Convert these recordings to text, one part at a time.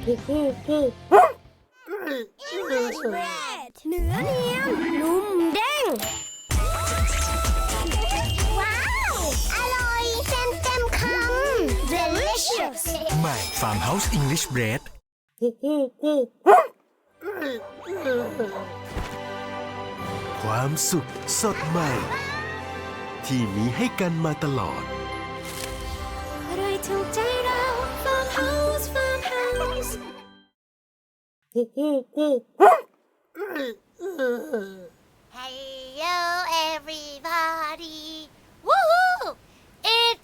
English bread เนื้อเนียนนุ่มเด้งว้าวอร่อยเต็มคำ delicious ใหม่ Farmhouse English Bread ความสุขสดใหม่ ที่มีให้กันมาตลอดอร่อยถูกใจเรา Farmhouse Farmhouse Hello everybody! Woohoo! It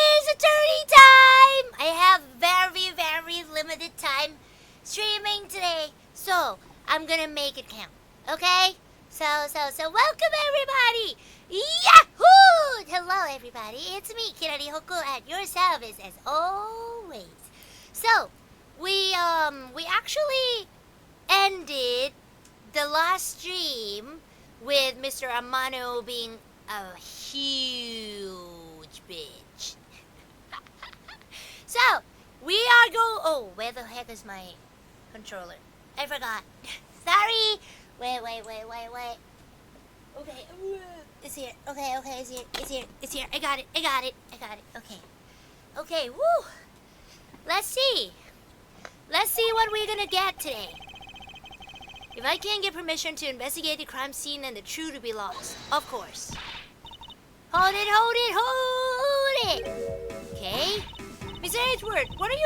is a dirty time! I have very limited time streaming today, so I'm gonna make it count. Okay? So welcome everybody! Yahoo! Hello everybody, it's me, Kirari Hoku, at your service as always. So, we actually ended the last stream with Mr. Amano being a huge bitch. So, we are oh, where the heck is my controller? I forgot. Sorry. Wait. Okay, it's here. Okay, it's here. I got it. Okay, woo. Let's see what we're gonna get today. If I can't get permission to investigate the crime scene and the truth to be lost, of course. Hold it! Okay. Mr. Edward, what are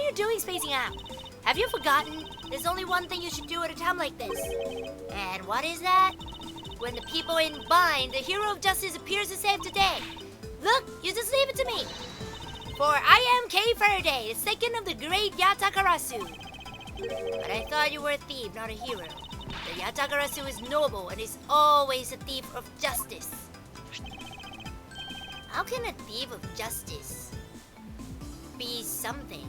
you doing spacing out? Have you forgotten? There's only one thing you should do at a time like this. And what is that? When the people in bind, the hero of justice appears to save the day. Look, you just leave it to me. For I am K. Faraday, the second of the great Yatakarasu. But I thought you were a thief, not a hero. The Yatakarasu is noble and is always a thief of justice. How can a thief of justice be something,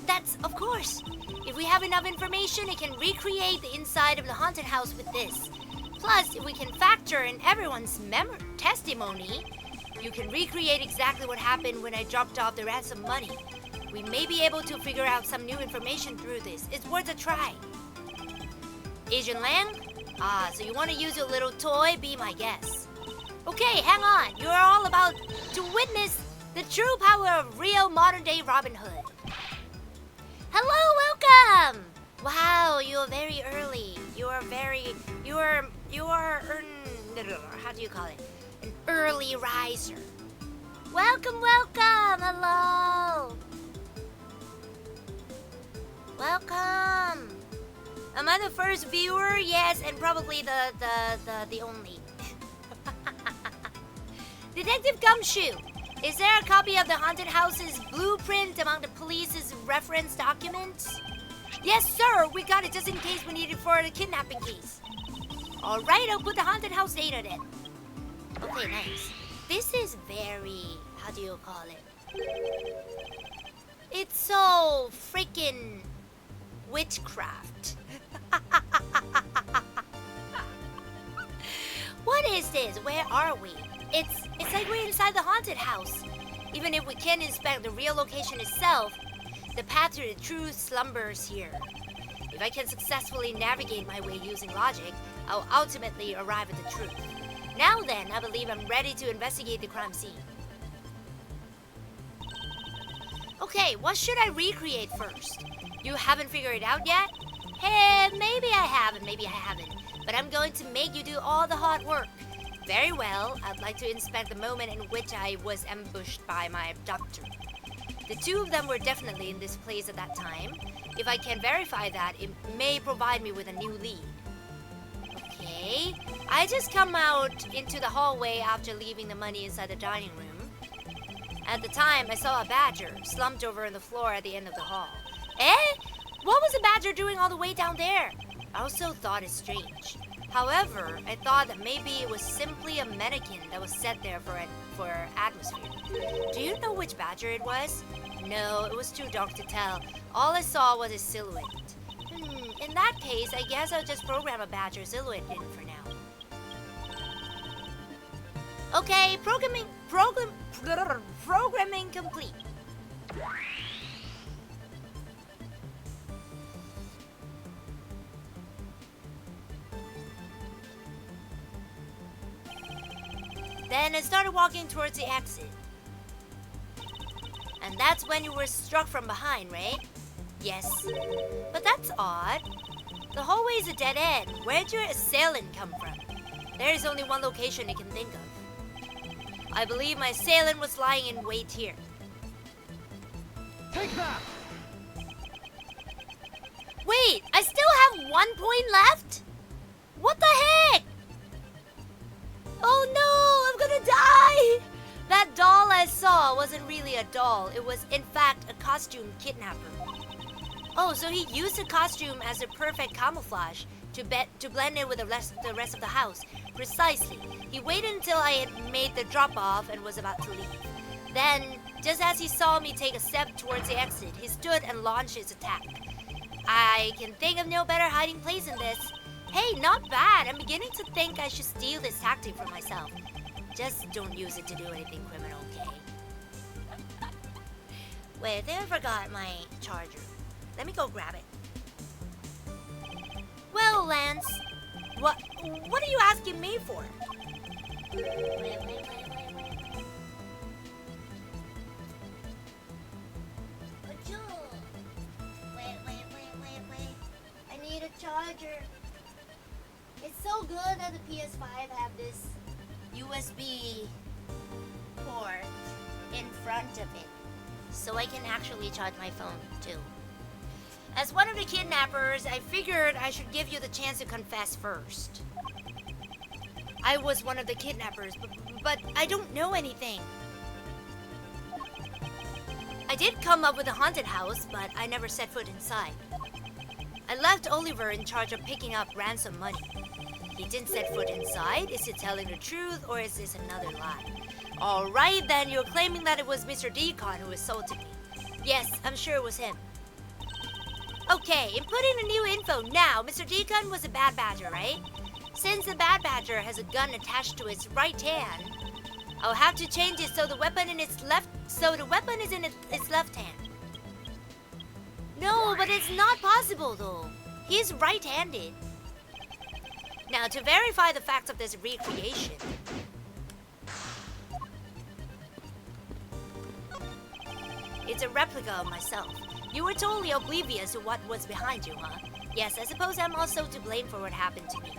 That's, of course. If we have enough information, it can recreate the inside of the haunted house with this. Plus, if we can factor in everyone's testimony, you can recreate exactly what happened when I dropped off the ransom money. We may be able to figure out some new information through this. It's worth a try. Asian Lang? So you want to use your little toy? Be my guest. Okay, hang on. You're all about to witness the true power of real modern-day Robin Hood. Hello, welcome! Wow, you're very early. How do you call it? An early riser. Welcome! Hello! Welcome! Am I the first viewer? Yes, and probably the only. Detective Gumshoe, is there a copy of the haunted house's blueprint among the police's reference documents? Yes, sir, we got it just in case we need it for the kidnapping case. Alright, I'll put the haunted house data then. Okay, nice. This is very, how do you call it? It's so freaking witchcraft. What is this? Where are we? It's like we're inside the haunted house. Even if we can't inspect the real location itself, the path to the truth slumbers here. If I can successfully navigate my way using logic, I'll ultimately arrive at the truth. Now then, I believe I'm ready to investigate the crime scene. Okay, what should I recreate first? You haven't figured it out yet? Hey, maybe I haven't. But I'm going to make you do all the hard work. Very well, I'd like to inspect the moment in which I was ambushed by my abductor. The two of them were definitely in this place at that time. If I can verify that, it may provide me with a new lead. Okay, I just come out into the hallway after leaving the money inside the dining room. At the time, I saw a badger slumped over on the floor at the end of the hall. What was the badger doing all the way down there? I also thought it strange. However, I thought that maybe it was simply a mannequin that was set there for atmosphere. Do you know which badger it was? No, it was too dark to tell. All I saw was a silhouette. In that case, I guess I'll just program a badger silhouette in for now. Okay, programming complete. Then I started walking towards the exit. And that's when you were struck from behind, right? Yes. But that's odd. The hallway is a dead end. Where'd your assailant come from? There is only one location I can think of. I believe my assailant was lying in wait here. Take that! Wait, I still have 1 point left? What the heck? Oh no, I'm gonna die! That doll I saw wasn't really a doll. It was, in fact, a costume kidnapper. Oh, so he used the costume as a perfect camouflage to blend in with the rest of the house. Precisely. He waited until I had made the drop-off and was about to leave. Then, just as he saw me take a step towards the exit, he stood and launched his attack. I can think of no better hiding place than this. Hey, not bad. I'm beginning to think I should steal this tactic for myself. Just don't use it to do anything criminal, okay? Wait, I think I forgot my charger. Let me go grab it. Well, Lance, what are you asking me for? Wait. Wait. I need a charger. It's so good that the PS5 have this USB port in front of it, so I can actually charge my phone too. As one of the kidnappers, I figured I should give you the chance to confess first. I was one of the kidnappers, but I don't know anything. I did come up with a haunted house, but I never set foot inside. I left Oliver in charge of picking up ransom money. He didn't set foot inside. Is he telling the truth, or is this another lie? Alright then, you're claiming that it was Mr. Deacon who assaulted me. Yes, I'm sure it was him. Okay, inputting the new info now. Mr. Deacon was a Bad Badger, right? Since the Bad Badger has a gun attached to its right hand, I'll have to change it so the weapon in its left is in its left hand. No, but it's not possible though. He's right-handed. Now, to verify the facts of this recreation, it's a replica of myself. You were totally oblivious to what was behind you, huh? Yes, I suppose I'm also to blame for what happened to me.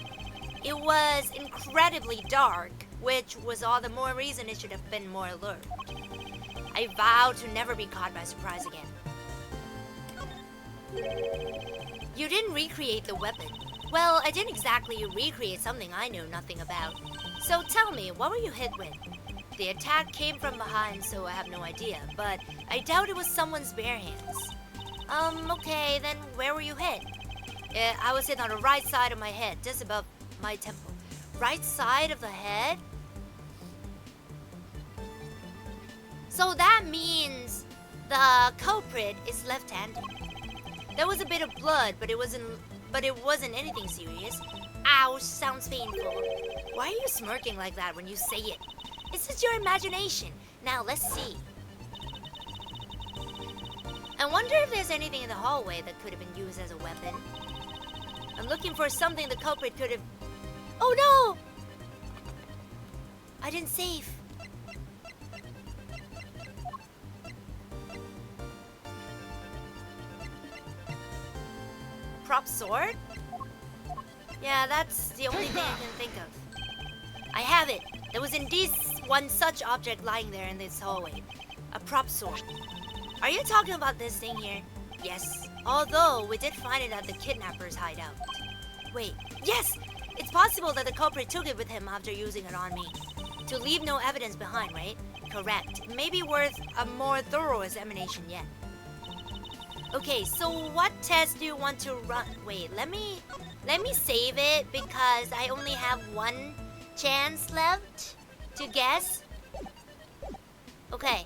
It was incredibly dark, which was all the more reason it should have been more alert. I vow to never be caught by surprise again. You didn't recreate the weapon. Well, I didn't exactly recreate something I knew nothing about. So tell me, what were you hit with? The attack came from behind, so I have no idea, but I doubt it was someone's bare hands. Okay, then where were you hit? I was hit on the right side of my head, just above my temple. Right side of the head? So that means the culprit is left-handed. There was a bit of blood, but it wasn't anything serious. Ouch, sounds painful. Why are you smirking like that when you say it? It's just your imagination. Now, let's see. I wonder if there's anything in the hallway that could have been used as a weapon. I'm looking for something the culprit could have... Oh no! I didn't save. Prop sword? Yeah, that's the only thing I can think of. I have it. There was indeed one such object lying there in this hallway. A prop sword. Are you talking about this thing here? Yes. Although, we did find it at the kidnapper's hideout. Wait. Yes! It's possible that the culprit took it with him after using it on me. To leave no evidence behind, right? Correct. It may be worth a more thorough examination yet. Okay, so what test do you want to run? Wait, let me save it because I only have one chance left to guess. Okay.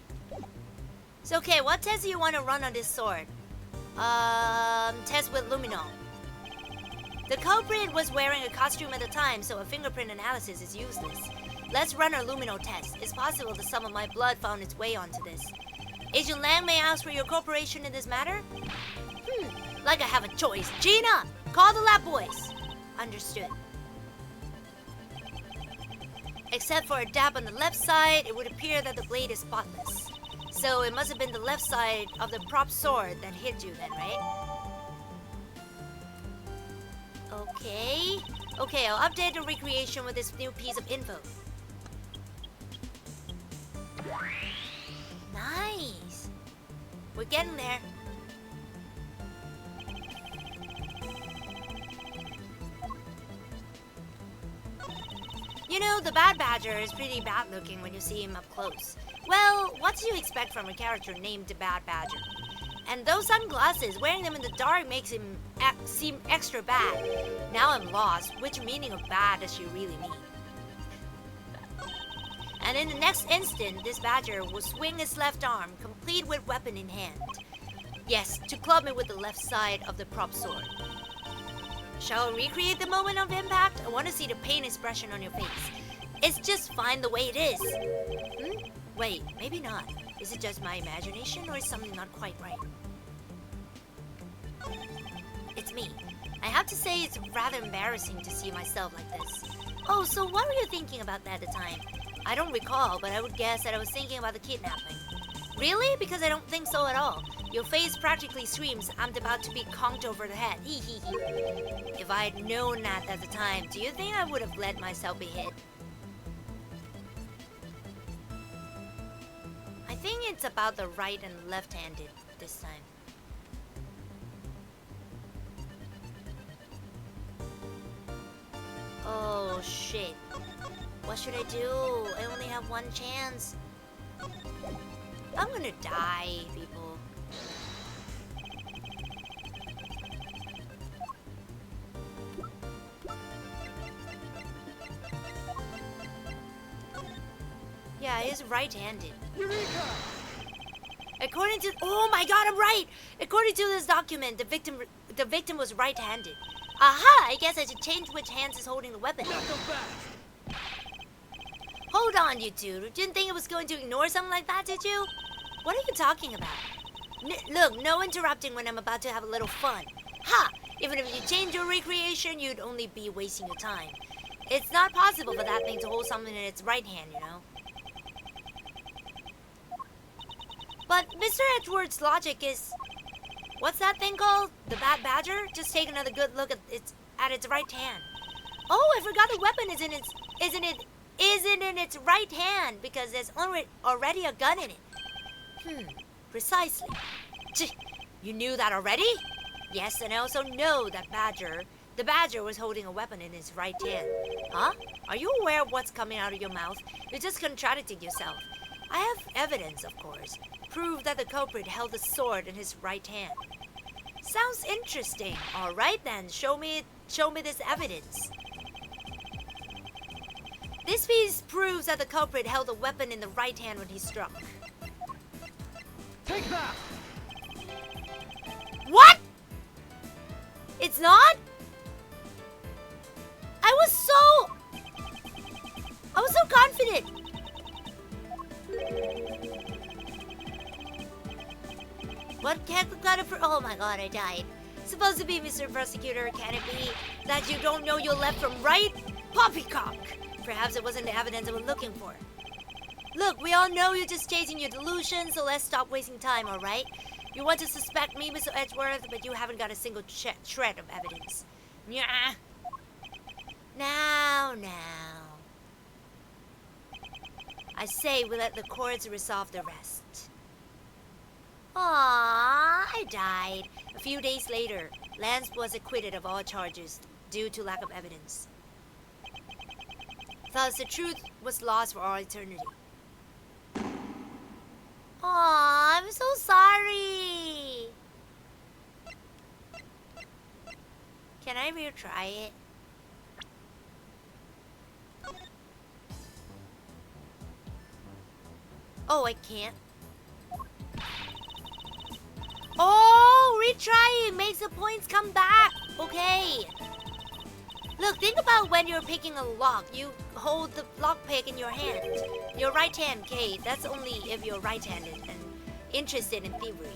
So, okay, what test do you want to run on this sword? Test with Lumino. The culprit was wearing a costume at the time, so a fingerprint analysis is useless. Let's run our Lumino test. It's possible that some of my blood found its way onto this. Agent Lang may ask for your cooperation in this matter? Like I have a choice. Gina, call the lab boys. Understood. Except for a dab on the left side, it would appear that the blade is spotless. So it must have been the left side of the prop sword that hit you then, right? Okay, I'll update the recreation with this new piece of info. Nice! We're getting there. You know, the Bad Badger is pretty bad looking when you see him up close. Well, what do you expect from a character named the Bad Badger? And those sunglasses, wearing them in the dark makes him seem extra bad. Now I'm lost. Which meaning of bad does she really mean? And in the next instant, this badger will swing his left arm, complete with weapon in hand. Yes, to club me with the left side of the prop sword. Shall we recreate the moment of impact? I want to see the pain expression on your face. It's just fine the way it is. Wait, maybe not. Is it just my imagination or is something not quite right? It's me. I have to say it's rather embarrassing to see myself like this. Oh, so what were you thinking about that at the time? I don't recall, but I would guess that I was thinking about the kidnapping. Really? Because I don't think so at all. Your face practically screams, I'm about to be conked over the head. Hee hee hee. If I had known that at the time, do you think I would have let myself be hit? I think it's about the right and left-handed this time. Oh shit. What should I do? I only have one chance. I'm gonna die, people. Yeah, he's right-handed. Eureka! According to... Oh my god, I'm right! According to this document, the victim was right-handed. Aha! I guess I should change which hands is holding the weapon. Knuckle back! Hold on, you two. Didn't think I was going to ignore something like that, did you? What are you talking about? Look, no interrupting when I'm about to have a little fun. Ha! Even if you change your recreation, you'd only be wasting your time. It's not possible for that thing to hold something in its right hand, you know? But Mr. Edward's logic is... What's that thing called? The Bad Badger? Just take another good look at its right hand. Oh, I forgot the weapon isn't in its right hand because there's already a gun in it. Precisely. You knew that already? Yes, and I also know that the badger was holding a weapon in his right hand. Huh? Are you aware of what's coming out of your mouth? You're just contradicting yourself. I have evidence, of course. Prove that the culprit held the sword in his right hand. Sounds interesting. All right then, show me this evidence. This piece proves that the culprit held the weapon in the right hand when he struck. Take that! What? It's not? I was so confident. What can't oh my god, I died. Supposed to be Mr. Prosecutor, can it be that you don't know your left from right? Poppycock! Perhaps it wasn't the evidence I was looking for. Look, we all know you're just chasing your delusion, so let's stop wasting time, alright? You want to suspect me, Mr. Edgeworth, but you haven't got a single shred of evidence. Nyah. Now. I say we let the courts resolve the rest. Aww, I died. A few days later, Lance was acquitted of all charges due to lack of evidence. Thus, the truth was lost for all eternity. Aww, I'm so sorry. Can I retry it? Oh, I can't. Oh, retrying makes the points come back. Okay. Look, think about when you're picking a lock. You hold the lockpick in your hand. Your right hand, Kate. That's only if you're right-handed and interested in thievery.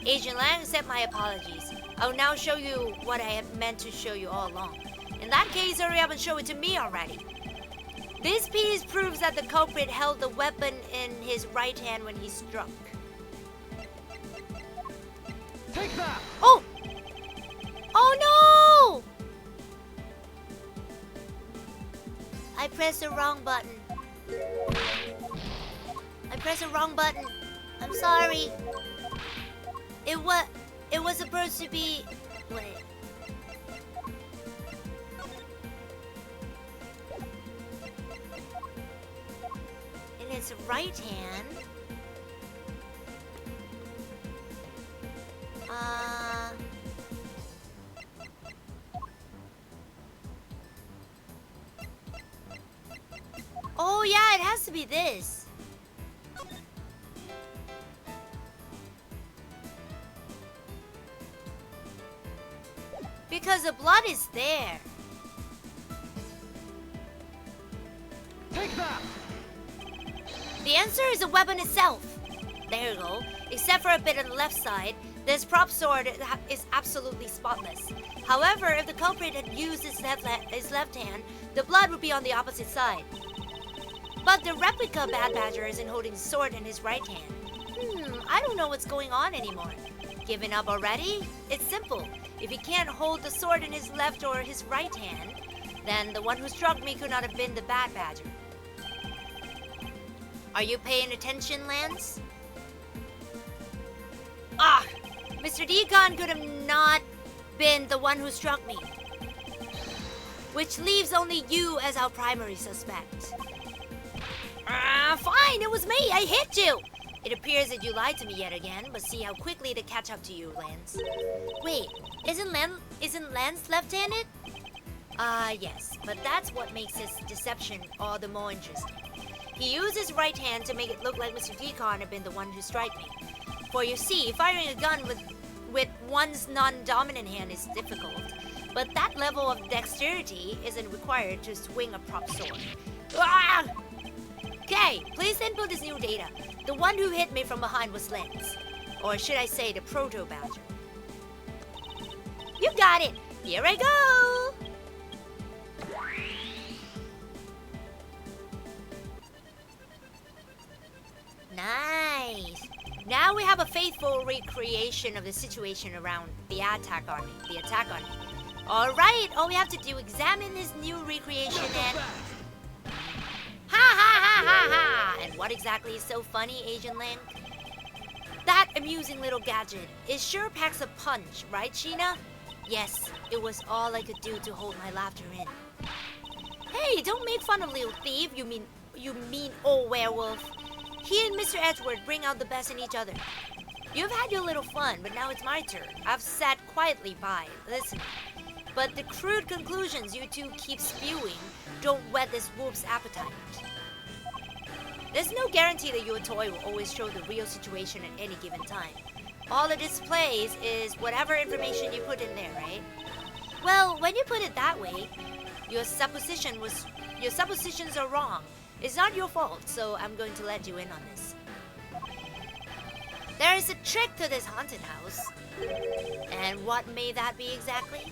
Agent Lang, accept my apologies. I'll now show you what I have meant to show you all along. In that case, hurry up and show it to me already. This piece proves that the culprit held the weapon in his right hand when he struck. Take that! Oh! Oh no! I pressed the wrong button. I'm sorry. It was supposed to be... Wait. In its right hand... Oh yeah, it has to be this. Because the blood is there. Take that! The answer is the weapon itself. There you go. Except for a bit on the left side, this prop sword is absolutely spotless. However, if the culprit had used his left hand, the blood would be on the opposite side. But the replica Bad Badger isn't holding the sword in his right hand. I don't know what's going on anymore. Given up already? It's simple. If he can't hold the sword in his left or his right hand, then the one who struck me could not have been the Bad Badger. Are you paying attention, Lance? Ah! Mr. Deacon could have not been the one who struck me. Which leaves only you as our primary suspect. Fine, it was me! I hit you! It appears that you lied to me yet again, but see how quickly they catch up to you, Lance. Wait, isn't Lance left-handed? Yes, but that's what makes his deception all the more interesting. He used his right hand to make it look like Mr. Deacon had been the one who struck me. For you see, firing a gun with one's non-dominant hand is difficult, but that level of dexterity isn't required to swing a prop sword. Ah! Okay, please input this new data. The one who hit me from behind was Lance. Or should I say the Proto-Badger. You got it! Here I go! Nice! Now we have a faithful recreation of the situation around the attack army. Alright, all we have to do is examine this new recreation and... Ha ha ha ha ha! And what exactly is so funny, Agent Lang? That amusing little gadget. It sure packs a punch, right, Sheena? Yes, it was all I could do to hold my laughter in. Hey, don't make fun of little thief, you mean old werewolf. He and Mr. Edgeworth bring out the best in each other. You've had your little fun, but now it's my turn. I've sat quietly by, listening. But the crude conclusions you two keep spewing don't whet this wolf's appetite. There's no guarantee that your toy will always show the real situation at any given time. All it displays is whatever information you put in there, right? Well, when you put it that way, your suppositions are wrong. It's not your fault, so I'm going to let you in on this. There is a trick to this haunted house. And what may that be exactly?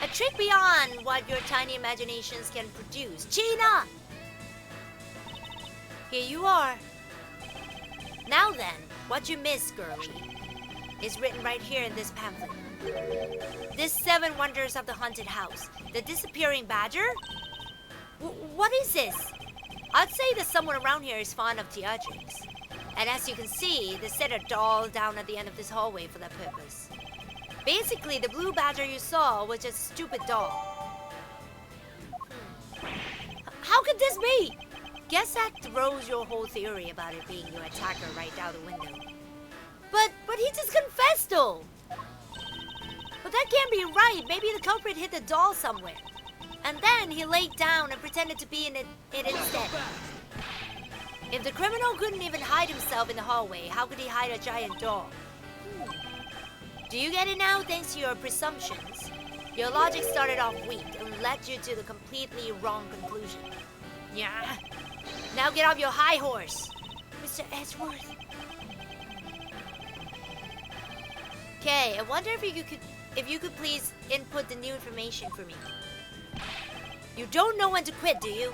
A trick beyond what your tiny imaginations can produce. Cheena! Here you are. Now then, what you missed, girlie, is written right here in this pamphlet. This 7 Wonders of the Haunted House. The Disappearing Badger? What is this? I'd say that someone around here is fond of theatrics. And as you can see, they set a doll down at the end of this hallway for that purpose. Basically, the blue badger you saw was just a stupid doll. How could this be? Guess that throws your whole theory about it being your attacker right out the window. But he just confessed though! But that can't be right. Maybe the culprit hid the doll somewhere. And then he laid down and pretended to be in it instead. If the criminal couldn't even hide himself in the hallway, how could he hide a giant doll? Do you get it now thanks to your presumptions? Your logic started off weak and led you to the completely wrong conclusion. Yeah. Now get off your high horse, Mr. Edgeworth. Okay, I wonder if you could please input the new information for me. You don't know when to quit, do you?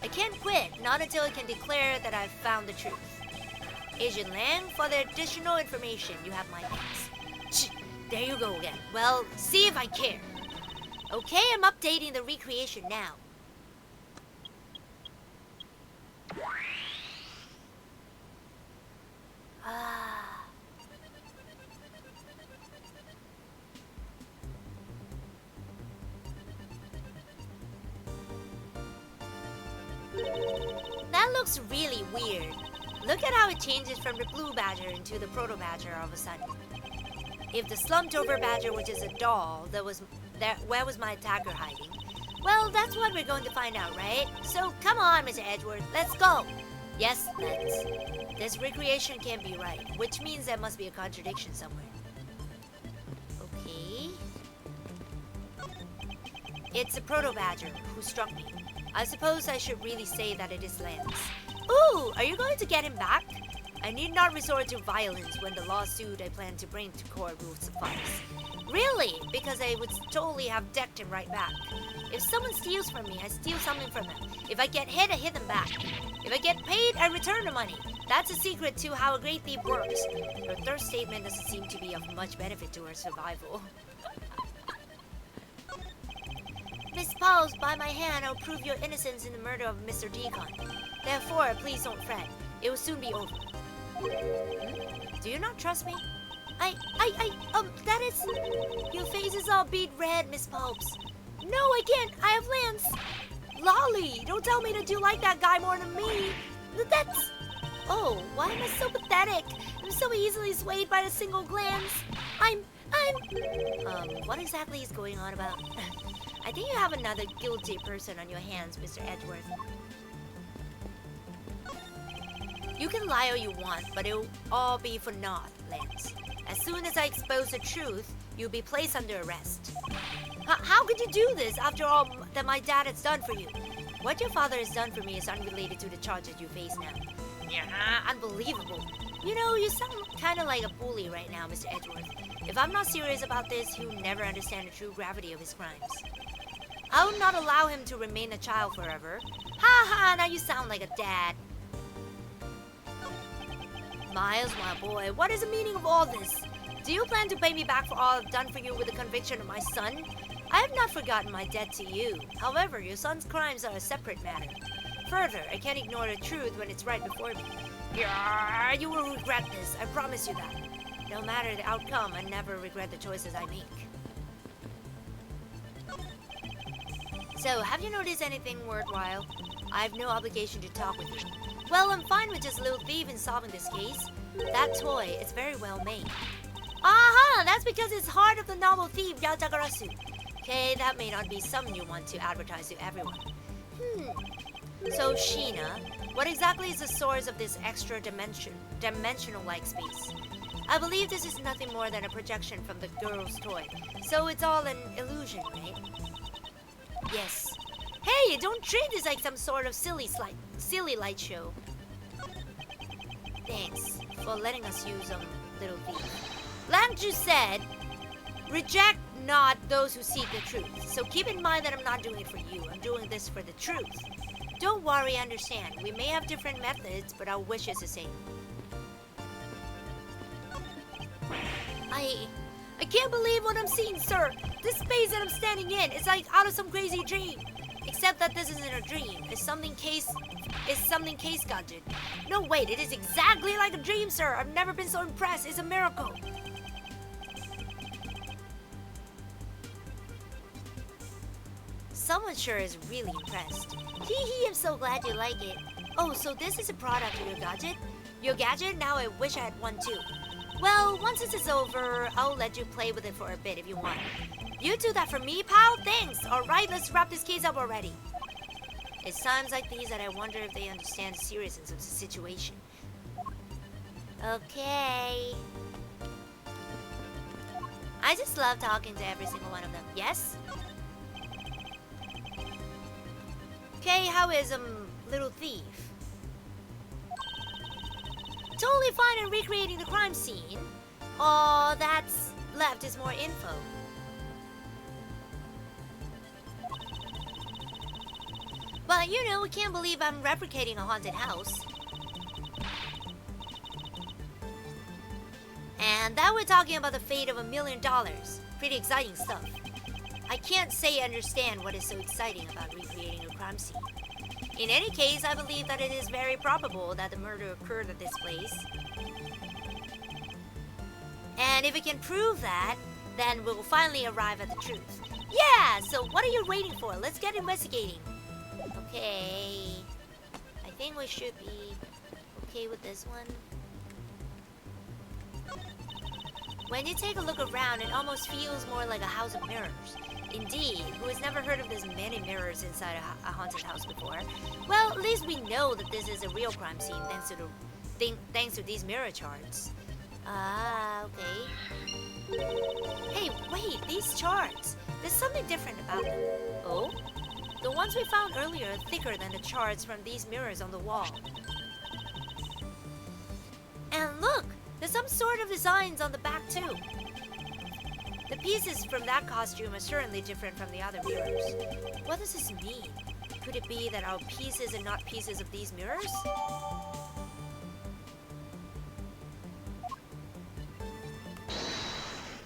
I can't quit, not until I can declare that I've found the truth. Agent Lang, for the additional information, you have my thanks. There you go again. Well, see if I care. Okay, I'm updating the recreation now. That looks really weird. Look at how it changes from the blue badger into the proto badger all of a sudden. If the slumped over badger was just a doll, where was my attacker hiding? Well, that's what we're going to find out, right? So come on, Mr. Edgeworth, let's go. Yes, let's. This recreation can't be right, which means there must be a contradiction somewhere. Okay. It's a proto badger who struck me. I suppose I should really say that it is Lance. Ooh, are you going to get him back? I need not resort to violence when the lawsuit I plan to bring to court will suffice. Really? Because I would totally have decked him right back. If someone steals from me, I steal something from them. If I get hit, I hit them back. If I get paid, I return the money. That's a secret to how a great thief works. Your third statement doesn't seem to be of much benefit to our survival. Miss Pauls, by my hand, I'll prove your innocence in the murder of Mr. Deacon. Therefore, please don't fret. It will soon be over. Do you not trust me? That is... Your face is all beet red, Miss Pauls. No, I can't. I have Lance. Lolly, don't tell me that you like that guy more than me. That's... Oh, why am I so pathetic? I'm so easily swayed by a single glance. What exactly is going on about? I think you have another guilty person on your hands, Mr. Edgeworth. You can lie all you want, but it'll all be for naught, Lance. As soon as I expose the truth, you'll be placed under arrest. How could you do this after all that my dad has done for you? What your father has done for me is unrelated to the charges you face now. Yeah, unbelievable. You know, you sound kind of like a bully right now, Mr. Edgeworth. If I'm not serious about this, he'll never understand the true gravity of his crimes. I will not allow him to remain a child forever. Ha ha, now you sound like a dad. Miles, my boy, what is the meaning of all this? Do you plan to pay me back for all I've done for you with the conviction of my son? I have not forgotten my debt to you. However, your son's crimes are a separate matter. Further, I can't ignore the truth when it's right before me. Yeah, you will regret this, I promise you that. No matter the outcome, I never regret the choices I make. So, have you noticed anything worthwhile? I have no obligation to talk with you. Well, I'm fine with just a little thief in solving this case. That toy is very well made. Aha! That's because it's heart of the novel thief Yajagarasu. Okay, that may not be something you want to advertise to everyone. So, Sheena, what exactly is the source of this extra dimensional-like space? I believe this is nothing more than a projection from the girl's toy. So it's all an illusion, right? Yes. Hey, don't treat this like some sort of silly light show. Thanks for letting us use little thief. Langju said, reject not those who seek the truth. So keep in mind that I'm not doing it for you. I'm doing this for the truth. Don't worry, I understand. We may have different methods, but our wish is the same. I can't believe what I'm seeing, sir. This space that I'm standing in is like out of some crazy dream. Except that this isn't a dream. It's something case got did. No, wait, it is exactly like a dream, sir. I've never been so impressed. It's a miracle. Someone sure is really impressed. Hee, I'm so glad you like it. Oh, so this is a product of your gadget? Your gadget? Now I wish I had one too. Well, once this is over, I'll let you play with it for a bit if you want. You do that for me, pal? Thanks. Alright, let's wrap this case up already. It's times like these that I wonder if they understand the seriousness of the situation. Okay. I just love talking to every single one of them. Yes? Okay, how is, little thief? Totally fine in recreating the crime scene. All that's left is more info. But you know, I can't believe I'm replicating a haunted house. And that we're talking about the fate of $1 million. Pretty exciting stuff. I can't say I understand what is so exciting about recreating a crime scene. In any case, I believe that it is very probable that the murder occurred at this place. And if we can prove that, then we'll finally arrive at the truth. Yeah! So what are you waiting for? Let's get investigating. Okay. I think we should be okay with this one. When you take a look around, it almost feels more like a house of mirrors. Indeed, who has never heard of this many mirrors inside a haunted house before? Well, at least we know that this is a real crime scene thanks to these mirror charts. Ah, okay. Hey, wait, these charts. There's something different about them. Oh? The ones we found earlier are thicker than the charts from these mirrors on the wall. And look! There's some sort of designs on the back too. The pieces from that costume are certainly different from the other mirrors. What does this mean? Could it be that our pieces are not pieces of these mirrors?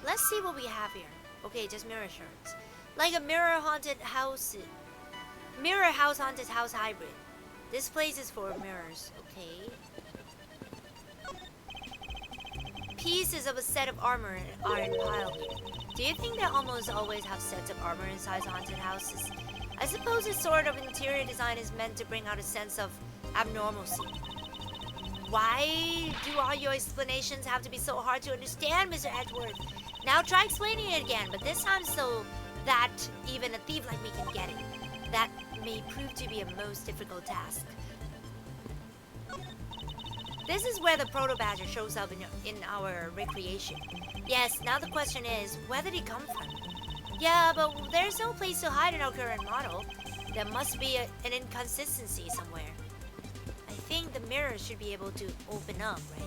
Let's see what we have here. Okay, just mirror shirts. Like a mirror house haunted house hybrid. This place is for mirrors, okay. Pieces of a set of armor are piled here. Do you think they almost always have sets of armor inside haunted houses? I suppose this sort of interior design is meant to bring out a sense of abnormalcy. Why do all your explanations have to be so hard to understand, Mr. Edgeworth? Now try explaining it again, but this time so that even a thief like me can get it. That may prove to be a most difficult task. This is where the proto-badger shows up in our recreation. Yes, now the question is, where did he come from? Yeah, but there's no place to hide in our current model. There must be an inconsistency somewhere. I think the mirror should be able to open up, right?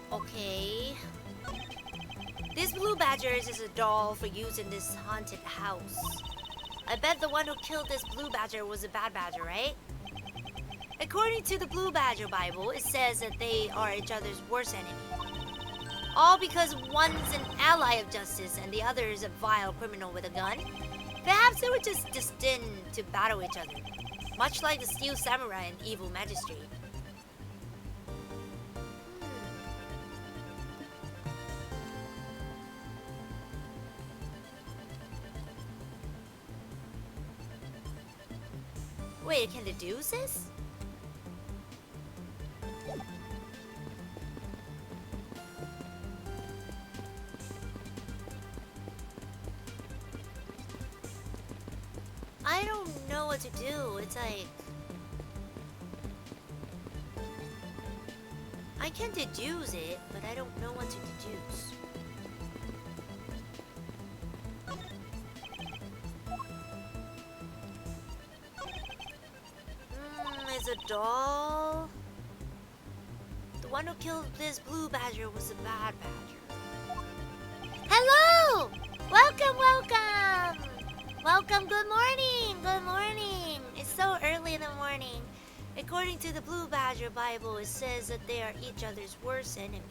Okay. This blue badger is a doll for use in this haunted house. I bet the one who killed this blue badger was a bad badger, right? According to the Blue Badger Bible, it says that they are each other's worst enemy. All because one's an ally of justice and the other is a vile criminal with a gun. Perhaps they were just destined to battle each other, much like the Steel Samurai and Evil Magistrate. Wait, it can deduce this? I don't know what to do. It's like... I can deduce it, but I don't know what to deduce. It's a doll. The one who killed this blue badger was a bad badger. Hello! Welcome, welcome! Welcome, good morning, good morning. It's so early in the morning. According to the Blue Badger Bible, it says that they are each other's worst enemy.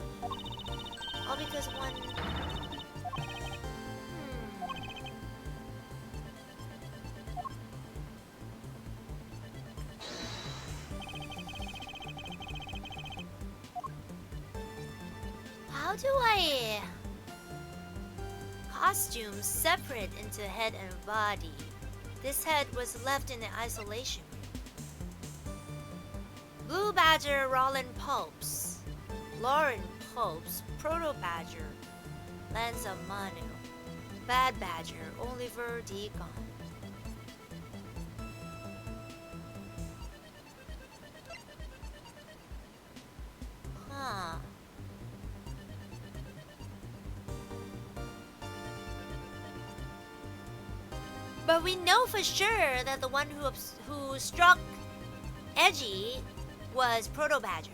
All because one... How do I... Costumes separate into head and body. This head was left in the isolation room. Blue Badger Rollin Popes. Lauren Popes, Proto Badger, Lanza Manu. Bad Badger, Oliver Deacon. Huh. But we know for sure that the one who struck Edgy was Proto Badger.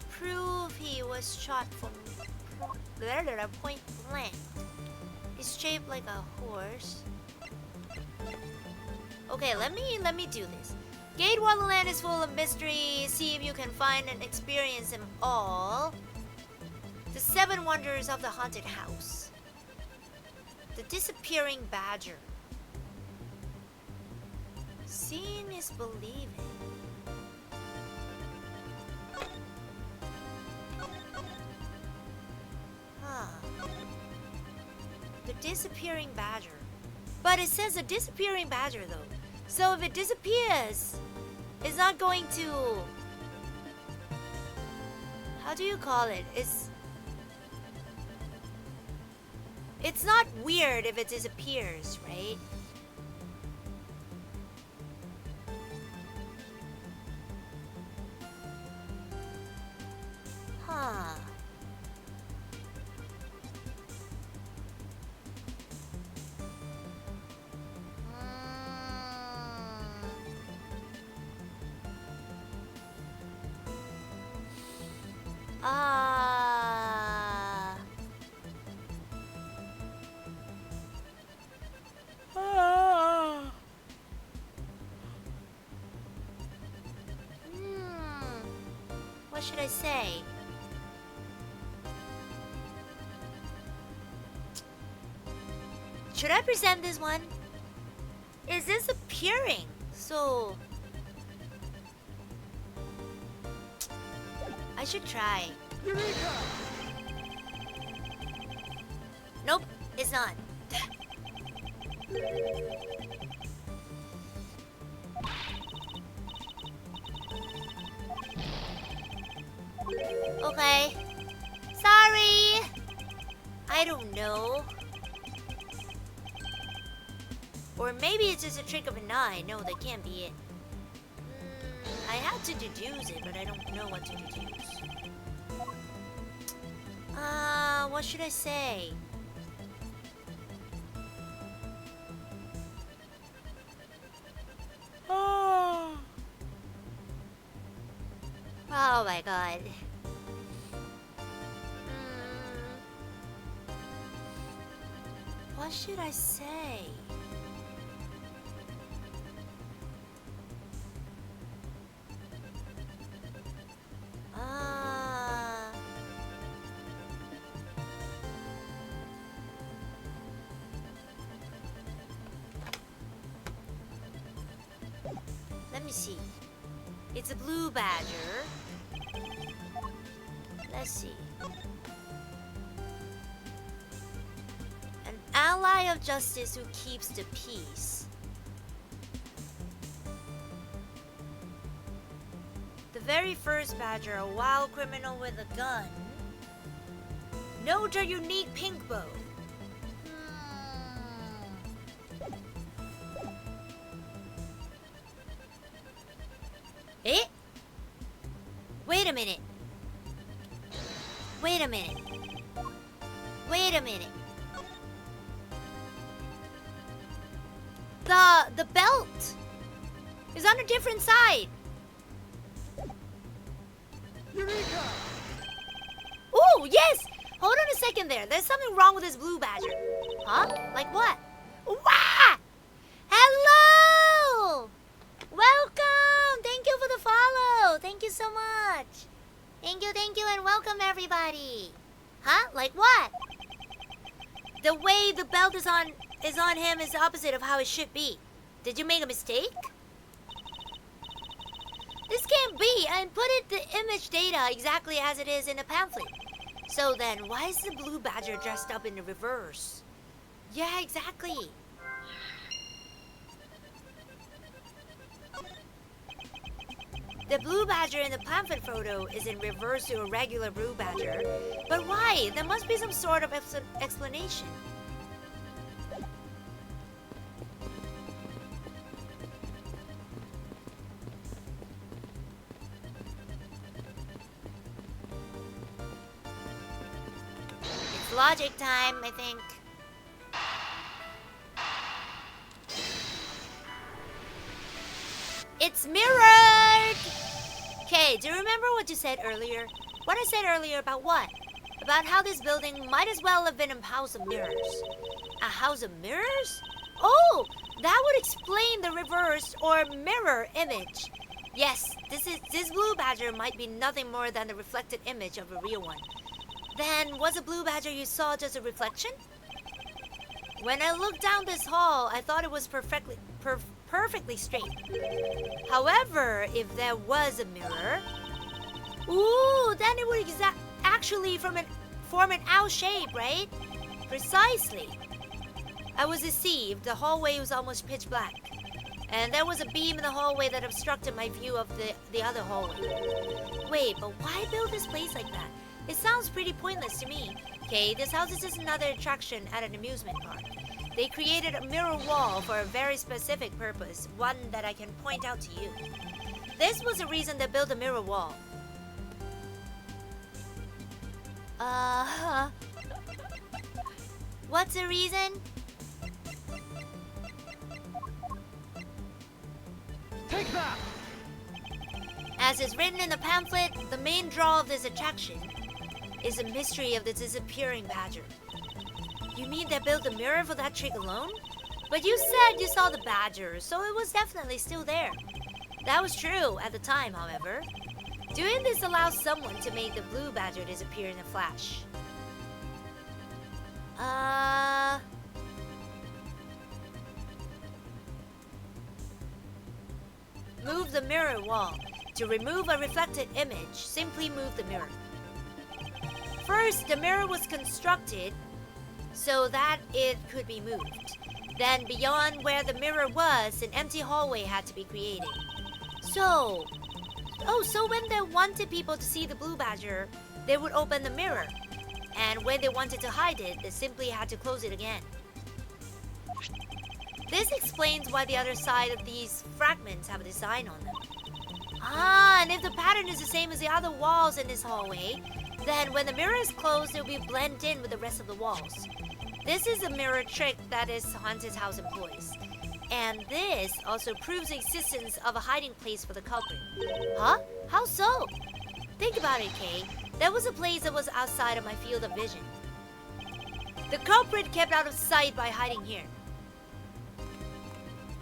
Prove he was shot from point blank. It's shaped like a horse. Okay, let me do this. Gate Wonderland is full of mystery. See if you can find and experience them all. The 7 wonders of the haunted house. The disappearing badger. Seeing is believing. The disappearing badger. But it says a disappearing badger though. So if it disappears, it's not going to... How do you call it? It's not weird if it disappears, right? Huh. What should I say? Should I present this one? Is this appearing? So... I should try. Eureka! Nope, it's not. Okay. Sorry! I don't know. Or maybe it's just a trick of an eye. No, that can't be it. I had to deduce it, but I don't know what to deduce. What should I say? Oh my god. What should I say? Let me see. It's a blue badger. Let's see. An ally of justice who keeps the peace. The very first badger, a wild criminal with a gun. Note a unique pink bow. Eh? Wait a minute. Wait a minute. Wait a minute. The belt is on a different side. Eureka! Oh, yes! Hold on a second there. There's something wrong with this blue badger. Huh? Like what? Wah! Hello! Welcome! Thank you for the follow. Thank you so much. Thank you, and welcome everybody. Huh? Like what? The way the belt is on him is the opposite of how it should be. Did you make a mistake? This can't be, and put it the image data exactly as it is in the pamphlet. So then, why is the blue badger dressed up in the reverse? Yeah, exactly. The blue badger in the pamphlet photo is in reverse to a regular blue badger. But why? There must be some sort of explanation. logic time, I think. It's mirrored! Okay, do you remember what you said earlier? What I said earlier about what? About how this building might as well have been a house of mirrors. A house of mirrors? Oh, that would explain the reverse or mirror image. Yes, this blue badger might be nothing more than the reflected image of a real one. Then, was the blue badger you saw just a reflection? When I looked down this hall, I thought it was perfectly straight. However, if there was a mirror, ooh, then it would actually form an L shape, right? Precisely. I was deceived. The hallway was almost pitch black. And there was a beam in the hallway that obstructed my view of the other hallway. Wait, but why build this place like that? It sounds pretty pointless to me. Okay, this house is just another attraction at an amusement park. They created a mirror wall for a very specific purpose, one that I can point out to you. This was the reason they built a mirror wall. What's the reason? Take that! As is written in the pamphlet, the main draw of this attraction is the mystery of the disappearing badger. You mean they built a mirror for that trick alone? But you said you saw the badger, so it was definitely still there. That was true at the time, however. Doing this allows someone to make the blue badger disappear in a flash. Move the mirror wall. To remove a reflected image, simply move the mirror. First, the mirror was constructed so that it could be moved. Then, beyond where the mirror was, an empty hallway had to be created. So when they wanted people to see the blue badger, they would open the mirror. And when they wanted to hide it, they simply had to close it again. This explains why the other side of these fragments have a design on them. And if the pattern is the same as the other walls in this hallway, then when the mirror is closed, it will be blended in with the rest of the walls. This is a mirror trick that is Haunted House employs. And this also proves the existence of a hiding place for the culprit. Huh? How so? Think about it, Kay. There was a place that was outside of my field of vision. The culprit kept out of sight by hiding here.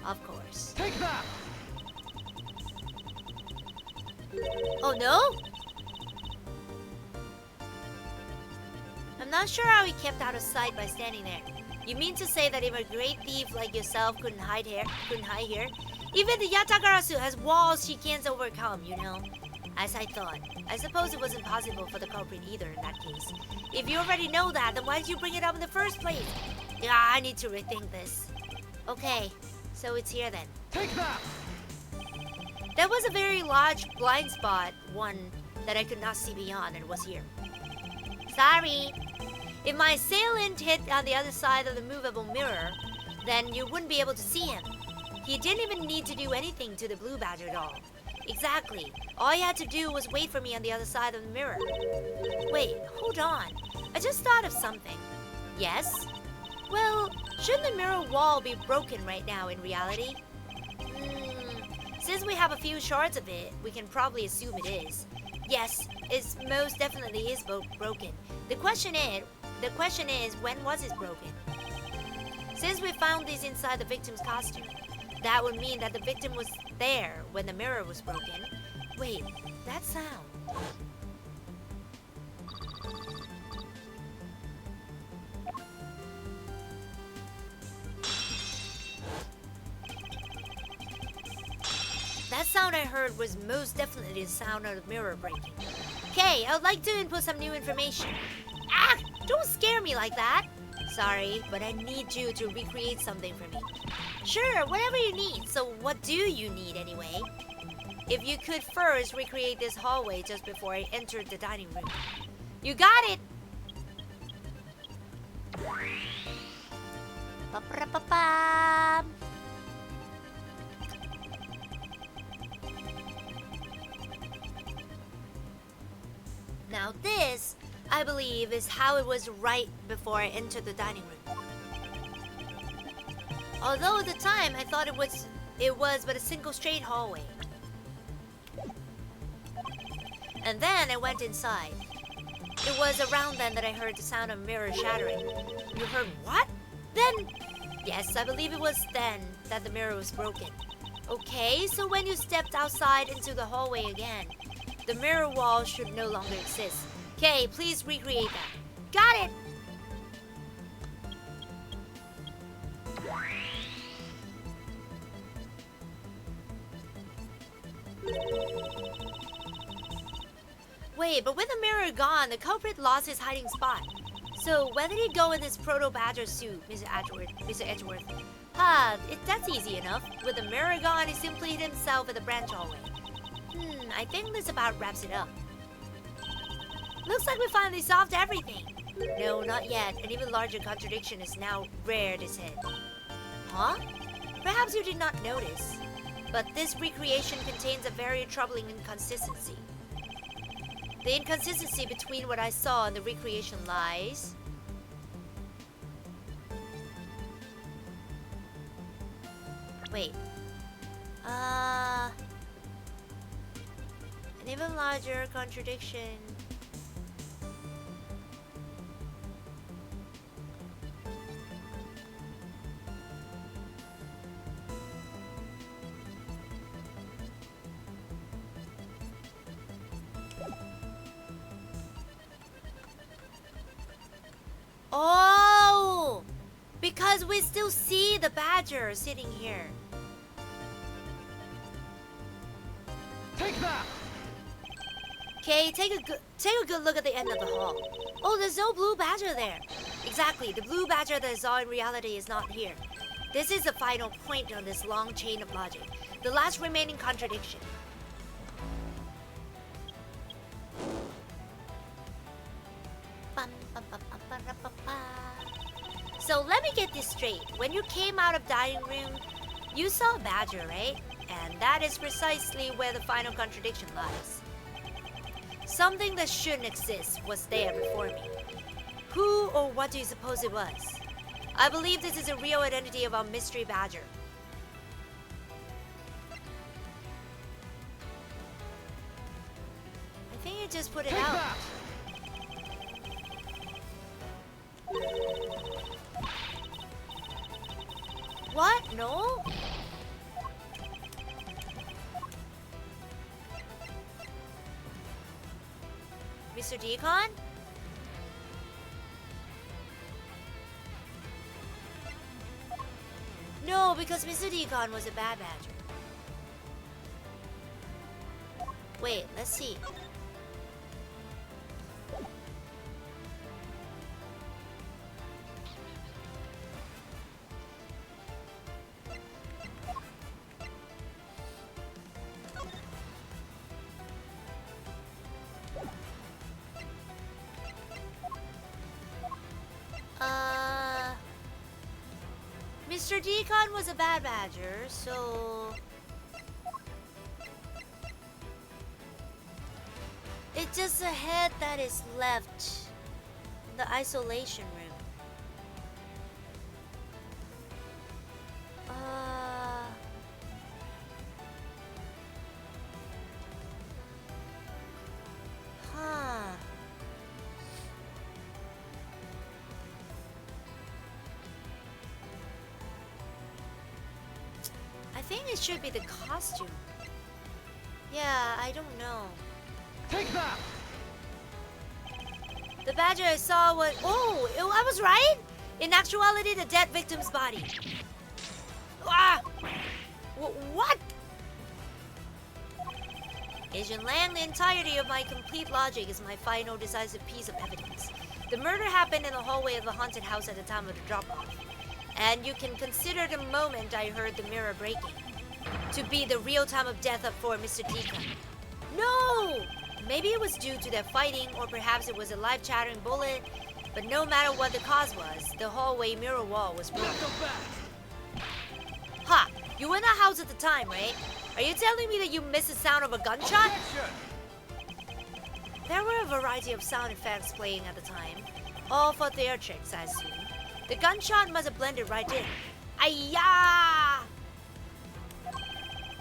Of course. Take that! Oh no? I'm not sure how he kept out of sight by standing there. You mean to say that if a great thief like yourself couldn't hide here? Even the Yatagarasu has walls she can't overcome, you know? As I thought. I suppose it wasn't possible for the culprit either in that case. If you already know that, then why did you bring it up in the first place? Yeah, I need to rethink this. Okay, so it's here then. Take that! There was a very large blind spot, one that I could not see beyond, and it was here. Sorry. If my assailant hit on the other side of the movable mirror, then you wouldn't be able to see him. He didn't even need to do anything to the blue badger at all. Exactly. All he had to do was wait for me on the other side of the mirror. Wait, hold on. I just thought of something. Yes? Well, shouldn't the mirror wall be broken right now in reality? Since we have a few shards of it, we can probably assume it is. Yes, it most definitely is broken. The question is, when was it broken? Since we found these inside the victim's costume, that would mean that the victim was there when the mirror was broken. Wait, that sound. That sound I heard was most definitely the sound of the mirror breaking. Okay, I would like to input some new information. Ah! Don't scare me like that! Sorry, but I need you to recreate something for me. Sure, whatever you need. So what do you need anyway? If you could first recreate this hallway just before I entered the dining room. You got it! Ba-ba-ba-ba. Now this, I believe, is how it was right before I entered the dining room. Although at the time I thought it was but a single straight hallway. And then I went inside. It was around then that I heard the sound of mirror shattering. You heard what? Then? Yes, I believe it was then that the mirror was broken. Okay, so when you stepped outside into the hallway again, the mirror wall should no longer exist. Okay, please recreate that. Got it! Wait, but with the mirror gone, the culprit lost his hiding spot. So where did he go in his proto-badger suit, Mr. Edgeworth? That's easy enough. With the mirror gone, he simply hid himself in the branch hallway. I think this about wraps it up. Looks like we finally solved everything. No, not yet. An even larger contradiction is now reared its head. Huh? Perhaps you did not notice, but this recreation contains a very troubling inconsistency. The inconsistency between what I saw and the recreation lies... Wait. An even larger contradiction... Oh! Because we still see the badger sitting here. Take that! Okay, take a good look at the end of the hall. Oh, there's no blue badger there. Exactly, the blue badger that I saw in reality is not here. This is the final point on this long chain of logic. The last remaining contradiction. So let me get this straight. When you came out of dining room, you saw a badger, right? And that is precisely where the final contradiction lies. Something that shouldn't exist was there before me. Who or what do you suppose it was? I believe this is a real identity of our mystery badger. I think you just put it Take out. that! What? No? Mr. Deacon? No, because Mr. Deacon was a bad badger. Wait, let's see. Mr. Deacon was a bad badger, so... It's just a head that is left in the isolation room. I think it should be the costume. Yeah, I don't know. Take that! The badger I saw was... Oh, I was right! In actuality, the dead victim's body. Ah! What? Agent Lang, the entirety of my complete logic is my final decisive piece of evidence. The murder happened in the hallway of the haunted house at the time of the drop-off. And you can consider the moment I heard the mirror breaking to be the real time of death for Mr. Deacon. No! Maybe it was due to their fighting, or perhaps it was a life-shattering bullet. But no matter what the cause was, the hallway mirror wall was broken. Ha! You were in the house at the time, right? Are you telling me that you missed the sound of a gunshot? There were a variety of sound effects playing at the time, all for theatrics, I assume. The gunshot must have blended right in. Ayya!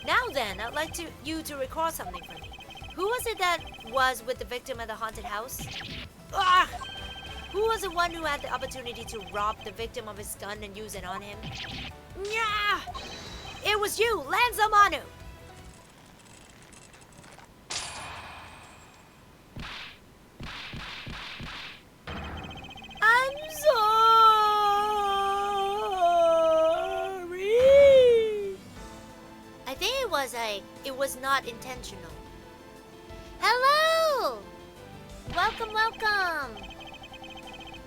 Now then, I'd like you to recall something for me. Who was it that was with the victim at the haunted house? Ah! Who was the one who had the opportunity to rob the victim of his gun and use it on him? Yeah! It was you, Lanzamanu! I'm sorry! I think it was not intentional. Hello! Welcome, welcome!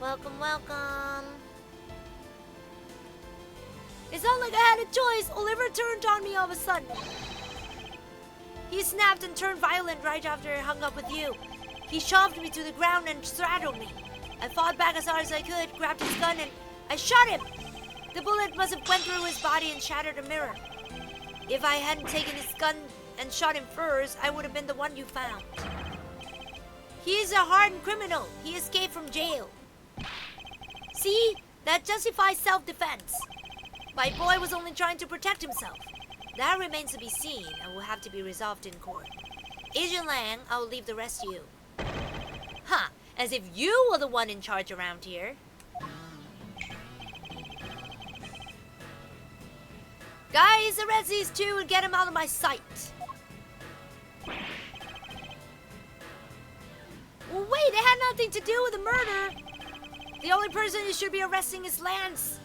Welcome, welcome. It's not like I had a choice. Oliver turned on me all of a sudden. He snapped and turned violent right after I hung up with you. He shoved me to the ground and straddled me. I fought back as hard as I could, grabbed his gun, and I shot him. The bullet must have went through his body and shattered a mirror. If I hadn't taken his gun and shot him first, I would have been the one you found. He's a hardened criminal. He escaped from jail. See? That justifies self-defense. My boy was only trying to protect himself. That remains to be seen and will have to be resolved in court. Agent Lang, I'll leave the rest to you. Huh, as if you were the one in charge around here. Guys, arrest these two and get him out of my sight. Well, wait, it had nothing to do with the murder. The only person who should be arresting is Lance.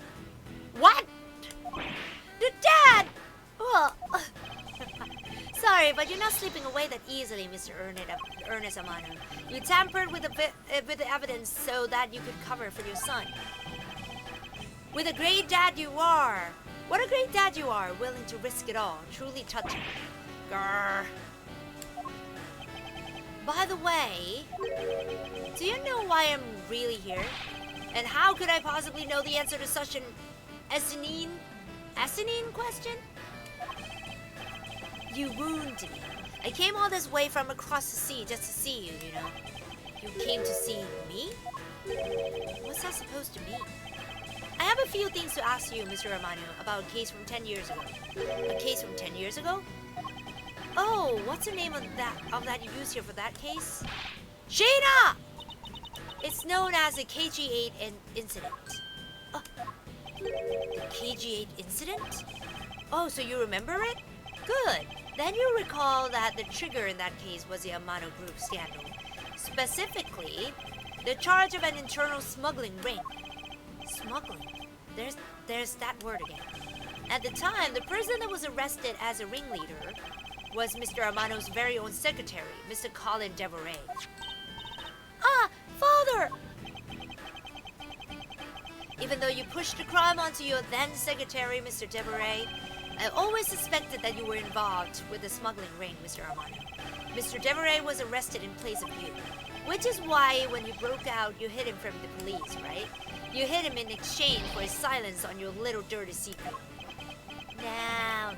What? The dad! Well, sorry, but you're not slipping away that easily, Mr. Ernest Amano. You tampered with the evidence so that you could cover for your son. With a great dad you are. What a great dad you are, willing to risk it all. Truly touching. Grrr. By the way, do you know why I'm really here? And how could I possibly know the answer to such an asinine question? You wounded me. I came all this way from across the sea just to see you, you know. You came to see me? What's that supposed to mean? I have a few things to ask you, Mr. Amano, about a case from 10 years ago. A case from 10 years ago? Oh, what's the name of that you used here for that case? Sheena! It's known as the KG8 incident. The KG8 incident? Oh, so you remember it? Good. Then you recall that the trigger in that case was the Amano Group scandal. Specifically, the charge of an internal smuggling ring. Smuggling? There's that word again. At the time, the person that was arrested as a ringleader was Mr. Amano's very own secretary, Mr. Colin Devoret. Ah, Father! Even though you pushed the crime onto your then secretary, Mr. Devoret, I always suspected that you were involved with the smuggling ring, Mr. Amano. Mr. Devoret was arrested in place of you, which is why when you broke out, you hid him from the police, right? You hid him in exchange for his silence on your little dirty secret. Now.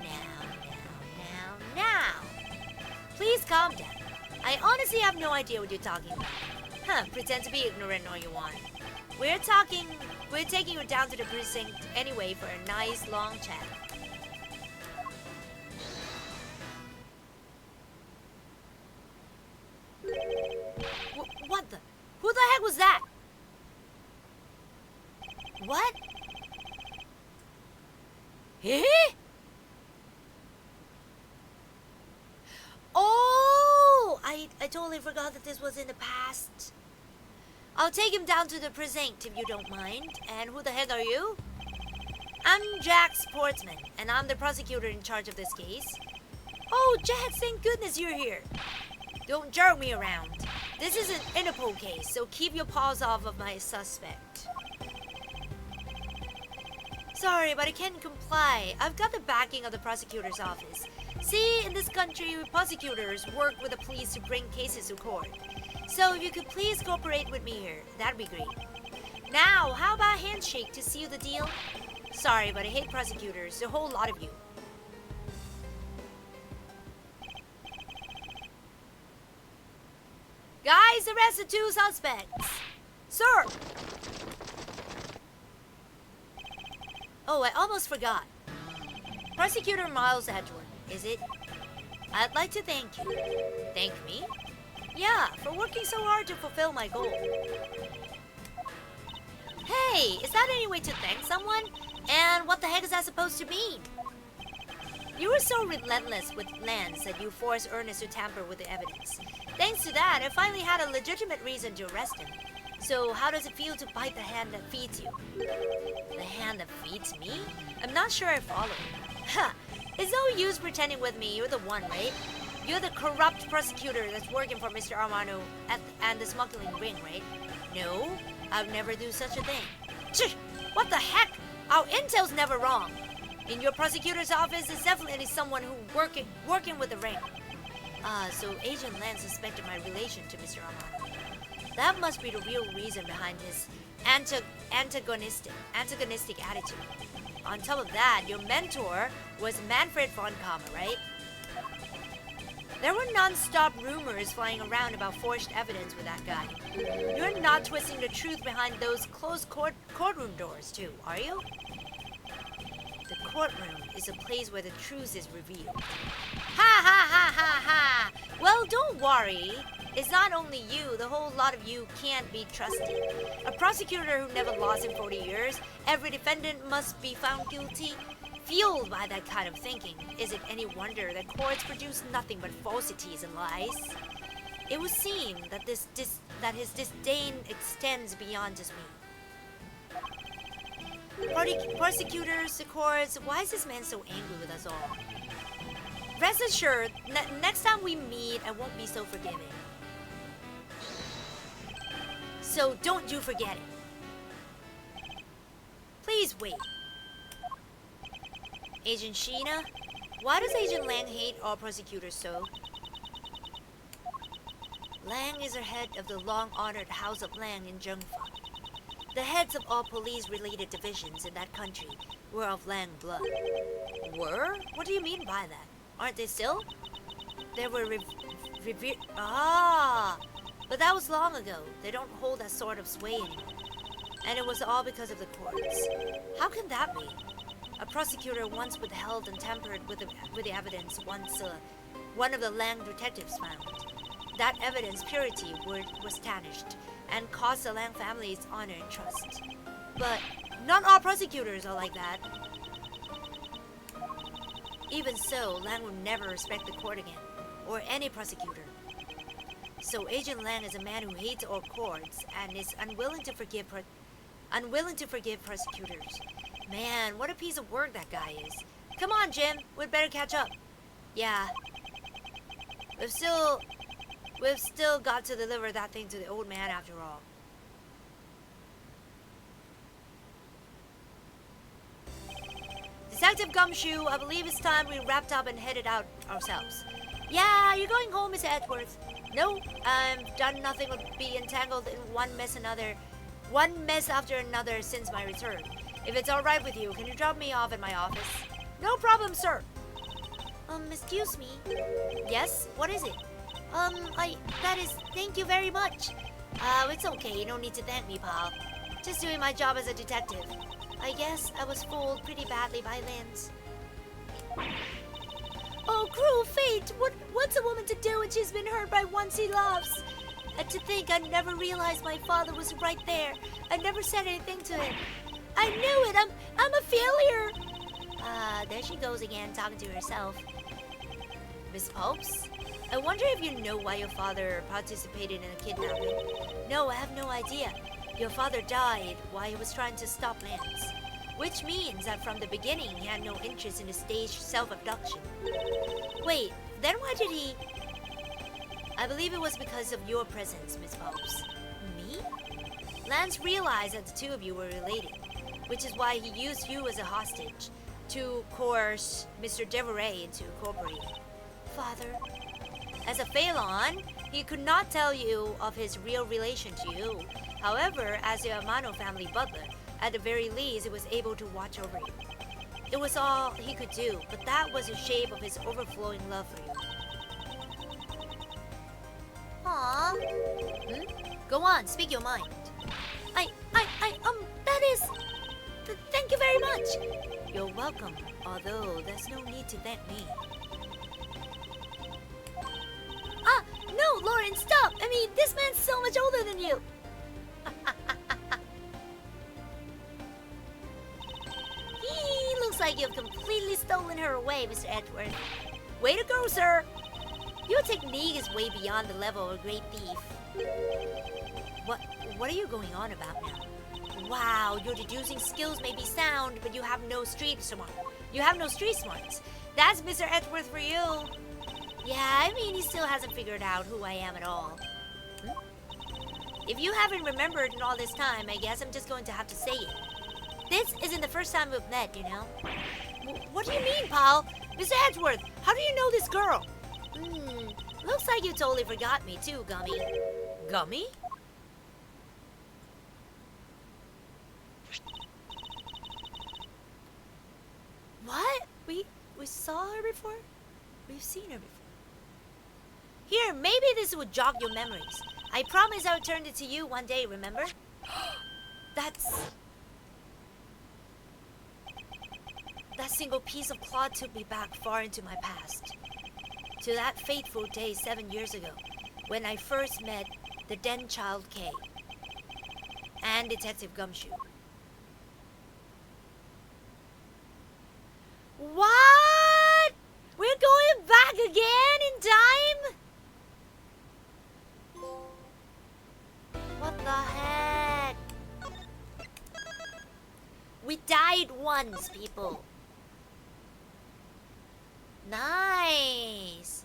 Please calm down. I honestly have no idea what you're talking about. Pretend to be ignorant all you want. We're taking you down to the precinct anyway for a nice long chat. What the? Who the heck was that? What? Eh? Oh! I totally forgot that this was in the past. I'll take him down to the precinct if you don't mind. And who the heck are you? I'm Jack Sportsman, and I'm the prosecutor in charge of this case. Oh, Jack, thank goodness you're here. Don't jerk me around. This is an Interpol case, so keep your paws off of my suspect. Sorry, but I can't comply. I've got the backing of the prosecutor's office. See, in this country, prosecutors work with the police to bring cases to court. So if you could please cooperate with me here, that'd be great. Now, how about a handshake to seal the deal? Sorry, but I hate prosecutors, a whole lot of you. Guys, arrest the 2 suspects. Sir! Oh, I almost forgot. Prosecutor Miles Edgeworth, is it? I'd like to thank you. Thank me? Yeah, for working so hard to fulfill my goal. Hey, is that any way to thank someone? And what the heck is that supposed to mean? You were so relentless with Lance that you forced Ernest to tamper with the evidence. Thanks to that, I finally had a legitimate reason to arrest him. So how does it feel to bite the hand that feeds you? The hand that feeds me? I'm not sure I follow. Ha! It's no use pretending with me, you're the one, right? You're the corrupt prosecutor that's working for Mr. Armano and the smuggling ring, right? No, I would never do such a thing. Tch! What the heck? Our intel's never wrong. In your prosecutor's office is definitely someone who working with the ring. So Agent Lance suspected my relation to Mr. Armano. That must be the real reason behind his antagonistic attitude. On top of that, your mentor was Manfred von Kammer, right? There were non-stop rumors flying around about forged evidence with that guy. You're not twisting the truth behind those closed courtroom doors too, are you? The courtroom is a place where the truth is revealed. Ha ha ha ha ha! Well, don't worry. It's not only you, the whole lot of you can't be trusted. A prosecutor who never lost in 40 years, every defendant must be found guilty. Fueled by that kind of thinking, is it any wonder that courts produce nothing but falsities and lies? It would seem that his disdain extends beyond just me. Prosecutors, the courts, why is this man so angry with us all? Rest assured, next time we meet, I won't be so forgiving. So don't you forget it. Please wait. Agent Sheena, why does Agent Lang hate all prosecutors so? Lang is the head of the long-honored House of Lang in Zhengfa. The heads of all police-related divisions in that country were of Lang blood. Were? What do you mean by that? Aren't they still? They were but that was long ago. They don't hold that sort of sway anymore. And it was all because of the courts. How can that be? A prosecutor once withheld and tampered with the evidence once one of the Lang detectives found. That evidence purity was tarnished and cost the Lang family's honor and trust. But not all prosecutors are like that. Even so, Lang would never respect the court again, or any prosecutor. So Agent Lang is a man who hates all courts and is unwilling to forgive prosecutors. Man, what a piece of work that guy is. Come on, Jim, we'd better catch up. Yeah. We've still got to deliver that thing to the old man after all. Detective Gumshoe, I believe it's time we wrapped up and headed out ourselves. Yeah, you're going home, Mr. Edgeworth. No, I've done nothing but be entangled in one mess after another since my return. If it's alright with you, can you drop me off at my office? No problem, sir. Excuse me. Yes, what is it? Thank you very much. It's okay, you don't need to thank me, pal. Just doing my job as a detective. I guess I was fooled pretty badly by Lance. Oh, cruel fate! What's a woman to do when she's been hurt by one she loves? And to think I never realized my father was right there. I never said anything to him. I knew it! I'm a failure! There she goes again, talking to herself. Miss Popes? I wonder if you know why your father participated in the kidnapping. No, I have no idea. Your father died while he was trying to stop Lance. Which means that from the beginning he had no interest in the staged self-abduction. Wait, then why did he... I believe it was because of your presence, Miss Popes. Me? Lance realized that the two of you were related, which is why he used you as a hostage to coerce Mr. Devereux into cooperating. Father? As a Phelan, he could not tell you of his real relation to you. However, as the Amano family butler, at the very least, he was able to watch over you. It was all he could do, but that was the shape of his overflowing love for you. Aww. Aww. Go on, speak your mind. That is... Thank you very much. You're welcome, although there's no need to thank me. No, Lauren, stop! I mean, this man's so much older than you. He looks like you've completely stolen her away, Mr. Edward. Way to go, sir! Your technique is way beyond the level of a great thief. What are you going on about now? Wow, your deducing skills may be sound, but you have no street smart. You have no street smarts. That's Mr. Edward for you. Yeah, I mean, he still hasn't figured out who I am at all. If you haven't remembered in all this time, I guess I'm just going to have to say it. This isn't the first time we've met, you know? What do you mean, Paul? Mr. Edgeworth, how do you know this girl? Looks like you totally forgot me too, Gummy. Gummy? What? We saw her before? We've seen her before. Here, maybe this would jog your memories. I promise I'll turn it to you one day, remember? That single piece of cloth took me back far into my past. To that fateful day 7 years ago, when I first met the then child K and Detective Gumshoe. What? We're going back again in time? What the heck? We died once, people. Nice.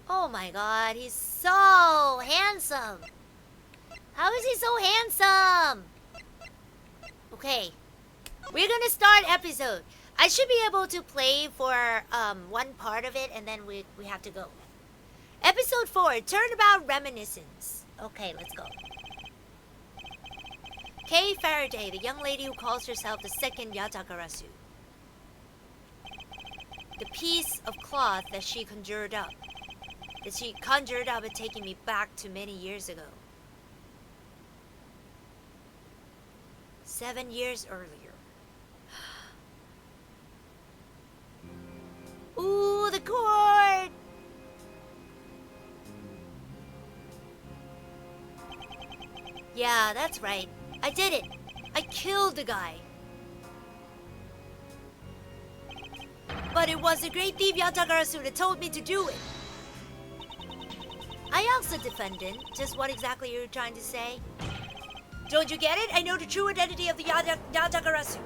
Oh my god, he's so handsome. How is he so handsome? Okay. We're gonna start episode. I should be able to play for one part of it and then we have to go. Episode 4, Turnabout Reminiscence. Okay, let's go. Kay Faraday, the young lady who calls herself the second Yatakarasu. The piece of cloth that she conjured up and taking me back to many years ago. 7 years earlier. Ooh, the cord! Yeah, that's right. I did it. I killed the guy. But it was the great thief Yatakarasu that told me to do it. I asked the defendant just what exactly you're trying to say. Don't you get it? I know the true identity of the Yatakarasu.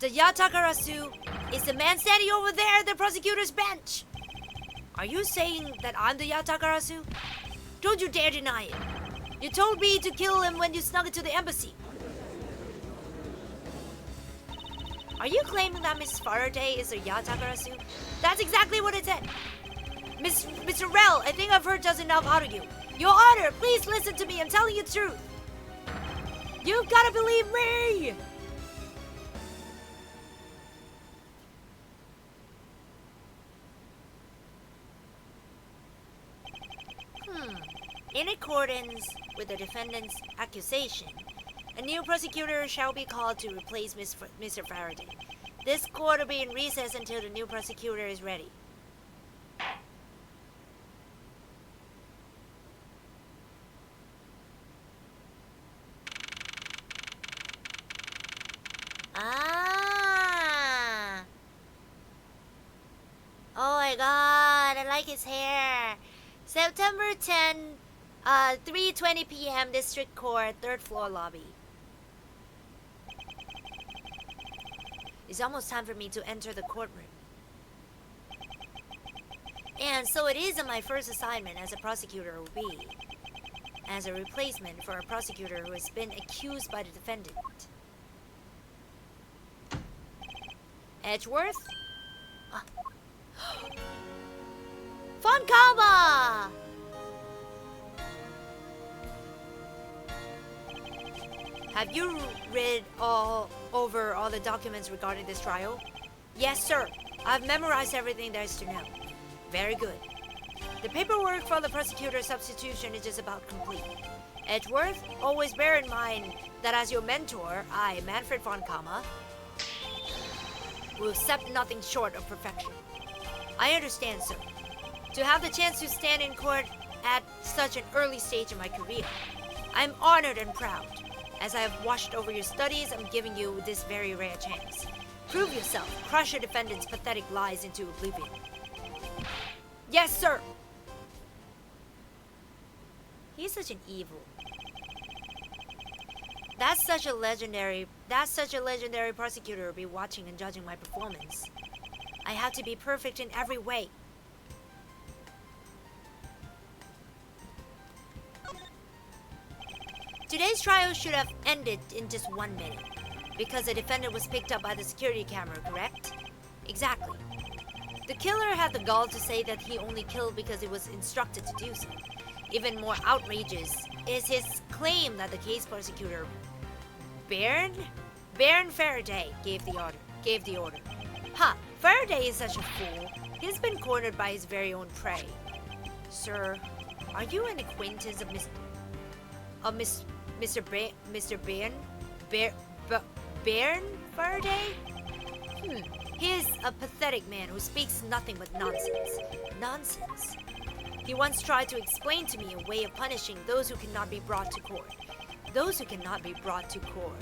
The Yatakarasu is the man standing over there at the prosecutor's bench. Are you saying that I'm the Yatakarasu? Don't you dare deny it. You told me to kill him when you snuck into the embassy. Are you claiming that Miss Faraday is a Yatakarasu? That's exactly what it said. Mr. Rell, I think I've heard just enough out of you. Your Honor, please listen to me. I'm telling you the truth. You've got to believe me. In accordance with the defendant's accusation, a new prosecutor shall be called to replace Mr. Faraday. This court will be in recess until the new prosecutor is ready. Ah! Oh my god, I like his hair. September 10, 3:20 p.m. District Court, 3rd floor lobby. It's almost time for me to enter the courtroom. And so it is my first assignment as a prosecutor will be as a replacement for a prosecutor who has been accused by the defendant. Edgeworth? Fonkama! Have you read over all the documents regarding this trial? Yes, sir. I've memorized everything there is to know. Very good. The paperwork for the prosecutor's substitution is just about complete. Edgeworth, always bear in mind that as your mentor, I, Manfred von Kamma, will accept nothing short of perfection. I understand, sir. To have the chance to stand in court at such an early stage in my career, I'm honored and proud. As I have watched over your studies, I'm giving you this very rare chance. Prove yourself. Crush your defendant's pathetic lies into oblivion. Yes, sir! He's such an evil. That's such a legendary prosecutor will be watching and judging my performance. I have to be perfect in every way. Today's trial should have ended in just 1 minute, because the defendant was picked up by the security camera, correct? Exactly. The killer had the gall to say that he only killed because he was instructed to do so. Even more outrageous is his claim that the case prosecutor, Baron Faraday, gave the order. Ha! Faraday is such a fool. He's been cornered by his very own prey. Sir, are you an acquaintance of Mr. Baron Faraday? He is a pathetic man who speaks nothing but nonsense. Nonsense. He once tried to explain to me a way of punishing those who cannot be brought to court. Those who cannot be brought to court.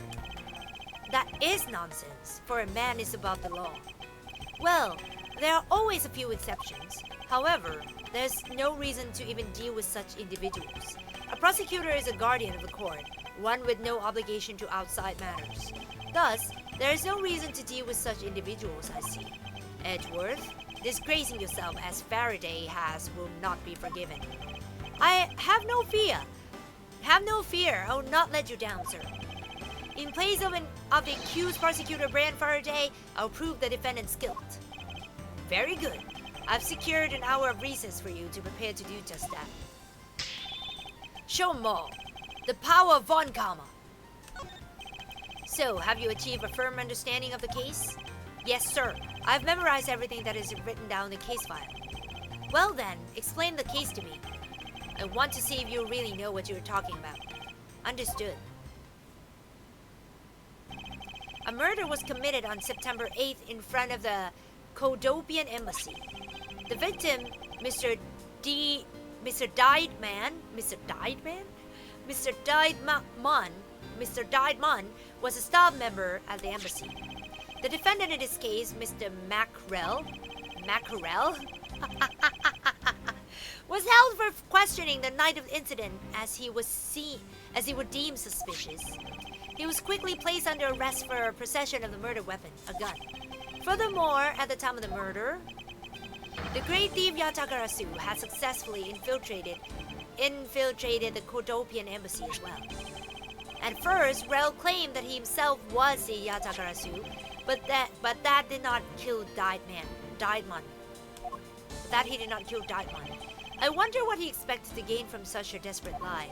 That is nonsense, for a man is above the law. Well, there are always a few exceptions. However, there's no reason to even deal with such individuals. A prosecutor is a guardian of the court, one with no obligation to outside matters. Thus, there is no reason to deal with such individuals, I see. Edgeworth, disgracing yourself as Faraday has will not be forgiven. I have no fear. Have no fear. I will not let you down, sir. In place of the accused prosecutor Brian Faraday, I'll prove the defendant's guilt. Very good. I've secured an hour of recess for you to prepare to do just that. Show 'em all. The power of von Kamma. So, have you achieved a firm understanding of the case? Yes, sir. I've memorized everything that is written down in the case file. Well then, explain the case to me. I want to see if you really know what you're talking about. Understood. A murder was committed on September 8th in front of the Kodopian embassy. The victim, Mr. Diedman was a staff member at the embassy. The defendant in this case, Mr. Mackerel, was held for questioning the night of the incident as he would deem suspicious. He was quickly placed under arrest for possession of the murder weapon, a gun. Furthermore, at the time of the murder, the great thief Yatakarasu had successfully infiltrated the Kodopian embassy as well. At first, Rel claimed that he himself was the Yatakarasu, but that did not kill Diedman. That he did not kill Diedman. I wonder what he expected to gain from such a desperate lie.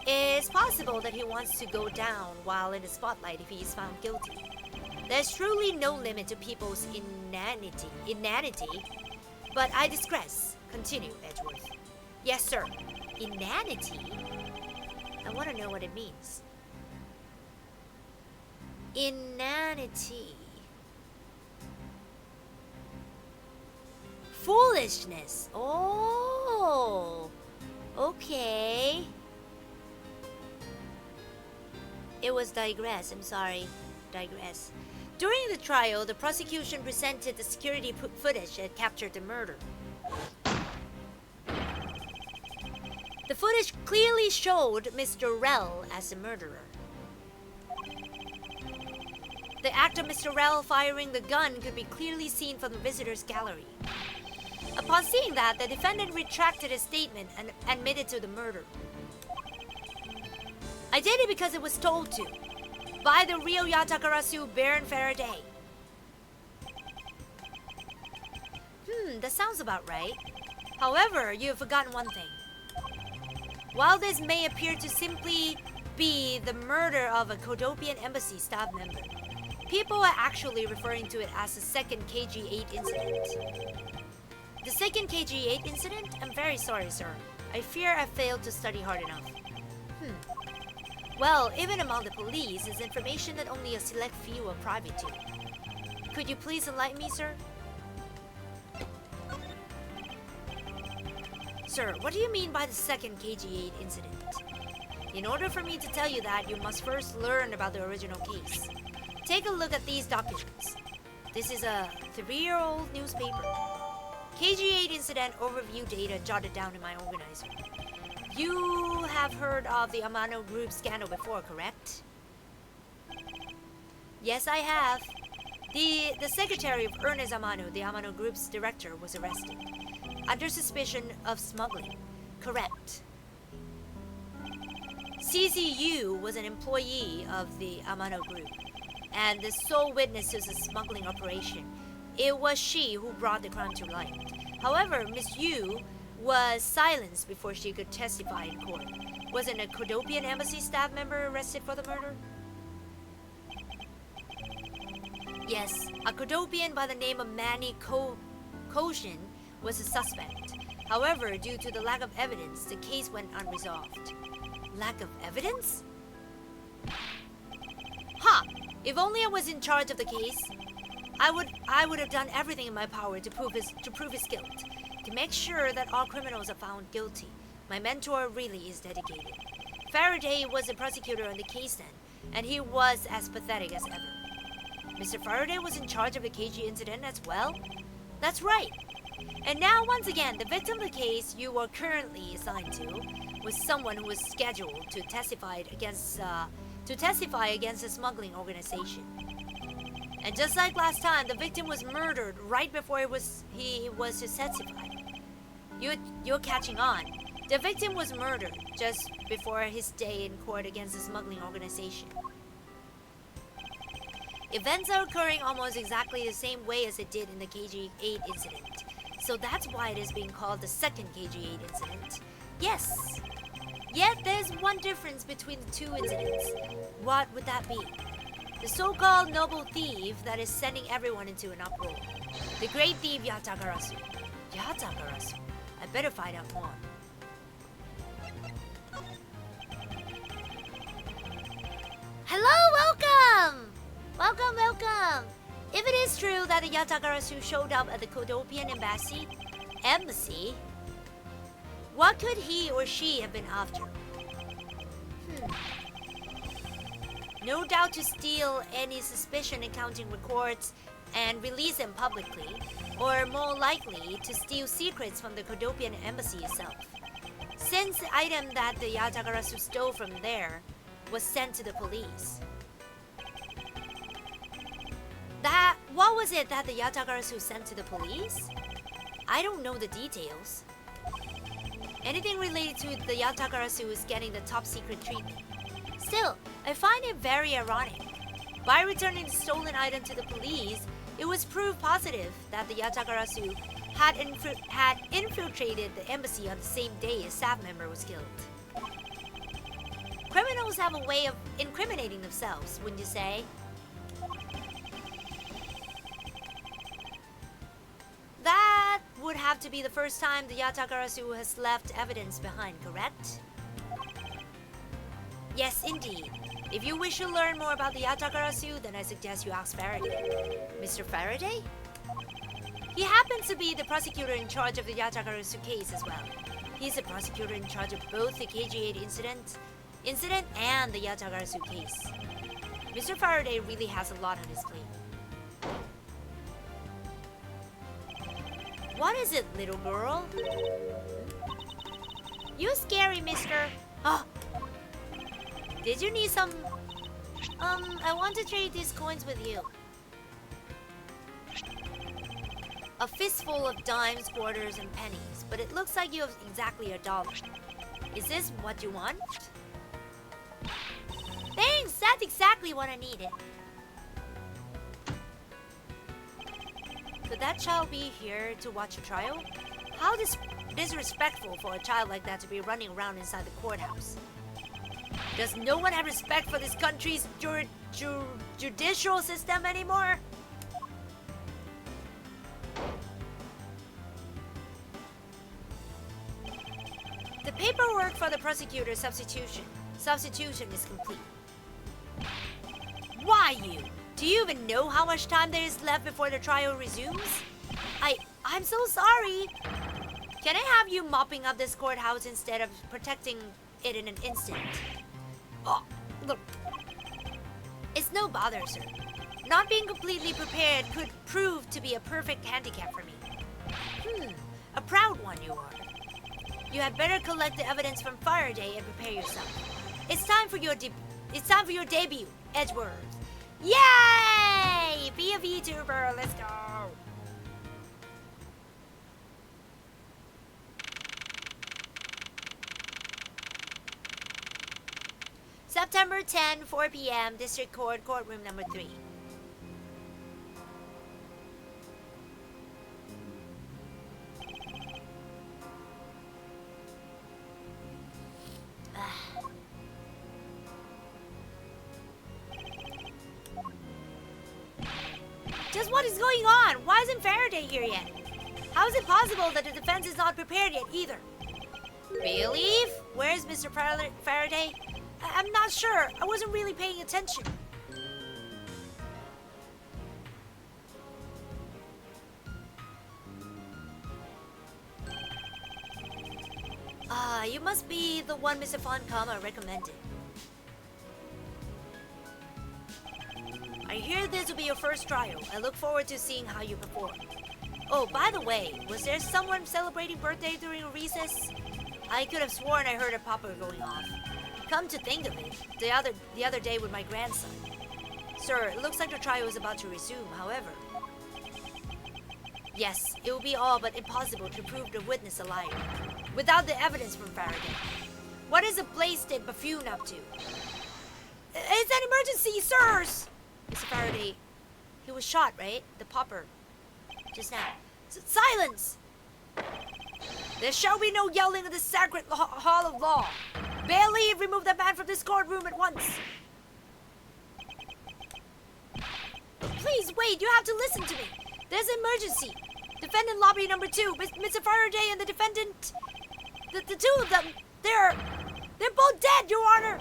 It's possible that he wants to go down while in the spotlight if he is found guilty. There's truly no limit to people's inanity, but I digress. Continue, Edgeworth. Yes, sir. Inanity? I want to know what it means. Inanity. Foolishness. Oh, okay. It was digress. I'm sorry. Digress. During the trial, the prosecution presented the security footage that captured the murder. The footage clearly showed Mr. Rel as the murderer. The act of Mr. Rel firing the gun could be clearly seen from the visitors' gallery. Upon seeing that, the defendant retracted his statement and admitted to the murder. I did it because it was told to, by the real Yatakarasu Baron Faraday. That sounds about right. However, you have forgotten one thing. While this may appear to simply be the murder of a Kodopian embassy staff member, People are actually referring to it as the second KG8 incident. The second KG8 incident? I'm very sorry, sir. I fear I failed to study hard enough. Well, even among the police is information that only a select few are privy to. Could you please enlighten me, sir? Sir, what do you mean by the second KG8 incident? In order for me to tell you that, you must first learn about the original case. Take a look at these documents. This is a 3-year-old newspaper. KG8 incident overview data jotted down in my organizer. You have heard of the Amano Group scandal before, correct? Yes, I have. The secretary of Ernest Amano, the Amano Group's director, was arrested under suspicion of smuggling. Correct. CZU was an employee of the Amano Group and the sole witness to the smuggling operation. It was she who brought the crime to light. However, Miss Yu was silenced before she could testify in court. Wasn't a Kodopian embassy staff member arrested for the murder? Yes, a Kodopian by the name of Manny Koshin was a suspect. However, due to the lack of evidence, the case went unresolved. Lack of evidence? Ha! If only I was in charge of the case, I would have done everything in my power to prove his guilt. To make sure that all criminals are found guilty. My mentor really is dedicated. Faraday was the prosecutor on the case then, and he was as pathetic as ever. Mr. Faraday was in charge of the KG incident as well? That's right. And now, once again, the victim of the case you are currently assigned to was someone who was scheduled to testify against a smuggling organization. And just like last time, the victim was murdered right before he was to testify. You're catching on. The victim was murdered just before his day in court against the smuggling organization. Events are occurring almost exactly the same way as it did in the KG8 incident. So that's why it is being called the second KG8 incident. Yes. Yet there's one difference between the two incidents. What would that be? The so-called noble thief that is sending everyone into an uproar. The great thief Yatagarasu. Yatagarasu? I better find out more. Hello, welcome! Welcome! If it is true that the Yatagarasu showed up at the Kodopian embassy, what could he or she have been after? No doubt to steal any suspicion accounting records and release them publicly, or more likely to steal secrets from the Kodopian embassy itself, since the item that the Yatagarasu stole from there was sent to the police. What was it that the Yatagarasu sent to the police? I don't know the details. Anything related to the Yatagarasu is getting the top secret treatment. Still, I find it very ironic. By returning the stolen item to the police, it was proof positive that the Yatagarasu had infiltrated the embassy on the same day a staff member was killed. Criminals have a way of incriminating themselves, wouldn't you say? That would have to be the first time the Yatagarasu has left evidence behind, correct? Yes, indeed. If you wish to learn more about the Yatagarasu, then I suggest you ask Faraday. Mr. Faraday? He happens to be the prosecutor in charge of the Yatagarasu case as well. He's the prosecutor in charge of both the KG8 incident and the Yatagarasu case. Mr. Faraday really has a lot on his plate. What is it, little girl? You scary, mister. Oh. Did you need some... I want to trade these coins with you. A fistful of dimes, quarters, and pennies, but it looks like you have exactly $1. Is this what you want? Thanks, that's exactly what I needed. Could that child be here to watch a trial? How disrespectful for a child like that to be running around inside the courthouse. Does no one have respect for this country's judicial system anymore? The paperwork for the prosecutor's substitution is complete. Why you? Do you even know how much time there is left before the trial resumes? I'm so sorry. Can I have you mopping up this courthouse instead of protecting it in an instant? Oh, look. It's no bother, sir. Not being completely prepared could prove to be a perfect handicap for me. A proud one you are. You had better collect the evidence from Faraday and prepare yourself. It's time for your debut, Edgeworth. Yay! Be a Vtuber, let's go! September 10, 4 p.m., District Court, Courtroom number 3. Just what is going on? Why isn't Faraday here yet? How is it possible that the defense is not prepared yet either? Believe? Where's Mr. Faraday? I'm not sure. I wasn't really paying attention. You must be the one Mr. Fanname recommended. I hear this will be your first trial. I look forward to seeing how you perform. Oh, by the way, was there someone celebrating birthday during recess? I could have sworn I heard a popper going off. Come to think of it, the other day with my grandson. Sir, it looks like the trial is about to resume, however. Yes, it will be all but impossible to prove the witness a liar, without the evidence from Faraday. What is the blasted buffoon up to? It's an emergency, sirs! Mr. Faraday, he was shot, right? The popper. Just now. Silence! There shall be no yelling in the sacred hall of law. Bailiff, remove that man from this courtroom at once. Please wait, you have to listen to me. There's an emergency. Defendant lobby number 2, Mr. Faraday and the defendant. The two of them, they're both dead, Your Honor.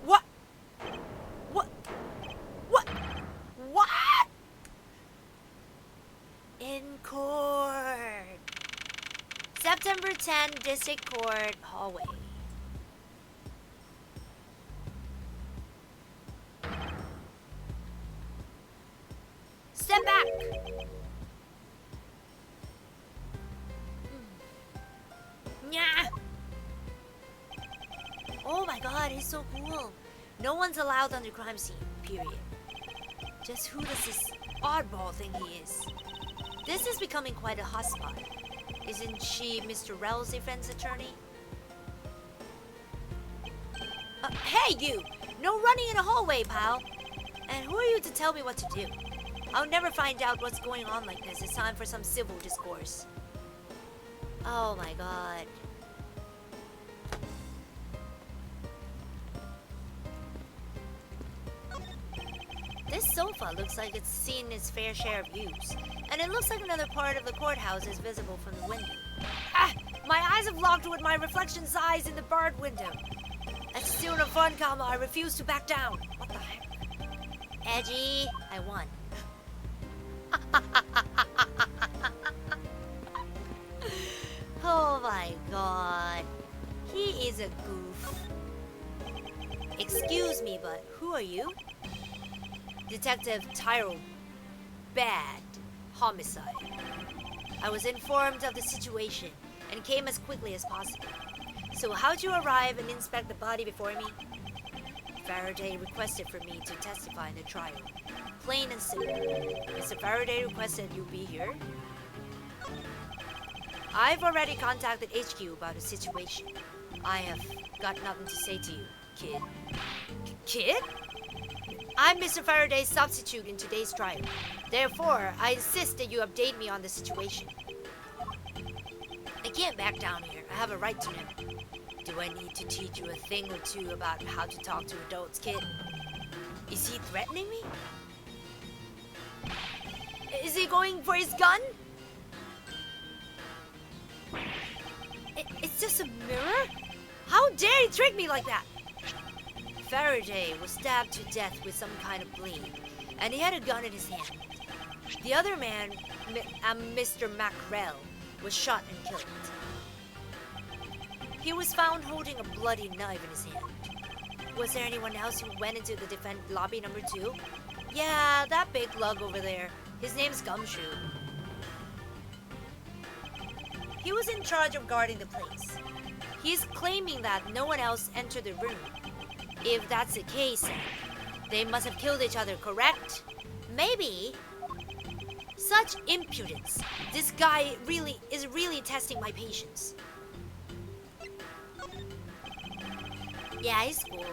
What? In court. September 10, District Court, hallway. Step back. Nyah. Oh my god, he's so cool. No one's allowed on the crime scene, period. Just who does this oddball think he is? This is becoming quite a hotspot. Isn't she Mr. Rell's defense attorney? Hey you! No running in a hallway, pal! And who are you to tell me what to do? I'll never find out what's going on like this. It's time for some civil discourse. Oh my god. This sofa looks like it's seen its fair share of use, and it looks like another part of the courthouse is visible from the window. Ah! My eyes have locked with my reflection's eyes in the barred window. That's still no fun, comma. I refuse to back down. What the heck? Edgy, I won. Oh my god. He is a goof. Excuse me, but who are you? Detective Tyrell. Bad. Homicide. I was informed of the situation and came as quickly as possible. So how'd you arrive and inspect the body before me? Faraday requested for me to testify in the trial. Plain and simple. Mr. Faraday requested you be here. I've already contacted HQ about the situation. I have got nothing to say to you, kid. Kid? I'm Mr. Faraday's substitute in today's trial. Therefore, I insist that you update me on the situation. I can't back down here. I have a right to know. Do I need to teach you a thing or two about how to talk to adults, kid? Is he threatening me? Is he going for his gun? It's just a mirror? How dare he trick me like that? Faraday was stabbed to death with some kind of blade, and he had a gun in his hand. The other man, Mr. Mackerel, was shot and killed. He was found holding a bloody knife in his hand. Was there anyone else who went into the defense lobby number 2? Yeah, that big lug over there. His name's Gumshoe. He was in charge of guarding the place. He's claiming that no one else entered the room. If that's the case, they must have killed each other, correct? Maybe. Such impudence. This guy is really testing my patience. Yeah, he's cool.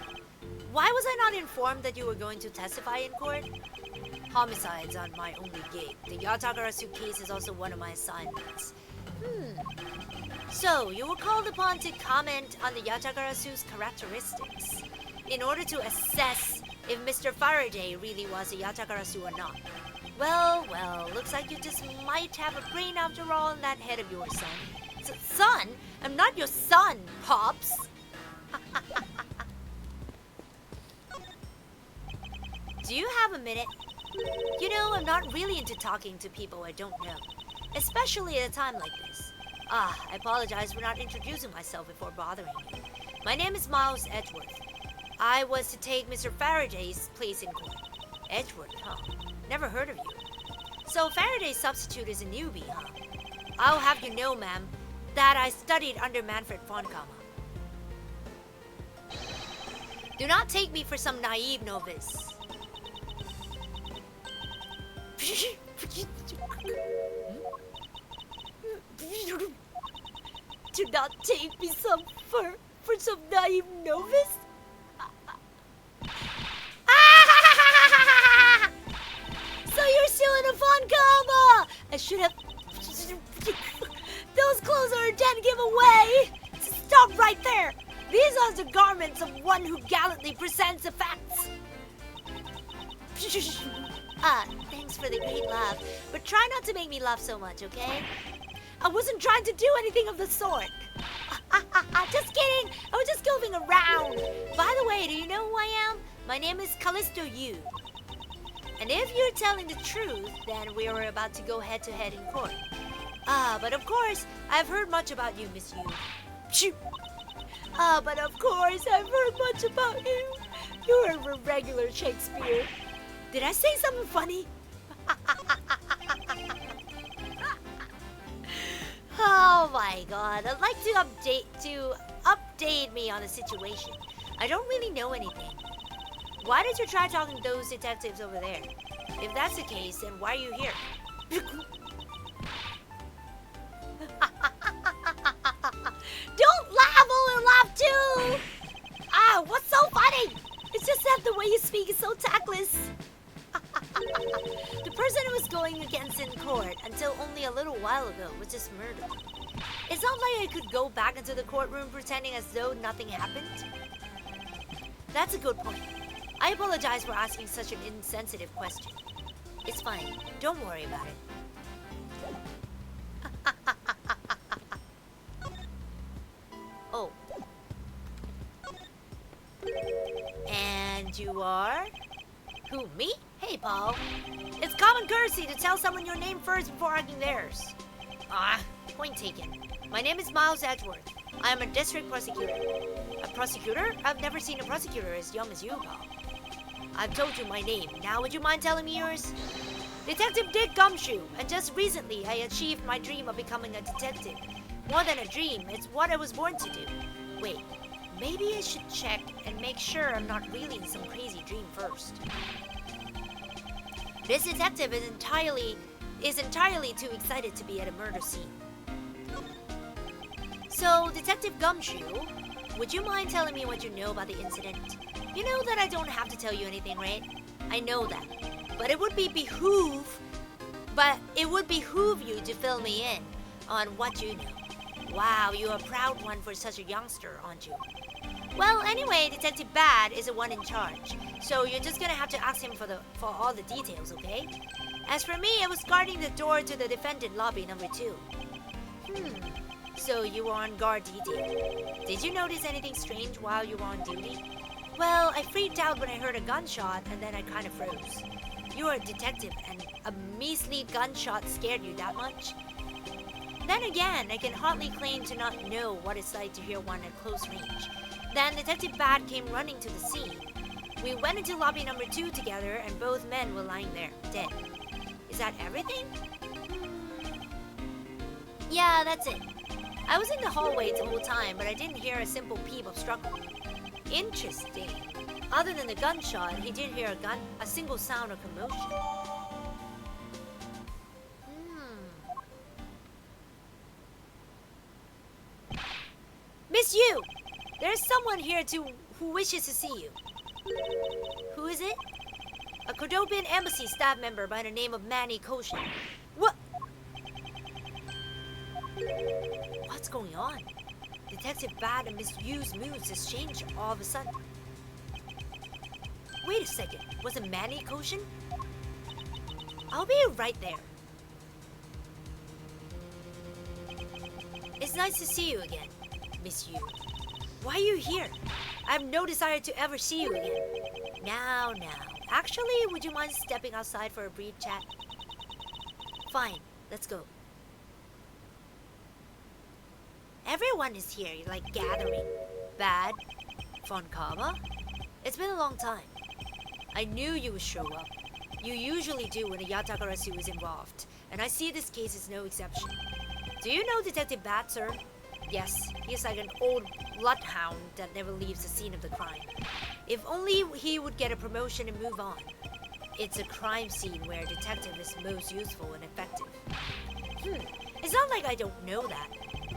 Why was I not informed that you were going to testify in court? Homicide's on my only gig. The Yatagarasu case is also one of my assignments. So, you were called upon to comment on the Yatagarasu's characteristics in order to assess if Mr. Faraday really was a Yatagarasu or not. Well, looks like you just might have a brain after all in that head of yours, son. Son? I'm not your son, Pops! Do you have a minute? You know, I'm not really into talking to people I don't know, especially at a time like this. I apologize for not introducing myself before bothering you. My name is Miles Edgeworth. I was to take Mr. Faraday's place in court. Edgeworth, huh? Never heard of you. So Faraday's substitute is a newbie, huh? I'll have you know, ma'am, that I studied under Manfred Fonkama. Do not take me for some naive novice. Do not take me for some naive novice? So you're still in a Fonkama! I should have... Those clothes are a dead giveaway! Stop right there! These are the garments of one who gallantly presents the facts. Thanks for the great laugh, but try not to make me laugh so much, okay? I wasn't trying to do anything of the sort. Just kidding! I was just goofing around. By the way, do you know who I am? My name is Callisto Yu. And if you're telling the truth, then we are about to go head-to-head in court. But of course, I've heard much about you, Miss Yu. But of course, I've heard much about you. You're a regular Shakespeare. Did I say something funny? Oh my god, I'd like to update me on the situation. I don't really know anything. Why did you try talking to those detectives over there? If that's the case, then why are you here? Don't laugh, I will laugh too! What's so funny? It's just that the way you speak is so tactless. The person who was going against in court until only a little while ago was just murdered. It's not like I could go back into the courtroom pretending as though nothing happened. That's a good point. I apologize for asking such an insensitive question. It's fine. Don't worry about it. Oh. And you are? Who, me? Hey, Paul. It's common courtesy to tell someone your name first before arguing theirs. Point taken. My name is Miles Edgeworth. I am a district prosecutor. A prosecutor? I've never seen a prosecutor as young as you, Paul. I've told you my name. Now would you mind telling me yours? Detective Dick Gumshoe, and just recently I achieved my dream of becoming a detective. More than a dream, it's what I was born to do. Wait, maybe I should check and make sure I'm not really in some crazy dream first. This detective is entirely too excited to be at a murder scene. So, Detective Gumshoe, would you mind telling me what you know about the incident? You know that I don't have to tell you anything, right? I know that. But it would behoove you to fill me in on what you know. Wow, you're a proud one for such a youngster, aren't you? Well, anyway, Detective Bad is the one in charge, so you're just gonna have to ask him for all the details, okay? As for me, I was guarding the door to the defendant lobby number 2. So you were on guard duty. Did you notice anything strange while you were on duty? Well, I freaked out when I heard a gunshot, and then I kind of froze. You're a detective, and a measly gunshot scared you that much? Then again, I can hardly claim to not know what it's like to hear one at close range. Then Detective Bad came running to the scene. We went into lobby number 2 together, and both men were lying there, dead. Is that everything? Yeah, that's it. I was in the hallway the whole time, but I didn't hear a simple peep of struggle. Interesting. Other than the gunshot, he didn't hear a single sound or commotion. Miss Yu! There's someone here who wishes to see you. Who is it? A Cordobian embassy staff member by the name of Manny Koshin. What? What's going on? Detective Bad and Miss Yu's moods has changed all of a sudden. Wait a second, was it Manny Koshin? I'll be right there. It's nice to see you again, Miss Yu. Why are you here? I have no desire to ever see you again. Now. Actually, would you mind stepping outside for a brief chat? Fine, let's go. Everyone is here, like gathering. Bad. Fonkama? It's been a long time. I knew you would show up. You usually do when a Yatakarasu is involved, and I see this case is no exception. Do you know Detective Bad, sir? Yes, he's like an old bloodhound that never leaves the scene of the crime. If only he would get a promotion and move on. It's a crime scene where a detective is most useful and effective. It's not like I don't know that.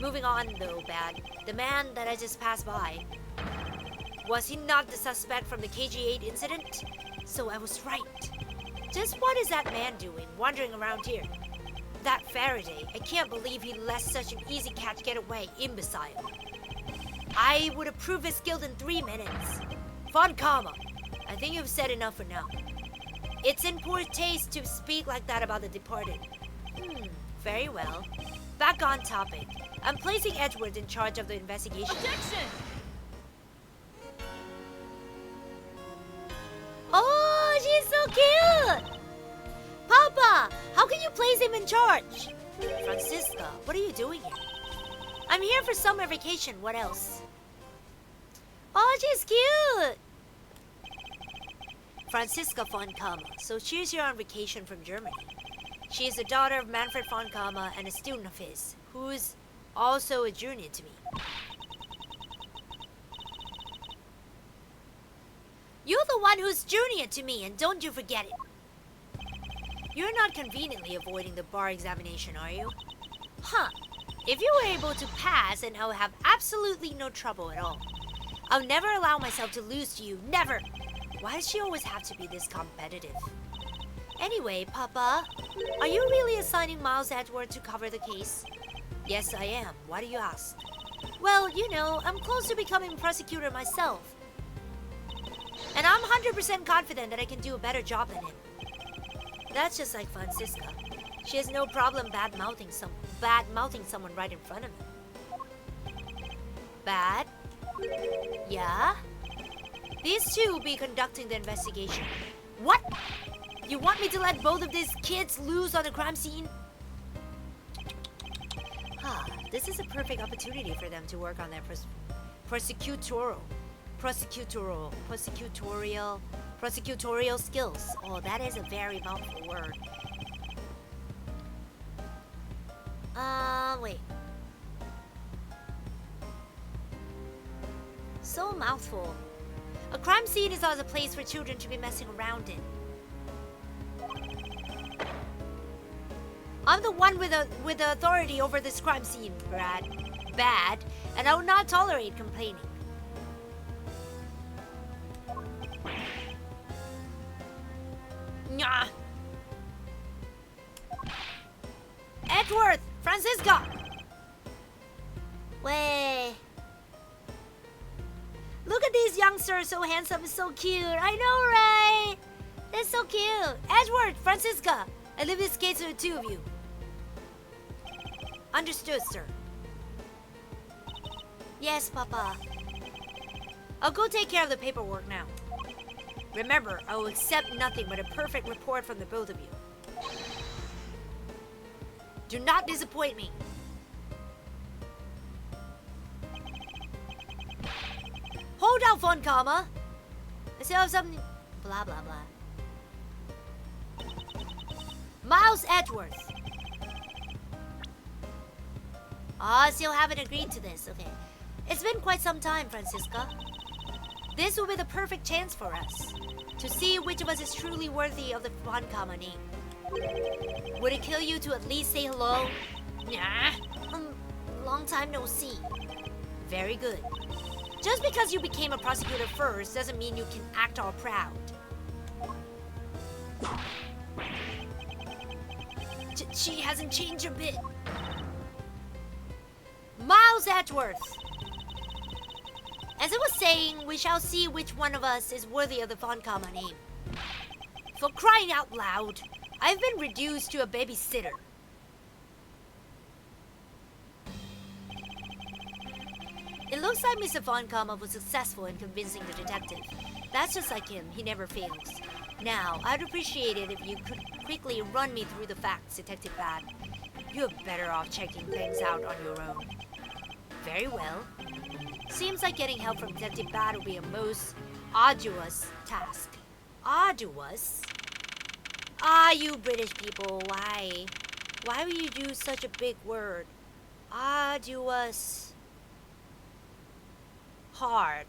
Moving on though, Bad. The man that I just passed by. Was he not the suspect from the KG-8 incident? So I was right. Just what is that man doing, wandering around here? That Faraday, I can't believe he let such an easy catch get away, imbecile. I would approve his guilt in 3 minutes. Fonkama, I think you've said enough for now. It's in poor taste to speak like that about the departed. Very well. Back on topic. I'm placing Edward in charge of the investigation. Objection! Oh, she's so cute! Papa, how can you place him in charge? Francisca, what are you doing here? I'm here for summer vacation, what else? Oh, she's cute! Francisca Fonkama, so she's here on vacation from Germany. She is the daughter of Manfred Fonkama and a student of his, who's also a junior to me. You're the one who's junior to me, and don't you forget it. You're not conveniently avoiding the bar examination, are you? Huh. If you were able to pass, then I'll have absolutely no trouble at all. I'll never allow myself to lose to you, never! Why does she always have to be this competitive? Anyway, Papa, are you really assigning Miles Edward to cover the case? Yes, I am. Why do you ask? Well, you know, I'm close to becoming prosecutor myself. And I'm 100% confident that I can do a better job than him. That's just like Francisca. She has no problem bad-mouthing someone right in front of him. Bad? Yeah? These two will be conducting the investigation. What? You want me to let both of these kids loose on the crime scene? This is a perfect opportunity for them to work on their prosecutorial skills. Oh, that is a very mouthful word. Wait. So mouthful. A crime scene is not a place for children to be messing around in. I'm the one with the authority over this crime scene, Bad, and I will not tolerate complaining. Nyah. Edward! Francisca! Way. Look at these youngsters, so handsome and so cute. I know, right? They're so cute. Edward, Francisca, I leave this case to the two of you. Understood, sir. Yes, Papa. I'll go take care of the paperwork now. Remember, I will accept nothing but a perfect report from the both of you. Do not disappoint me. Hold out, phone comma. I still have something. Blah, blah, blah. Miles Edgeworth. Still haven't agreed to this. Okay. It's been quite some time, Francisca. This will be the perfect chance for us to see which of us is truly worthy of the phone comma name. Would it kill you to at least say hello? Nah. Long time no see. Very good. Just because you became a prosecutor first doesn't mean you can act all proud. She hasn't changed a bit. Miles Edgeworth. As I was saying, we shall see which one of us is worthy of the phone comma name. For crying out loud, I've been reduced to a babysitter. It looks like Mr. Von Comma was successful in convincing the detective. That's just like him, he never fails. Now, I'd appreciate it if you could quickly run me through the facts, Detective Bad. You're better off checking things out on your own. Very well. Seems like getting help from Detective Bad will be a most arduous task. Arduous? You British people, why? Why would you use such a big word? Arduous. Hard.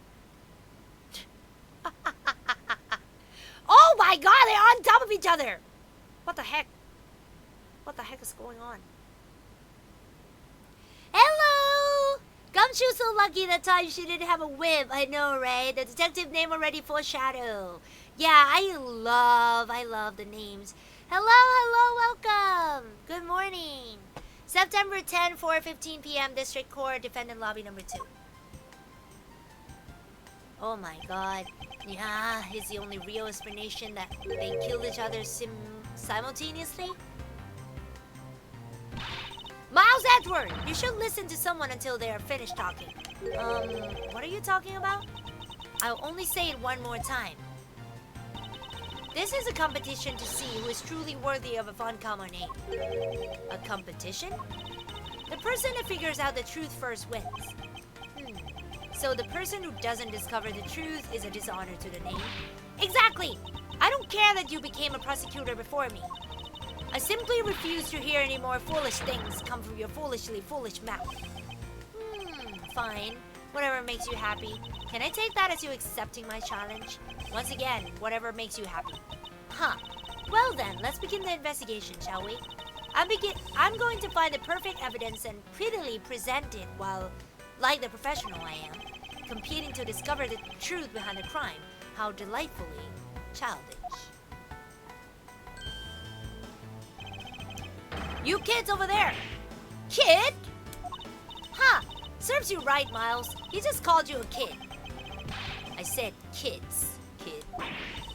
Oh my god, they're on top of each other! What the heck? What the heck is going on? Hello! Gumshoe's so lucky that time she didn't have a whip. I know, right? The detective name already foreshadow. Yeah, I love the names. Hello, welcome! Good morning. September 10, 4:15 p.m. District Court, Defendant Lobby number 2. Oh my god. Yeah, is the only real explanation that they killed each other simultaneously? Miles Edward! You should listen to someone until they are finished talking. What are you talking about? I'll only say it one more time. This is a competition to see who is truly worthy of a phone comma name. A competition? The person that figures out the truth first wins. So the person who doesn't discover the truth is a dishonor to the name? Exactly! I don't care that you became a prosecutor before me. I simply refuse to hear any more foolish things come from your foolishly foolish mouth. Fine. Whatever makes you happy. Can I take that as you accepting my challenge? Once again, whatever makes you happy. Huh. Well then, let's begin the investigation, shall we? I'm going to find the perfect evidence and prettily present it while, like the professional I am, competing to discover the truth behind the crime. How delightfully childish. You kids over there! Kid? Huh. Serves you right, Miles. He just called you a kid. I said kids, kid.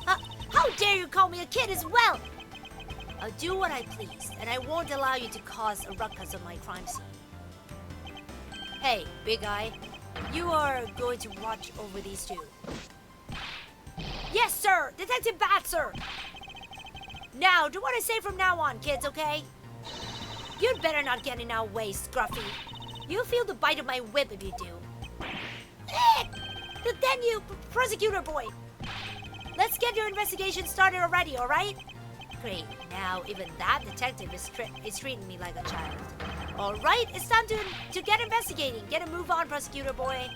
How dare you call me a kid as well? I'll do what I please, and I won't allow you to cause a ruckus on my crime scene. Hey, big eye. You are going to watch over these two. Yes, sir! Detective Bat, sir! Now, do what I say from now on, kids, okay? You'd better not get in our way, Scruffy. You'll feel the bite of my whip if you do. Then you, prosecutor boy. Let's get your investigation started already, alright? Great, now even that detective is treating me like a child. Alright, it's time to get investigating. Get a move on, prosecutor boy.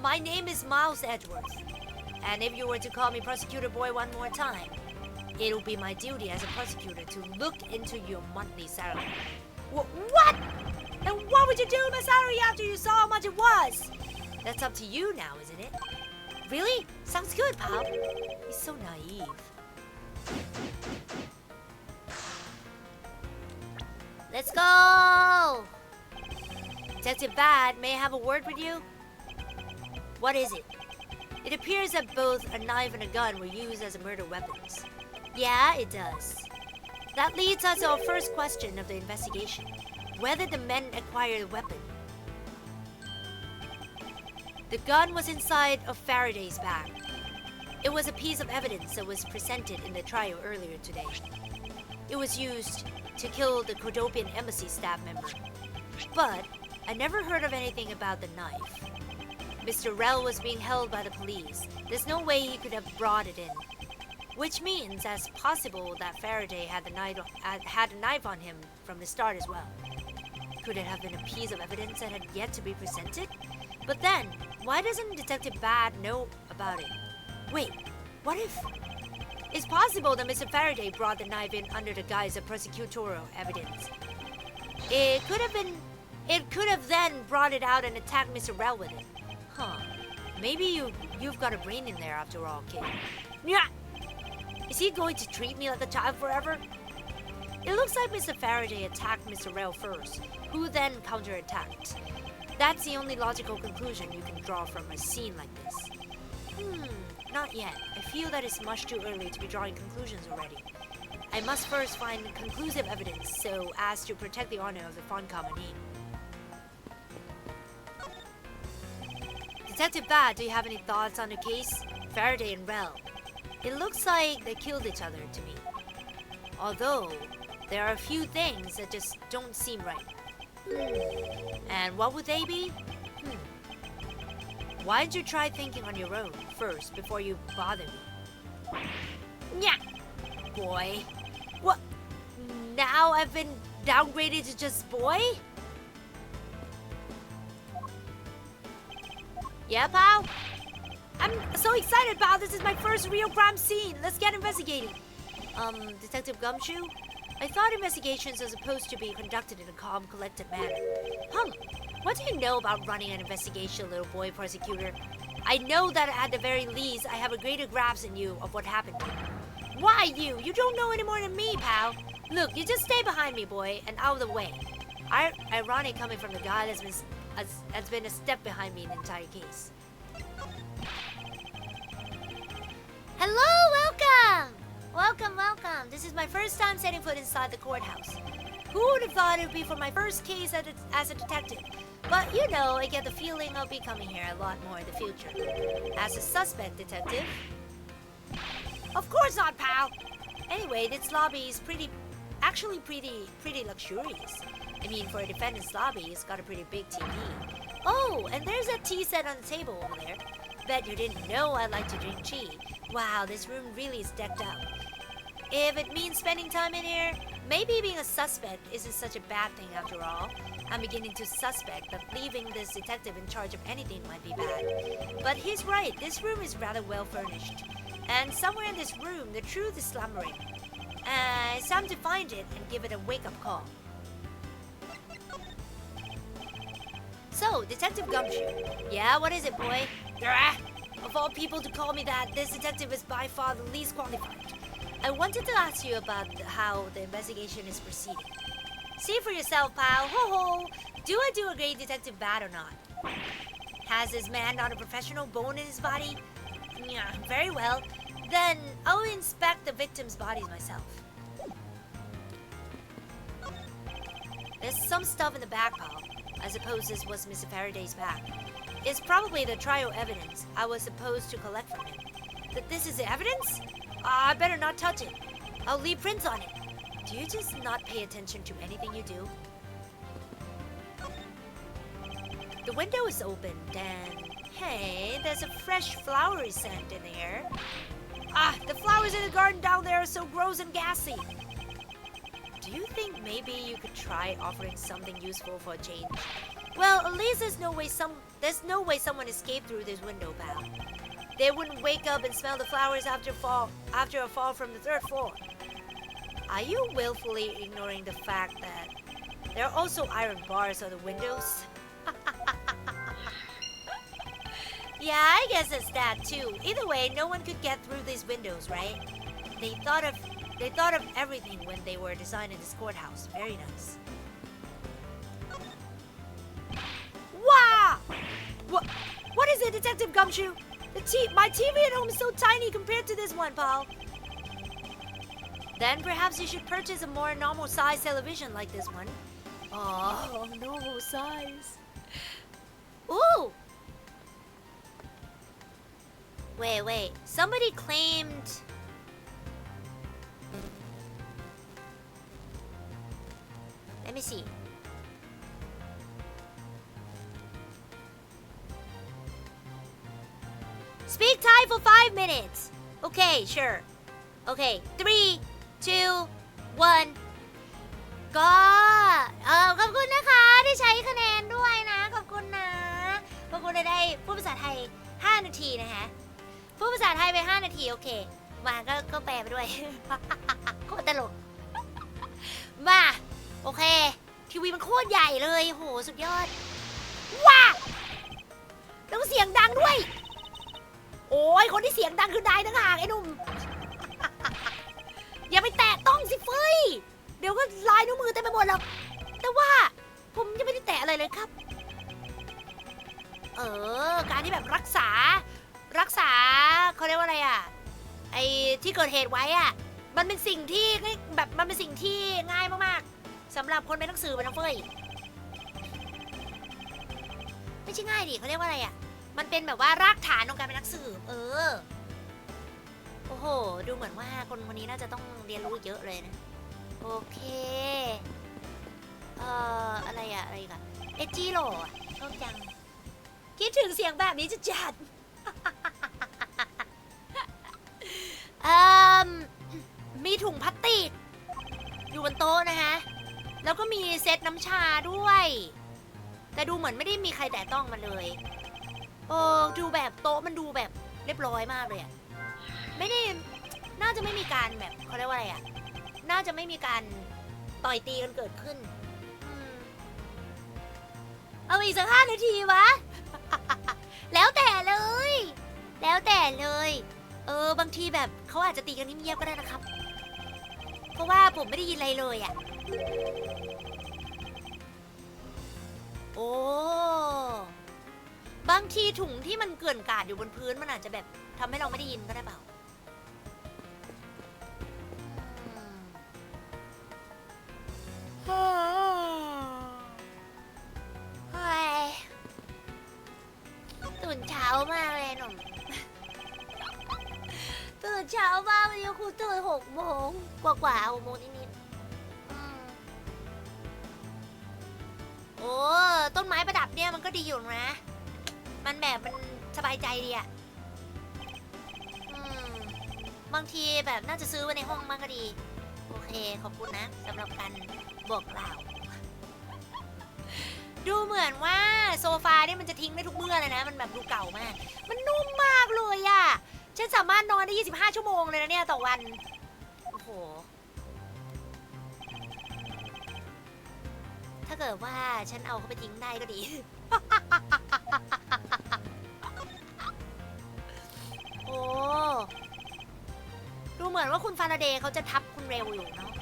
My name is Miles Edgeworth. And if you were to call me prosecutor boy one more time, it'll be my duty as a prosecutor to look into your monthly salary. What? And what would you do with my salary after you saw how much it was? That's up to you now, isn't it? Really? Sounds good, pal. He's so naive. Let's go! Detective Bad, may I have a word with you? What is it? It appears that both a knife and a gun were used as murder weapons. Yeah, it does. That leads us to our first question of the investigation. Whether the men acquired the weapon. The gun was inside of Faraday's bag. It was a piece of evidence that was presented in the trial earlier today. It was used to kill the Cordobian embassy staff member. But I never heard of anything about the knife. Mr. Rell was being held by the police. There's no way he could have brought it in. Which means it's possible that Faraday had a knife on him from the start as well. Could it have been a piece of evidence that had yet to be presented? But then, why doesn't Detective Bad know about it? Wait, what if... It's possible that Mr. Faraday brought the knife in under the guise of prosecutorial evidence. It could have then brought it out and attacked Mr. Rell with it. Huh. Maybe you've got a brain in there after all, kid. Yeah. Is he going to treat me like a child forever? It looks like Mr. Faraday attacked Mr. Rell first, who then counterattacked. That's the only logical conclusion you can draw from a scene like this. Not yet. I feel that it's much too early to be drawing conclusions already. I must first find conclusive evidence so as to protect the honor of the Fanname name. Detective Bad, do you have any thoughts on the case? Faraday and Rell. It looks like they killed each other to me. Although, there are a few things that just don't seem right. And what would they be? Why don't you try thinking on your own first before you bother me? Yeah, boy. What? Now I've been downgraded to just boy? Yeah, pal? I'm so excited, pal. This is my first real crime scene. Let's get investigating. Detective Gumshoe? I thought investigations are supposed to be conducted in a calm, collected manner. What do you know about running an investigation, little boy prosecutor? I know that at the very least, I have a greater grasp than you of what happened. Why you? You don't know any more than me, pal. Look, you just stay behind me, boy, and out of the way. Ironic coming from the guy that's been a step behind me in the entire case. Hello, welcome! Welcome. This is my first time setting foot inside the courthouse. Who would have thought it would be for my first case as a detective? But you know, I get the feeling I'll be coming here a lot more in the future. As a suspect detective? Of course not, pal! Anyway, this lobby is pretty luxurious. I mean, for a defendant's lobby, it's got a pretty big TV. Oh, and there's a tea set on the table over there. Bet you didn't know I like to drink tea. Wow, this room really is decked out. If it means spending time in here, maybe being a suspect isn't such a bad thing after all. I'm beginning to suspect that leaving this detective in charge of anything might be bad. But he's right, this room is rather well furnished. And somewhere in this room, the truth is slumbering. It's time to find it and give it a wake-up call. So, Detective Gumshoe. Yeah, what is it, boy? Of all people to call me that, this detective is by far the least qualified. I wanted to ask you about how the investigation is proceeding. See for yourself, pal. Ho-ho! Do I do a great detective bad or not? Has this man not a professional bone in his body? Yeah, very well. Then I'll inspect the victim's bodies myself. There's some stuff in the bag, pal. I suppose this was Mr. Faraday's bag. It's probably the trial evidence I was supposed to collect from him. This is the evidence? I better not touch it. I'll leave prints on it. Do you just not pay attention to anything you do? The window is opened and... Hey, there's a fresh flowery scent in the air. The flowers in the garden down there are so gross and gassy. Do you think maybe you could try offering something useful for a change? Well, at least there's no way someone escaped through this window, pal. They wouldn't wake up and smell the flowers after a fall from the 3rd floor. Are you willfully ignoring the fact that there are also iron bars on the windows? Yeah, I guess it's that too. Either way, no one could get through these windows, right? They thought of everything when they were designing this courthouse. Very nice. What is it, Detective Gumshoe? My TV at home is so tiny compared to this one, pal. Then perhaps you should purchase a more normal size television like this one. Oh, normal size. Ooh! Wait. Somebody claimed... Let me see. Speak Thai for 5 minutes. Okay, sure. Okay, 3, 2, 1. ก็ขอบคุณนะคะที่ใช้คะแนนด้วยนะขอบคุณนะขอบคุณได้พูดภาษาไทย5 นาทีนะคะพูดภาษาไทยไป5 นาทีโอเคมาก็แปลไปด้วย โคตรตลกมาโอเคทีวีมันโคตรใหญ่เลยโหสุดยอดว้าแล้วเสียงดังด้วยโอ้ยคนที่เสียงดังคือนายต่างหากไอ้หนุ่ม อย่าไปแตะต้องสิเฟยเดี๋ยวก็ลายนิ้วมือเต็มไปหมดแล้วแต่ว่าผมยังไม่ได้แตะอะไรเลยครับการที่แบบรักษาเขาเรียกว่าอะไรอ่ะไอ้ที่เกิดเหตุไว้อ่ะมันเป็นสิ่งที่แบบมันเป็นสิ่งที่ง่ายมากๆสำหรับคนเป็นนักสืบเป็นนักเฟยไม่ใช่ง่ายดิเขาเรียกว่าอะไรอ่ะมันเป็นแบบว่ารากฐานของการเป็นนักสืบโอ้โหดูเหมือนว่าคนนี้น่าจะต้องเรียนรู้เยอะเลยนะโอเคอะไรอีกอะเอจิโร่ชอบจังคิดถึงเสียงแบบนี้จะจัด มีถุงพลาสติกอยู่บนโต๊ะนะคะแล้วก็มีเซตน้ำชาด้วยแต่ดูเหมือนไม่ได้มีใครแตะต้องมันเลยดูแบบโต๊ะมันดูแบบเรียบร้อยมากเลยอะไม่ได้น่าจะไม่มีการแบบเขาเรียกว่าอะไรอะน่าจะไม่มีการต่อยตีกันเกิดขึ้นเอาอีกสัก5 นาทีวะ แล้วแต่เลยบางทีแบบเขาอาจจะตีกันเงียบๆก็ได้นะครับเพราะว่าผมไม่ได้ยินอะไรเลยอ่ะโอ้บางทีถุงที่มันเกลื่อนกลาดอยู่บนพื้นมันอาจจะแบบทำให้เราไม่ได้ยินก็ได้เปล่าตื่นเช้ามากเลยหนุ่มตื่นเช้ามากวันนี้ครูตื่น6 โมงกว่า6 โมงนิดๆโอ้ต้นไม้ประดับเนี่ยมันก็ดีอยู่นะมันแบบมันสบายใจดีอะบางทีแบบน่าจะซื้อไว้ในห้องมากก็ดีโอเคขอบคุณนะสำหรับการบอกกล่าวดูเหมือนว่าโซฟาเนี่ยมันจะทิ้งได้ทุกเมื่อเลยนะมันแบบดูเก่ามากมันนุ่มมากเลยอะฉันสามารถนอนได้25 ชั่วโมงเลยนะเนี่ยต่อวันโอ้โหถ้าเกิดว่าฉันเอาเขาไปทิ้งได้ก็ดี โอ้ดูเหมือนว่าคุณฟาราเดย์เขาจะทับคุณเร็วอยู่เนาะ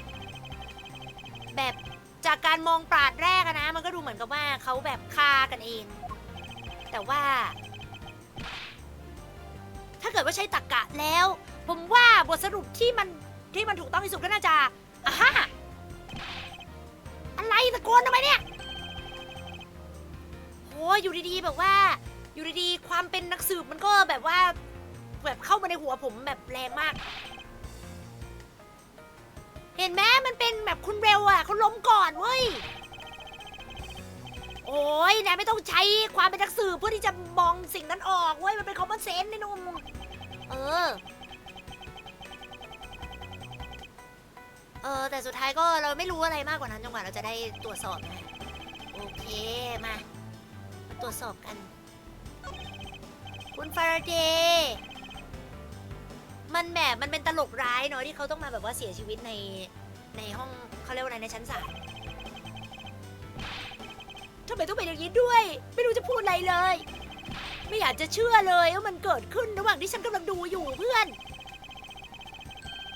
แบบจากการมองปราดแรกนะมันก็ดูเหมือนกับว่าเขาแบบฆ่ากันเองแต่ว่าถ้าเกิดว่าใช้ตรรกะแล้วผมว่าบทสรุปที่มันถูกต้องที่สุดก็น่าจะอะไรตะโกนทำไมเนี่ยโอ้ยอยู่ดีๆแบบว่าอยู่ดีๆความเป็นนักสืบมันก็แบบว่าแบบเข้ามาในหัวผมแบบแรงมากเห็นไหมมันเป็นแบบคุณเร็วอ่ะเขาล้มก่อนเว้ยโอ้ยนายไม่ต้องใช้ความเป็นนักสืบเพื่อที่จะมองสิ่งนั้นออกเว้ยมันเป็นคอมมอนเซนส์นี่นุ่มแต่สุดท้ายก็เราไม่รู้อะไรมากกว่านั้นจนกว่าเราจะได้ตรวจสอบนะโอเคมาตรวจสอบกันคุณฟาราเดย์มันแบบมันเป็นตลกร้ายเนาะที่เขาต้องมาแบบว่าเสียชีวิตในห้องเขาเรียกว่าอะไรในชั้นศาลทำไมต้องเป็นอย่างนี้ด้วยไม่รู้จะพูดอะไรเลยไม่อยากจะเชื่อเลยว่ามันเกิดขึ้นระหว่างที่ฉันกำลังดูอยู่เพื่อน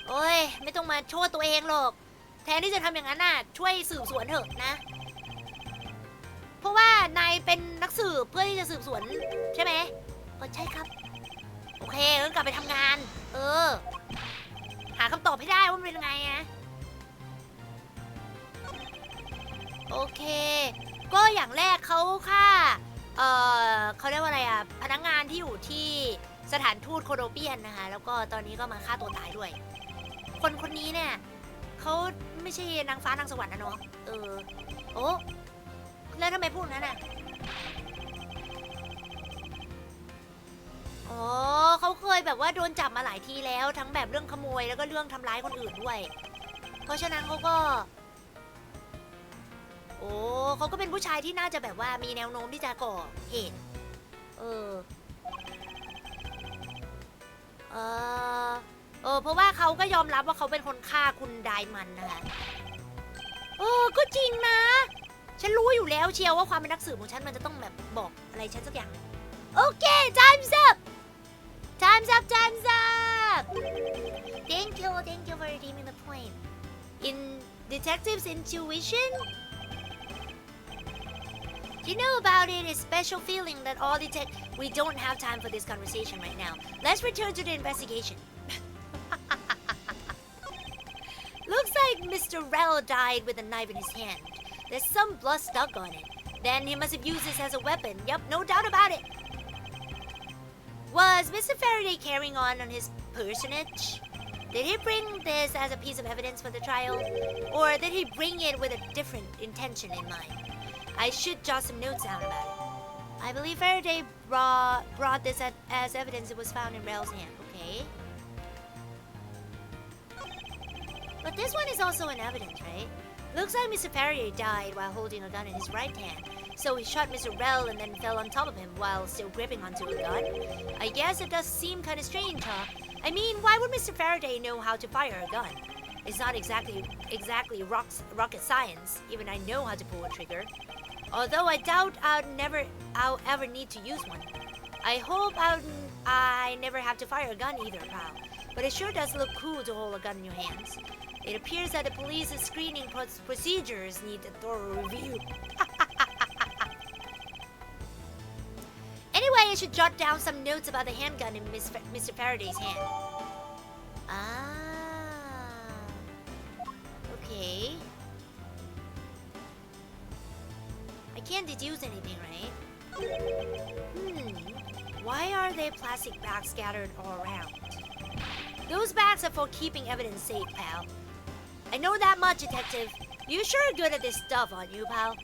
โอ้ยไม่ต้องมาโชว์ตัวเองหรอกแทนที่จะทำอย่างนั้นน่ะช่วยสืบสวนเถอะนะ เพราะว่านายเป็นนักสืบเพื่อที่จะสืบสวนใช่ไหมใช่ครับโอเคงั้นกลับไปทำงานหาคำตอบให้ได้ว่ามันเป็นยังไงอะโอเคก็อย่างแรกเขาฆ่าเขาเรียกว่าอะไรอะพนักงานที่อยู่ที่สถานทูตโคโดเปียนนะคะแล้วก็ตอนนี้ก็มาฆ่าตัวตายด้วย คนนี้เนี่ยเขาไม่ใช่นางฟ้านางสวรรค์นะเนาะโอ้แล้วทำไมพูดงั้นน่ะอ๋อเขาเคยแบบว่าโดนจับมาหลายทีแล้วทั้งแบบเรื่องขโมยแล้วก็เรื่องทำร้ายคนอื่นด้วยเพราะฉะนั้นเขาก็เขาก็เป็นผู้ชายที่น่าจะแบบว่ามีแนวโน้มที่จะก่อเหตุเพราะว่าเขาก็ยอมรับว่าเขาเป็นคนฆ่าคุณไดมันนะคะก็จริงนะฉันรู้อยู่แล้วเชียวว่าความเป็นนักสืบของฉันมันจะต้องแบบบอกอะไรฉันสักอย่างโอเค time's up time's up time's up thank you for redeeming the point in detective's intuition you know about it is special feeling that all we don't have time for this conversation right now let's return to the investigation looks like Mr. Rell died with a knife in his hand there's some blood stuck on it then he must have used this as a weapon yep no doubt about it was Mr. Faraday carrying on his personage did he bring this as a piece of evidence for the trial or did he bring it with a different intention in mind I should jot some notes down about it. I believe Faraday brought this as evidence it was found in Rell's hand, okay? But this one is also an evidence, right? Looks like Mr. Faraday died while holding a gun in his right hand. So he shot Mr. Rell and then fell on top of him while still gripping onto a gun. I guess it does seem kind of strange, huh? I mean, why would Mr. Faraday know how to fire a gun? It's not exactly rocket science. Even I know how to pull a trigger. Although I doubt I'll ever need to use one. I hope I never have to fire a gun either, pal. But it sure does look cool to hold a gun in your hands. It appears that the police's screening procedures need a thorough review. Anyway, I should jot down some notes about the handgun in Mr. Faraday's hand. Okay. I can't deduce anything, right? Why are there plastic bags scattered all around? Those bags are for keeping evidence safe, pal. I know that much, detective. You sure are good at this stuff, aren't you, pal?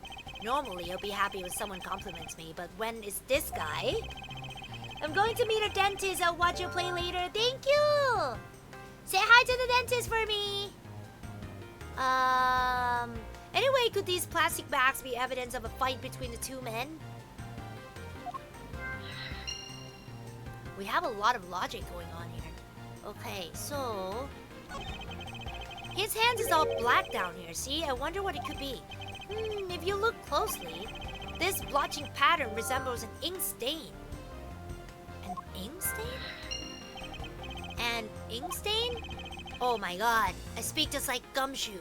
Normally, I'll be happy when someone compliments me, but when it's this guy... I'm going to meet a dentist. I'll watch you play later. Thank you! Say hi to the dentist for me! Anyway, could these plastic bags be evidence of a fight between the two men? We have a lot of logic going on here. Okay, so... His hands is all black down here, see? I wonder what it could be. If you look closely, this blotching pattern resembles an ink stain. An ink stain? An ink stain? Oh my god, I speak just like Gumshoe.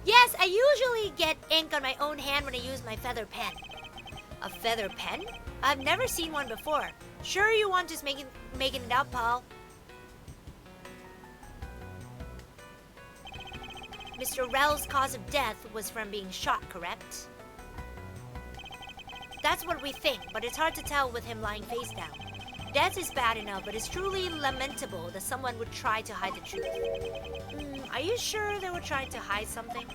Yes, I usually get ink on my own hand when I use my feather pen. A feather pen? I've never seen one before. Sure you want just making it up, Paul? Mr. Rell's cause of death was from being shot, correct? That's what we think, but it's hard to tell with him lying face down. Death is bad enough, but it's truly lamentable that someone would try to hide the truth. Are you sure they were trying to hide something?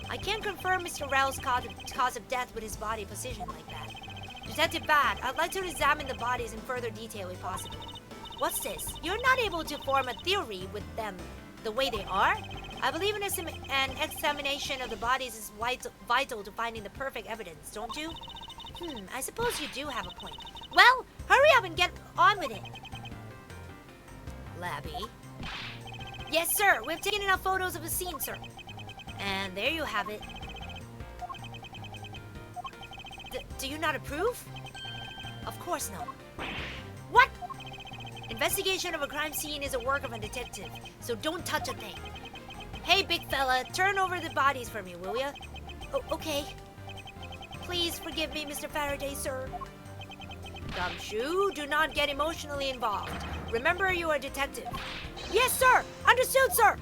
I can't confirm Mr. Rell's cause of death with his body positioned like that. Detective Bad, I'd like to examine the bodies in further detail if possible. What's this? You're not able to form a theory with them the way they are? I believe an examination of the bodies is vital to finding the perfect evidence, don't you? I suppose you do have a point. Well, hurry up and get on with it. Labby. Yes, sir. We've taken enough photos of the scene, sir. And there you have it. Do you not approve? Of course not. What? Investigation of a crime scene is a work of a detective, so don't touch a thing. Hey, big fella, turn over the bodies for me, will ya? Oh, okay. Please forgive me, Mr. Faraday, sir. Gumshoe, do not get emotionally involved. Remember, you are a detective. Yes, sir! Understood, sir!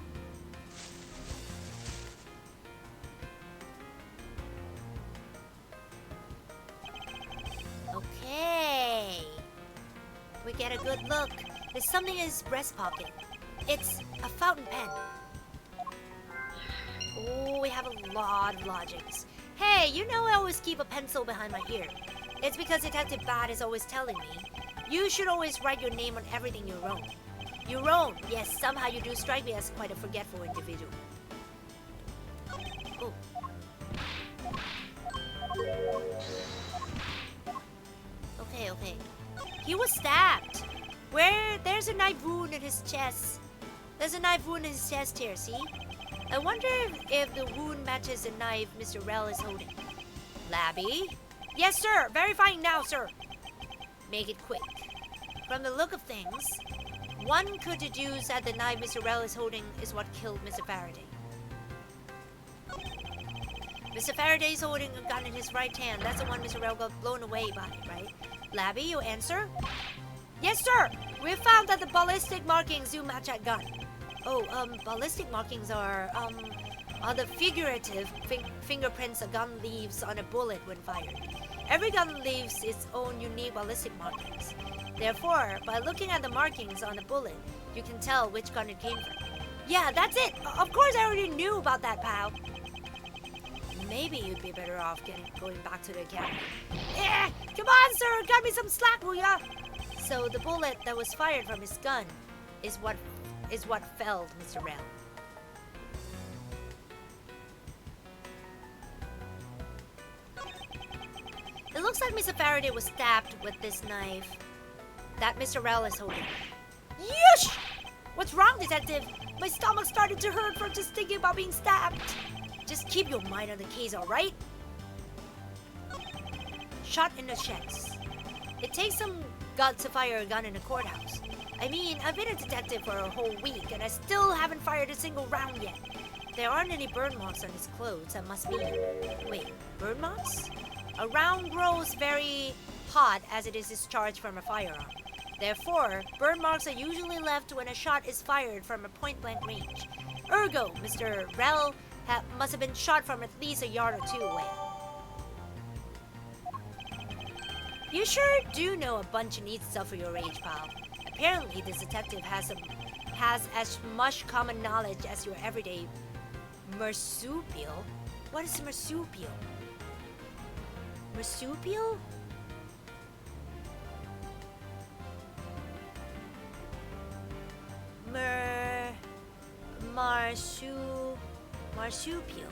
Okay. We get a good look. There's something in his breast pocket. It's a fountain pen. Oh, we have a lot of logics. Hey, you know I always keep a pencil behind my ear. It's because Detective Bad is always telling me, you should always write your name on everything you own. You own, yes, somehow you do strike me as quite a forgetful individual. Oh. Okay. He was stabbed. There's a knife wound in his chest. There's a knife wound in his chest here, see? I wonder if the wound matches the knife Mr. Rel is holding. Labby? Yes, sir. Verifying now, sir. Make it quick. From the look of things, one could deduce that the knife Mr. Rel is holding is what killed Mr. Faraday. Mr. Faraday is holding a gun in his right hand. That's the one Mr. Rel got blown away by, right? Labby, you answer? Yes, sir. We found that the ballistic markings do match that gun. Oh, ballistic markings are the figurative fingerprints a gun leaves on a bullet when fired. Every gun leaves its own unique ballistic markings. Therefore, by looking at the markings on the bullet, you can tell which gun it came from. Yeah, that's it! Of course I already knew about that, pal. Maybe you'd be better off going back to the academy. Yeah, come on, sir! Cut me some slack, will ya? So the bullet that was fired from his gun is what felled Mr. Rel. It looks like Mr. Faraday was stabbed with this knife that Mr. Rel is holding. Yeesh! What's wrong, detective? My stomach started to hurt from just thinking about being stabbed. Just keep your mind on the case, alright? Shot in the chest. It takes some guts to fire a gun in a courthouse. I mean, I've been a detective for a whole week and I still haven't fired a single round yet. There aren't any burn marks on his clothes, that must be... Wait, burn marks? A round grows very hot as it is discharged from a firearm. Therefore, burn marks are usually left when a shot is fired from a point-blank range. Ergo, Mr. Rel must have been shot from at least a yard or two away. You sure do know a bunch of neat stuff for your age, pal. Apparently, this detective has as much common knowledge as your everyday marsupial. What is marsupial? Marsupial? Marsupial.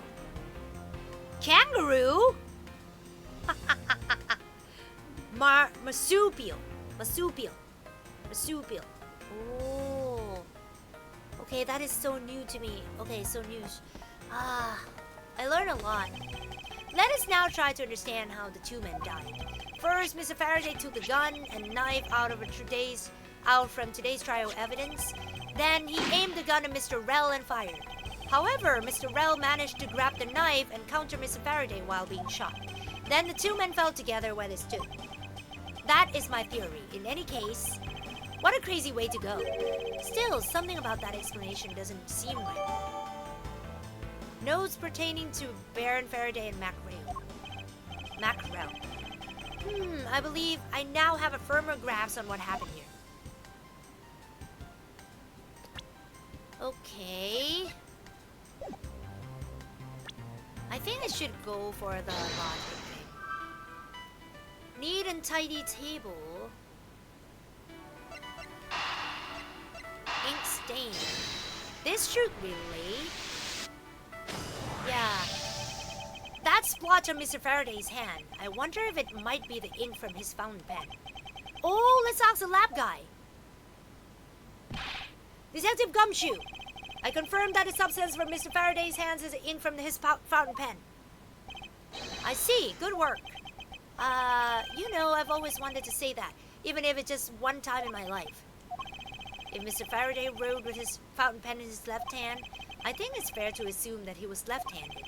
Kangaroo? Marsupial. Oh. Okay, that is so new to me. Okay, so new. I learned a lot. Let us now try to understand how the two men died. First, Mr. Faraday took the gun and knife out from today's trial evidence. Then he aimed the gun at Mr. Rel and fired. However, Mr. Rel managed to grab the knife and counter Mr. Faraday while being shot. Then the two men fell together where they stood. That is my theory. In any case, what a crazy way to go. Still, something about that explanation doesn't seem right. Notes pertaining to Baron Faraday and Mackerel. I believe I now have a firmer grasp on what happened here. Okay. I think I should go for the logic thing. Neat and tidy table. Ink stain. This should relate. Yeah. That splotch on Mr. Faraday's hand. I wonder if it might be the ink from his fountain pen. Oh, let's ask the lab guy. Detective Gumshoe, I confirm that the substance from Mr. Faraday's hands is ink from his fountain pen. I see. Good work. You know, I've always wanted to say that, even if it's just one time in my life. If Mr. Faraday wrote with his fountain pen in his left hand, I think it's fair to assume that he was left-handed.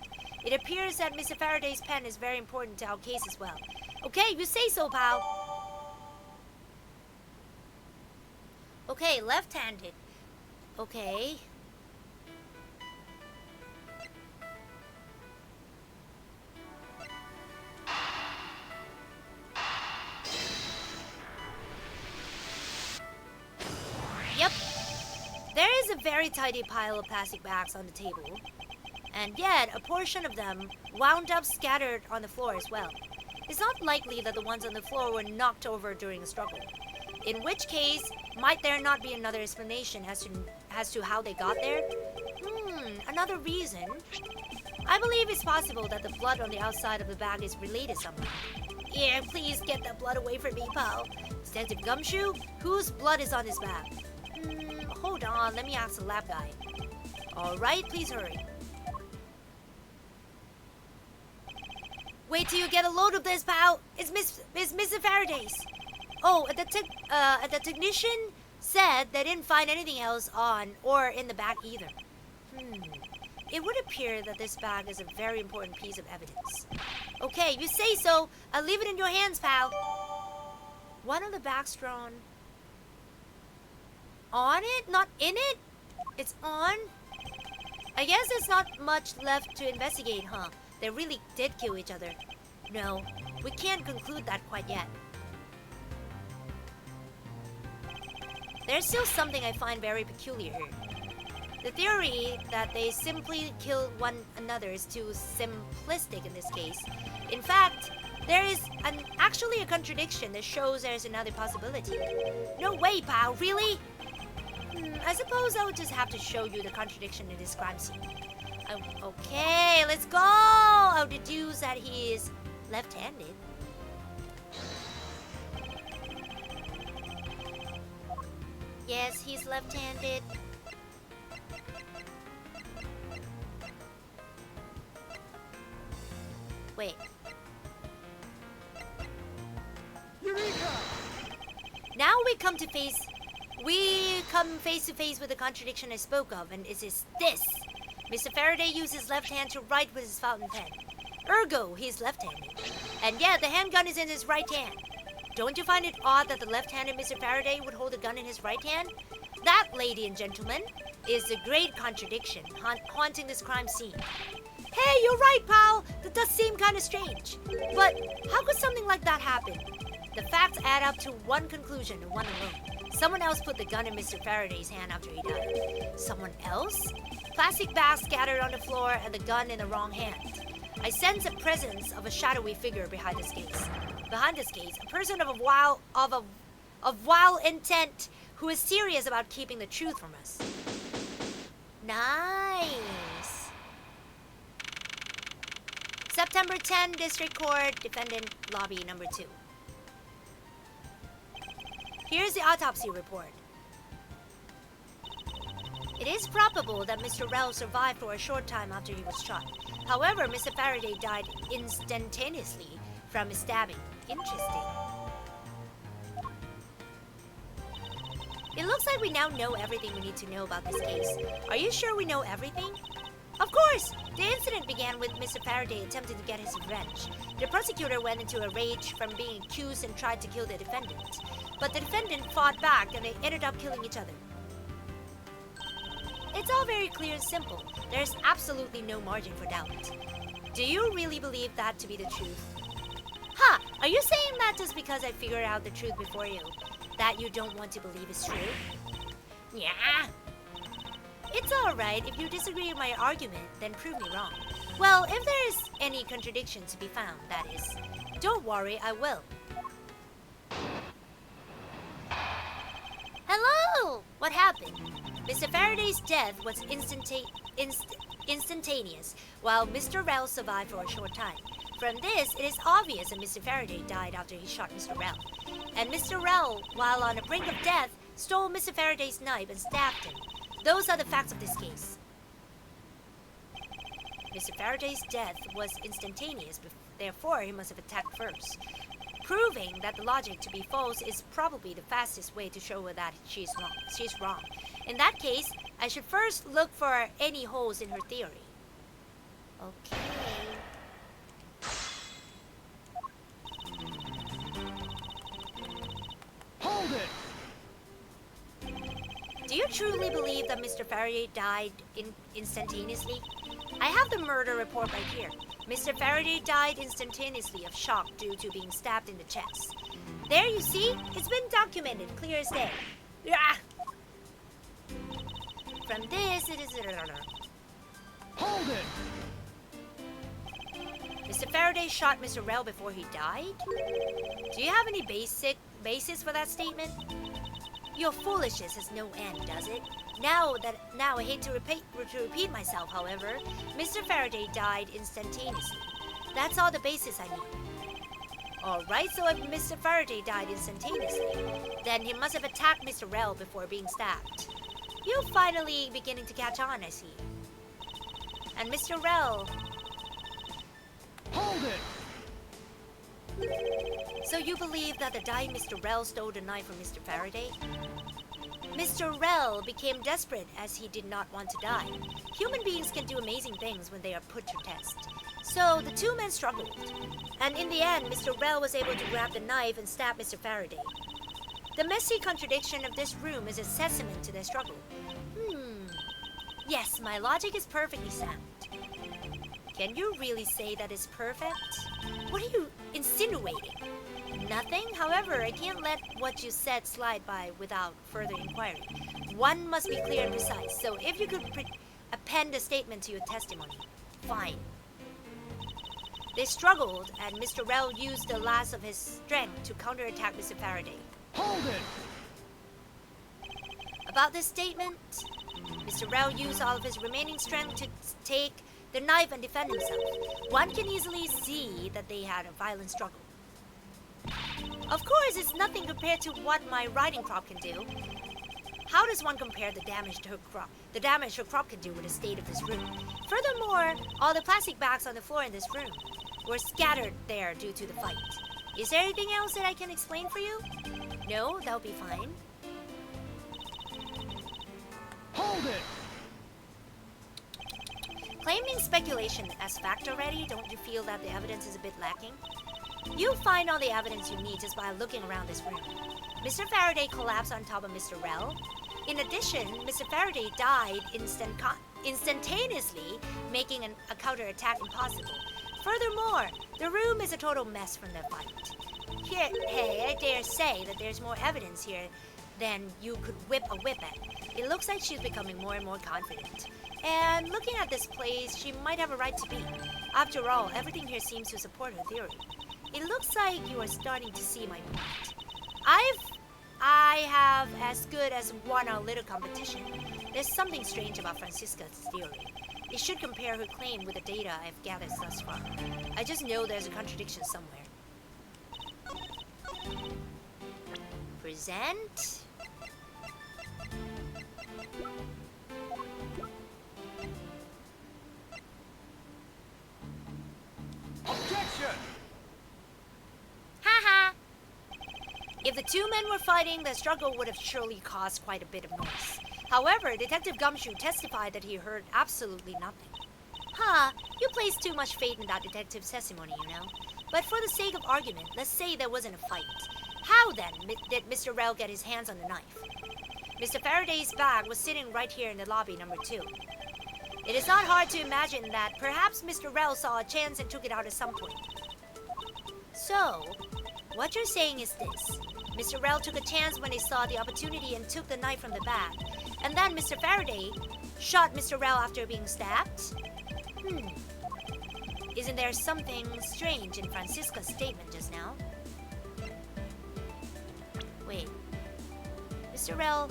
It appears that Mr. Faraday's pen is very important to our case as well. Okay, you say so, pal. Okay, left-handed. Okay. Yep. There is a very tidy pile of plastic bags on the table. And yet, a portion of them wound up scattered on the floor as well. It's not likely that the ones on the floor were knocked over during a struggle. In which case, might there not be another explanation as to how they got there? Another reason? I believe it's possible that the blood on the outside of the bag is related somehow. Yeah, please get that blood away from me, pal. Detective Gumshoe, whose blood is on this bag? Hold on, let me ask the lab guy. Alright, please hurry. Wait till you get a load of this, pal. It's Mr. Faraday's. Oh, the technician said they didn't find anything else on or in the bag either. It would appear that this bag is a very important piece of evidence. Okay, you say so. I'll leave it in your hands, pal. One of the bags drawn on it, not in it. It's on. I guess there's not much left to investigate, huh? They really did kill each other. No, we can't conclude that quite yet. There's still something I find very peculiar here. The theory that they simply killed one another is too simplistic in this case. In fact, there is actually a contradiction that shows there's another possibility. No way, pal, really? I suppose I would just have to show you the contradiction in this crime scene. Okay, let's go! I'll deduce that he is left-handed. Yes, he's left-handed. Wait. Eureka! Now we come face to face with the contradiction I spoke of, and it is this. Mr. Faraday used his left hand to write with his fountain pen. Ergo, he's left-handed. And yet, the handgun is in his right hand. Don't you find it odd that the left-handed Mr. Faraday would hold a gun in his right hand? That, ladies and gentlemen, is the great contradiction haunting this crime scene. Hey, you're right, pal! That does seem kind of strange. But how could something like that happen? The facts add up to one conclusion and one alone. Someone else put the gun in Mr. Faraday's hand after he died. Someone else? Plastic bags scattered on the floor and the gun in the wrong hand. I sense the presence of a shadowy figure behind this case. Behind this case, a person of wild intent who is serious about keeping the truth from us. Nice. September 10, District Court, Defendant Lobby Number 2. Here's the autopsy report. It is probable that Mr. Rell survived for a short time after he was shot. However, Mr. Faraday died instantaneously from a stabbing. Interesting. It looks like we now know everything we need to know about this case. Are you sure we know everything? Of course! The incident began with Mr. Faraday attempting to get his revenge. The prosecutor went into a rage from being accused and tried to kill the defendant. But the defendant fought back and they ended up killing each other. It's all very clear and simple. There's absolutely no margin for doubt. Do you really believe that to be the truth? Huh, are you saying that just because I figured out the truth before you? That you don't want to believe is true? Yeah. It's alright, if you disagree with my argument, then prove me wrong. Well, if there is any contradiction to be found, that is. Don't worry, I will. Hello! What happened? Mr. Faraday's death was instantaneous, while Mr. Rell survived for a short time. From this, it is obvious that Mr. Faraday died after he shot Mr. Rell. And Mr. Rell, while on the brink of death, stole Mr. Faraday's knife and stabbed him. Those are the facts of this case. Mr. Faraday's death was instantaneous, therefore he must have attacked first. Proving that the logic to be false is probably the fastest way to show her that she's wrong. In that case, I should first look for any holes in her theory. Okay. Do you truly believe that Mr. Faraday died instantaneously? I have the murder report right here. Mr. Faraday died instantaneously of shock due to being stabbed in the chest. There you see? It's been documented, clear as day. Yeah. From this, it is... Hold it! Mr. Faraday shot Mr. Rell before he died? Do you have any basis for that statement? Your foolishness has no end, does it? Now I hate to repeat myself, however, Mr. Faraday died instantaneously. That's all the basis I need. Alright, so if Mr. Faraday died instantaneously, then he must have attacked Mr. Rell before being stabbed. You're finally beginning to catch on, I see. And Mr. Rell... Hold it! So you believe that the dying Mr. Rell stole the knife from Mr. Faraday? Mr. Rell became desperate as he did not want to die. Human beings can do amazing things when they are put to test. So the two men struggled. And in the end, Mr. Rell was able to grab the knife and stab Mr. Faraday. The messy contradiction of this room is a testament to their struggle. Yes, my logic is perfectly sound. Can you really say that it's perfect? What are you insinuating? Nothing. However, I can't let what you said slide by without further inquiry. One must be clear and precise, so if you could append a statement to your testimony. Fine. They struggled, and Mr. Rell used the last of his strength to counterattack Mr. Faraday. Hold it! About this statement, Mr. Rell used all of his remaining strength to take the knife and defend himself. One can easily see that they had a violent struggle. Of course, it's nothing compared to what my riding crop can do. How does one compare the damage her crop can do with the state of this room? Furthermore, all the plastic bags on the floor in this room were scattered there due to the fight. Is there anything else that I can explain for you? No, that'll be fine. Hold it! Claiming speculation as fact already, don't you feel that the evidence is a bit lacking? You'll find all the evidence you need just by looking around this room. Mr. Faraday collapsed on top of Mr. Rell. In addition, Mr. Faraday died instantaneously, making a counterattack impossible. Furthermore, the room is a total mess from the fight. Hey, I dare say that there's more evidence here than you could whip a whip at. It looks like she's becoming more and more confident. And looking at this place, she might have a right to be. After all, everything here seems to support her theory. It looks like you are starting to see my point. I have as good as won our little competition. There's something strange about Francisca's theory. It should compare her claim with the data I've gathered thus far. I just know there's a contradiction somewhere. Present. Objection! Haha! If the two men were fighting, the struggle would have surely caused quite a bit of noise. However, Detective Gumshoe testified that he heard absolutely nothing. You place too much faith in that detective's testimony, you know. But for the sake of argument, let's say there wasn't a fight. How then did Mr. Rell get his hands on the knife? Mr. Faraday's bag was sitting right here in the lobby number 2. It is not hard to imagine that perhaps Mr. Rell saw a chance and took it out at some point. So, what you're saying is this. Mr. Rell took a chance when he saw the opportunity and took the knife from the bag. And then Mr. Faraday shot Mr. Rell after being stabbed? Isn't there something strange in Francisca's statement just now? Wait. Mr. Rell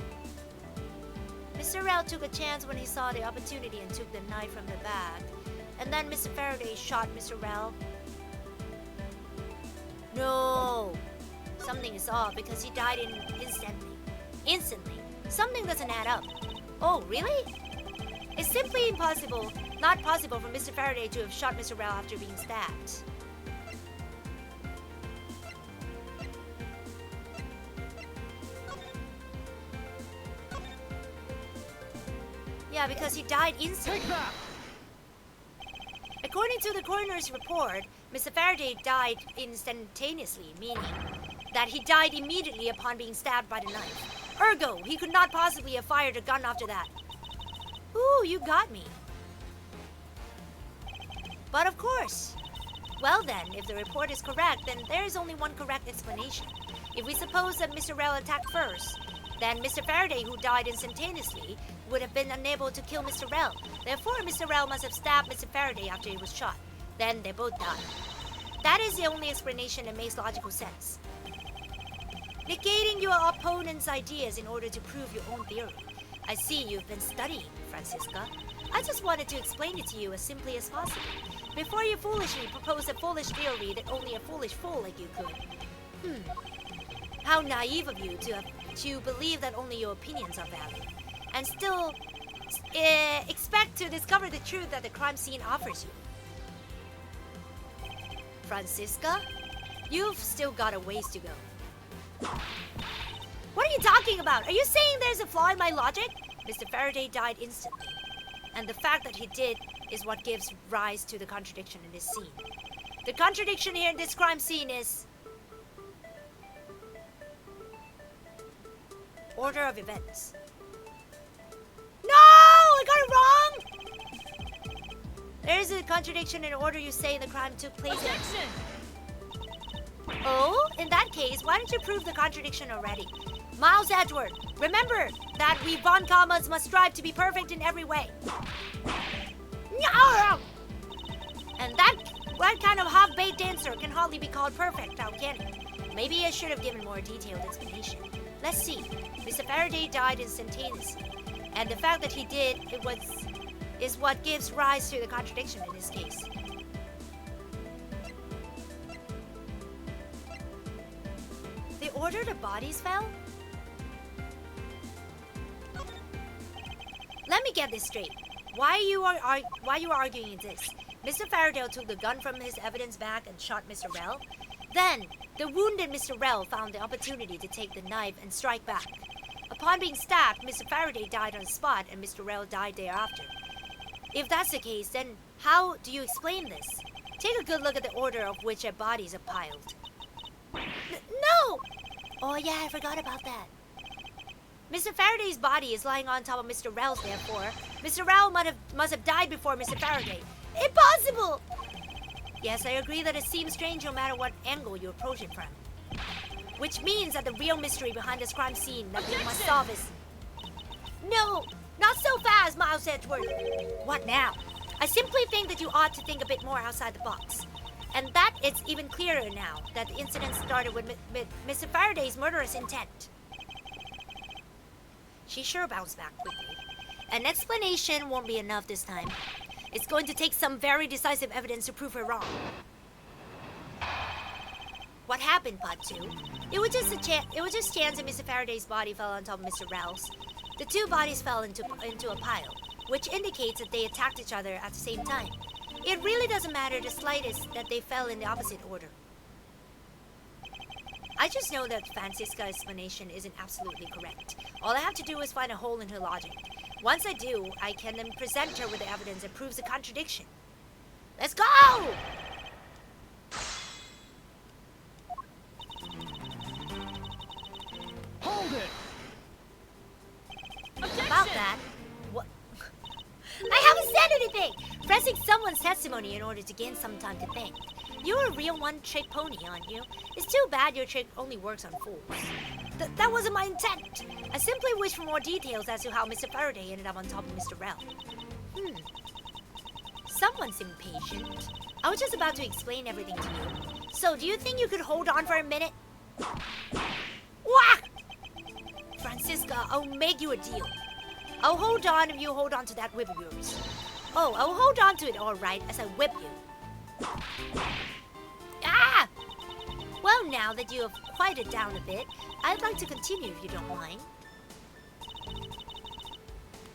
took a chance when he saw the opportunity and took the knife from the bag. And then Mr. Faraday shot Mr. Rell? No! Something is off because he died instantly. Something doesn't add up. Oh, really? It's simply not possible for Mr. Faraday to have shot Mr. Rell after being stabbed. Yeah, because he died instantly. Take that! According to the coroner's report, Mr. Faraday died instantaneously, meaning that he died immediately upon being stabbed by the knife. Ergo, he could not possibly have fired a gun after that. Ooh, you got me. But of course. Well then, if the report is correct, then there is only one correct explanation. If we suppose that Mr. Rell attacked first, then Mr. Faraday, who died instantaneously, would have been unable to kill Mr. Rell. Therefore, Mr. Rell must have stabbed Mr. Faraday after he was shot. Then they both died. That is the only explanation that makes logical sense. Negating your opponent's ideas in order to prove your own theory. I see you've been studying, Francisca. I just wanted to explain it to you as simply as possible, before you foolishly propose a foolish theory that only a foolish fool like you could. How naive of you to believe that only your opinions are valid, and still expect to discover the truth that the crime scene offers you. Francisca, you've still got a ways to go. What are you talking about? Are you saying there's a flaw in my logic? Mr. Faraday died instantly, and the fact that he did is what gives rise to the contradiction in this scene. The contradiction here in this crime scene is order of events. No! I got it wrong! There is a contradiction in order you say the crime took place in. Oh? In that case, why don't you prove the contradiction already? Miles Edward, remember that we Von Commas must strive to be perfect in every way. No! And that kind of half-baked answer can hardly be called perfect, now can it? Maybe I should have given more detailed explanation. Let's see. Mr. Faraday died instantaneously, and the fact that he did is what gives rise to the contradiction in this case. The order the bodies fell? Let me get this straight. Why you are arguing this? Mr. Faraday took the gun from his evidence bag and shot Mr. Rell. Then, the wounded Mr. Rell found the opportunity to take the knife and strike back. Upon being stabbed, Mr. Faraday died on the spot and Mr. Rell died thereafter. If that's the case, then how do you explain this? Take a good look at the order of which their bodies are piled. No! Oh yeah, I forgot about that. Mr. Faraday's body is lying on top of Mr. Rell's, therefore. Mr. Rell must have died before Mr. Faraday. Impossible! Yes, I agree that it seems strange no matter what angle you approach it from. Which means that the real mystery behind this crime scene that we must solve is... No! Not so fast, Miles Edward! What now? I simply think that you ought to think a bit more outside the box. And that it's even clearer now that the incident started with Mr. Faraday's murderous intent. She sure bounced back quickly. An explanation won't be enough this time. It's going to take some very decisive evidence to prove her wrong. What happened, Part 2? It was just chance that Mr. Faraday's body fell on top of Mr. Rell's. The two bodies fell into a pile, which indicates that they attacked each other at the same time. It really doesn't matter the slightest that they fell in the opposite order. I just know that Francisca's explanation isn't absolutely correct. All I have to do is find a hole in her logic. Once I do, I can then present her with the evidence that proves the contradiction. Let's go! Hold it! About that, what? I haven't said anything! Pressing someone's testimony in order to gain some time to think. You're a real one-trick pony, aren't you? It's too bad your trick only works on fools. That wasn't my intent. I simply wish for more details as to how Mr. Faraday ended up on top of Mr. Rell. Someone's impatient. I was just about to explain everything to you. So, do you think you could hold on for a minute? Whack! Francisca, I'll make you a deal. I'll hold on if you hold on to that whip of yours. Oh, I'll hold on to it all right as I whip you. Ah! Well, now that you have quieted down a bit, I'd like to continue if you don't mind.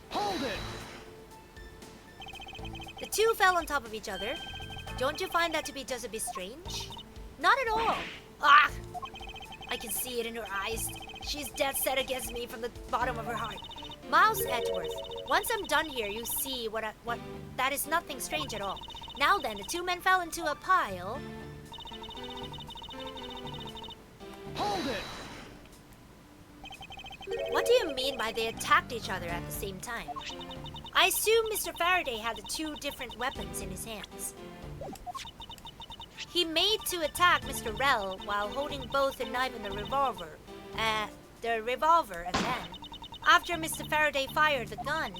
Hold it! The two fell on top of each other. Don't you find that to be just a bit strange? Not at all. Ah! I can see it in her eyes. She's dead set against me from the bottom of her heart. Miles Edgeworth, once I'm done here, you see what that is nothing strange at all. Now then, the two men fell into a pile. Hold it! do you mean by they attacked each other at the same time? I assume Mr. Faraday had the two different weapons in his hands. He made to attack Mr. Rel while holding both the knife and the revolver, and then, after Mr. Faraday fired the gun,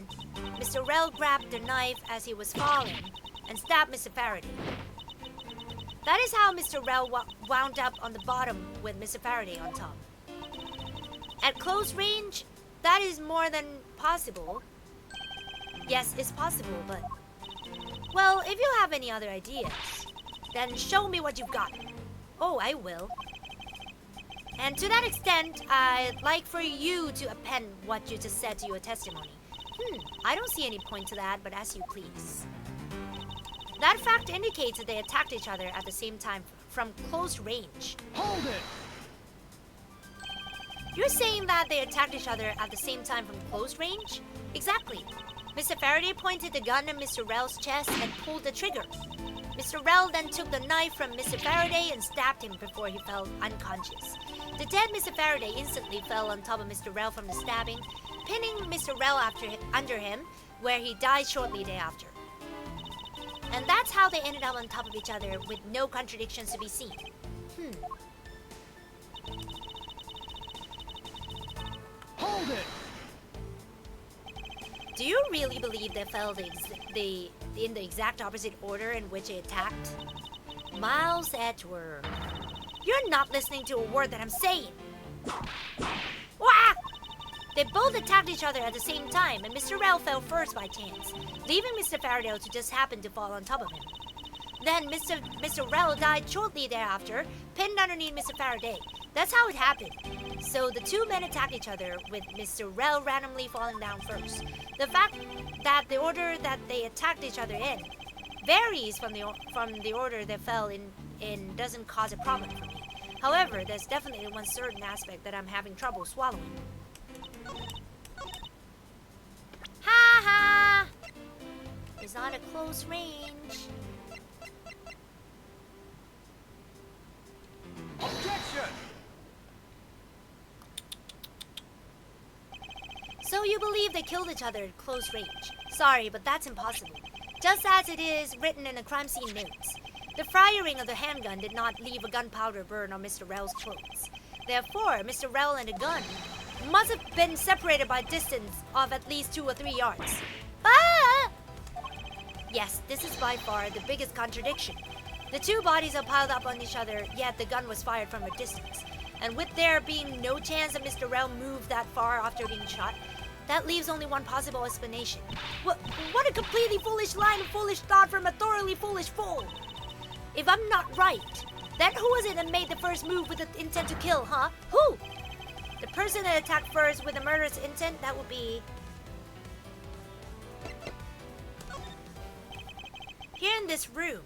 Mr. Rel grabbed the knife as he was falling and stabbed Mr. Faraday. That is how Mr. Rel wound up on the bottom with Mr. Faraday on top. At close range, that is more than possible. Yes, it's possible, but... Well, if you have any other ideas, then show me what you've got. Oh, I will. And to that extent, I'd like for you to append what you just said to your testimony. I don't see any point to that, but as you please. That fact indicates that they attacked each other at the same time from close range. Hold it! You're saying that they attacked each other at the same time from close range? Exactly. Mr. Faraday pointed the gun at Mr. Rel's chest and pulled the trigger. Mr. Rel then took the knife from Mr. Faraday and stabbed him before he fell unconscious. The dead Mr. Faraday instantly fell on top of Mr. Rel from the stabbing, pinning Mr. Rel under him, where he died shortly thereafter. And that's how they ended up on top of each other with no contradictions to be seen. Hold it! Do you really believe they fell in the exact opposite order in which they attacked? Miles Edgeworth. You're not listening to a word that I'm saying. Wah! They both attacked each other at the same time, and Mr. Rel fell first by chance, leaving Mr. Faraday to just happen to fall on top of him. Then Mr. Rel died shortly thereafter, pinned underneath Mr. Faraday. That's how it happened. So the two men attacked each other, with Mr. Rel randomly falling down first. The fact that the order that they attacked each other in varies from the order they fell in doesn't cause a problem for me. However, there's definitely one certain aspect that I'm having trouble swallowing. Ha ha! It's not a close range. Objection! So you believe they killed each other at close range? Sorry, but that's impossible. Just as it is written in the crime scene notes. The firing of the handgun did not leave a gunpowder burn on Mr. Rel's clothes. Therefore, Mr. Rel and the gun must have been separated by a distance of at least 2 or 3 yards. Ah! Yes, this is by far the biggest contradiction. The two bodies are piled up on each other, yet the gun was fired from a distance. And with there being no chance that Mr. Rel moved that far after being shot, that leaves only one possible explanation. What a completely foolish line of foolish thought from a thoroughly foolish fool! If I'm not right, then who was it that made the first move with the intent to kill, huh? Who? The person that attacked first with a murderous intent, that would be... here in this room.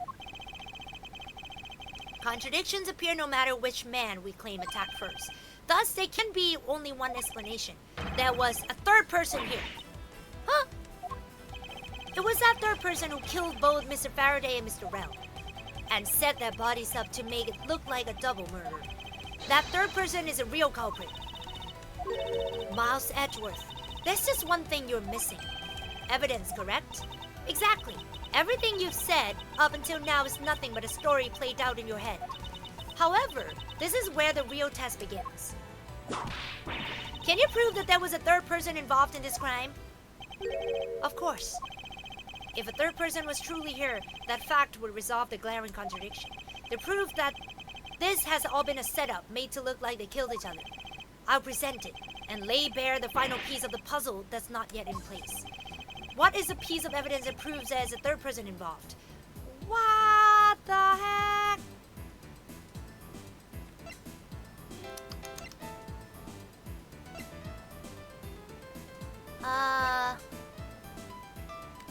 Contradictions appear no matter which man we claim attacked first. Thus, there can be only one explanation. There was a third person here. Huh? It was that third person who killed both Mr. Faraday and Mr. Rel, and set their bodies up to make it look like a double murder. That third person is a real culprit. Miles Edgeworth, there's just one thing you're missing. Evidence, correct? Exactly. Everything you've said up until now is nothing but a story played out in your head. However, this is where the real test begins. Can you prove that there was a third person involved in this crime? Of course. If a third person was truly here, that fact would resolve the glaring contradiction. The proof that this has all been a setup made to look like they killed each other. I'll present it and lay bare the final piece of the puzzle that's not yet in place. What is the piece of evidence that proves there's a third person involved? What the heck?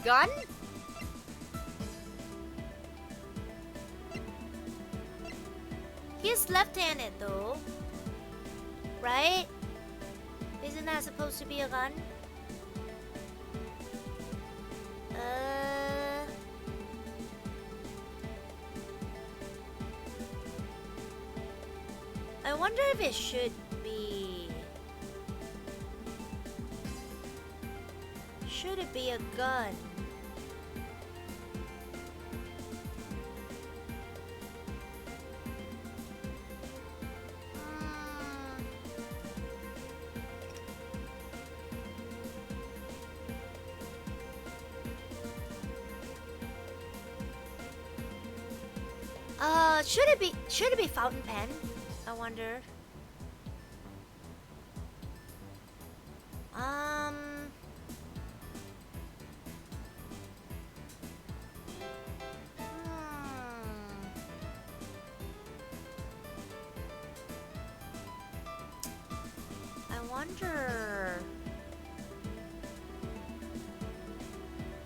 Gun? He's left-handed though, right? Isn't that supposed to be a gun? I wonder if it should be... should it be a gun? Should it be fountain pen? I wonder.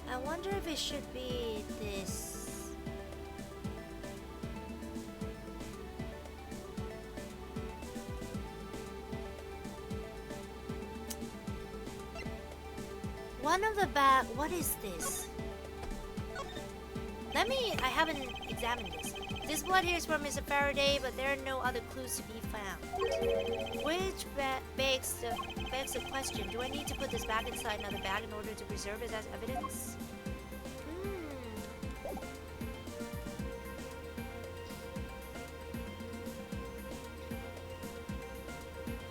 I wonder if it should be this. One of the bag. What is this? I haven't examined this. This blood here is from Mr. Faraday, but there are no other clues to be found. Which begs the question, do I need to put this back inside another bag in order to preserve it as evidence?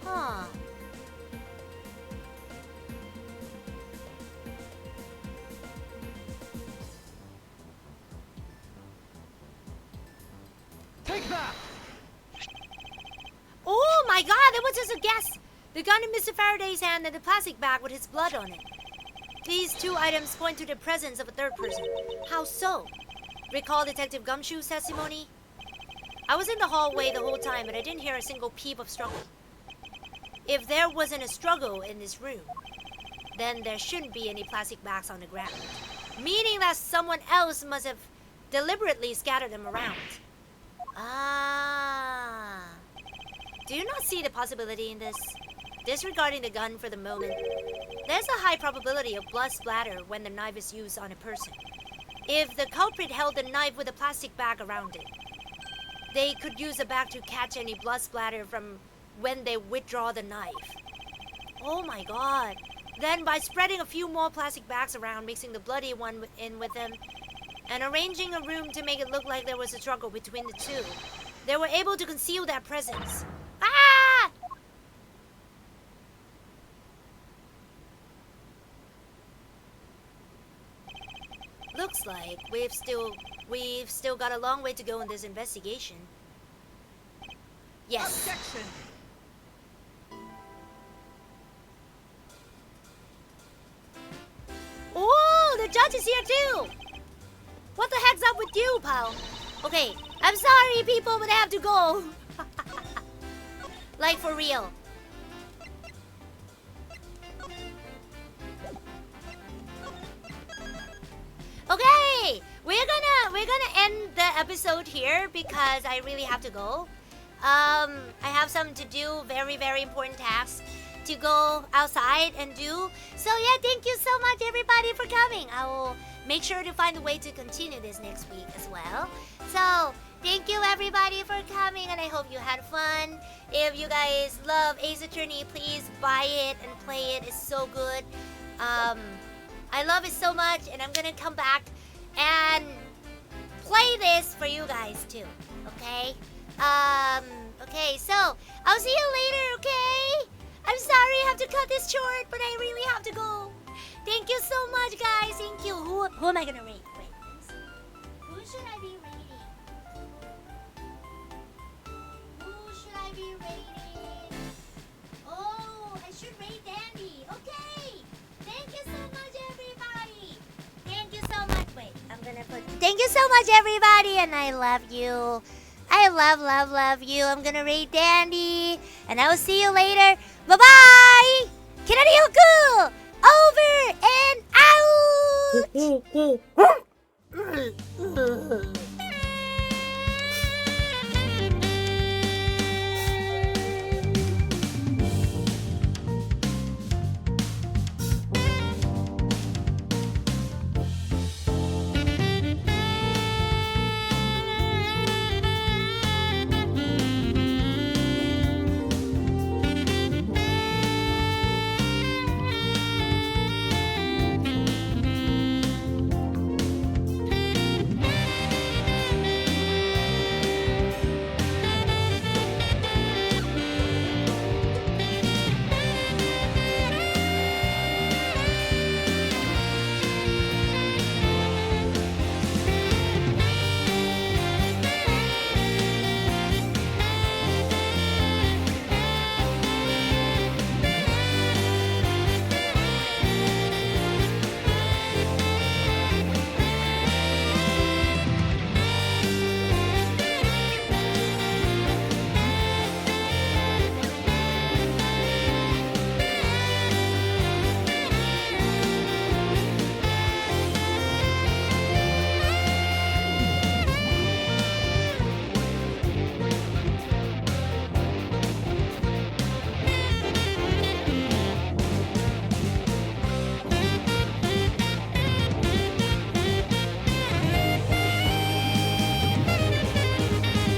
Huh. Take that! Oh my god, that was just a guess! The gun in Mr. Faraday's hand and the plastic bag with his blood on it. These two items point to the presence of a third person. How so? Recall Detective Gumshoe's testimony? I was in the hallway the whole time, but I didn't hear a single peep of struggle. If there wasn't a struggle in this room, then there shouldn't be any plastic bags on the ground. Meaning that someone else must have deliberately scattered them around. Ah. Do you not see the possibility in this? Disregarding the gun for the moment, there's a high probability of blood splatter when the knife is used on a person. If the culprit held the knife with a plastic bag around it, they could use the bag to catch any blood splatter from when they withdraw the knife. Oh my god. Then by spreading a few more plastic bags around, mixing the bloody one in with them, and arranging a room to make it look like there was a struggle between the two, they were able to conceal their presence. Ah! Looks like we've still got a long way to go in this investigation. Yes. Objection! Oh, the judge is here too! What the heck's up with you, pal? Okay, I'm sorry people, but I have to go. Like for real. Okay, we're gonna end the episode here because I really have to go. I have some to do, very, very important tasks to go outside and do. So yeah, thank you so much everybody for coming. I will make sure to find a way to continue this next week as well. So thank you everybody for coming and I hope you had fun. If you guys love Ace Attorney, please buy it and play it. It's so good. I love it so much and I'm gonna come back and play this for you guys too. Okay? Okay, so I'll see you later, okay? I'm sorry I have to cut this short, but I really have to go. Thank you so much, guys. Thank you. Who am I gonna rate? Wait, let's see. Who should I be rating? Who should I be rating? Oh, I should rate Dandy. Okay. Thank you so much, everybody. Thank you so much. Wait, I'm gonna put. Thank you so much, everybody, and I love you. I love you. I'm gonna rate Dandy, and I will see you later.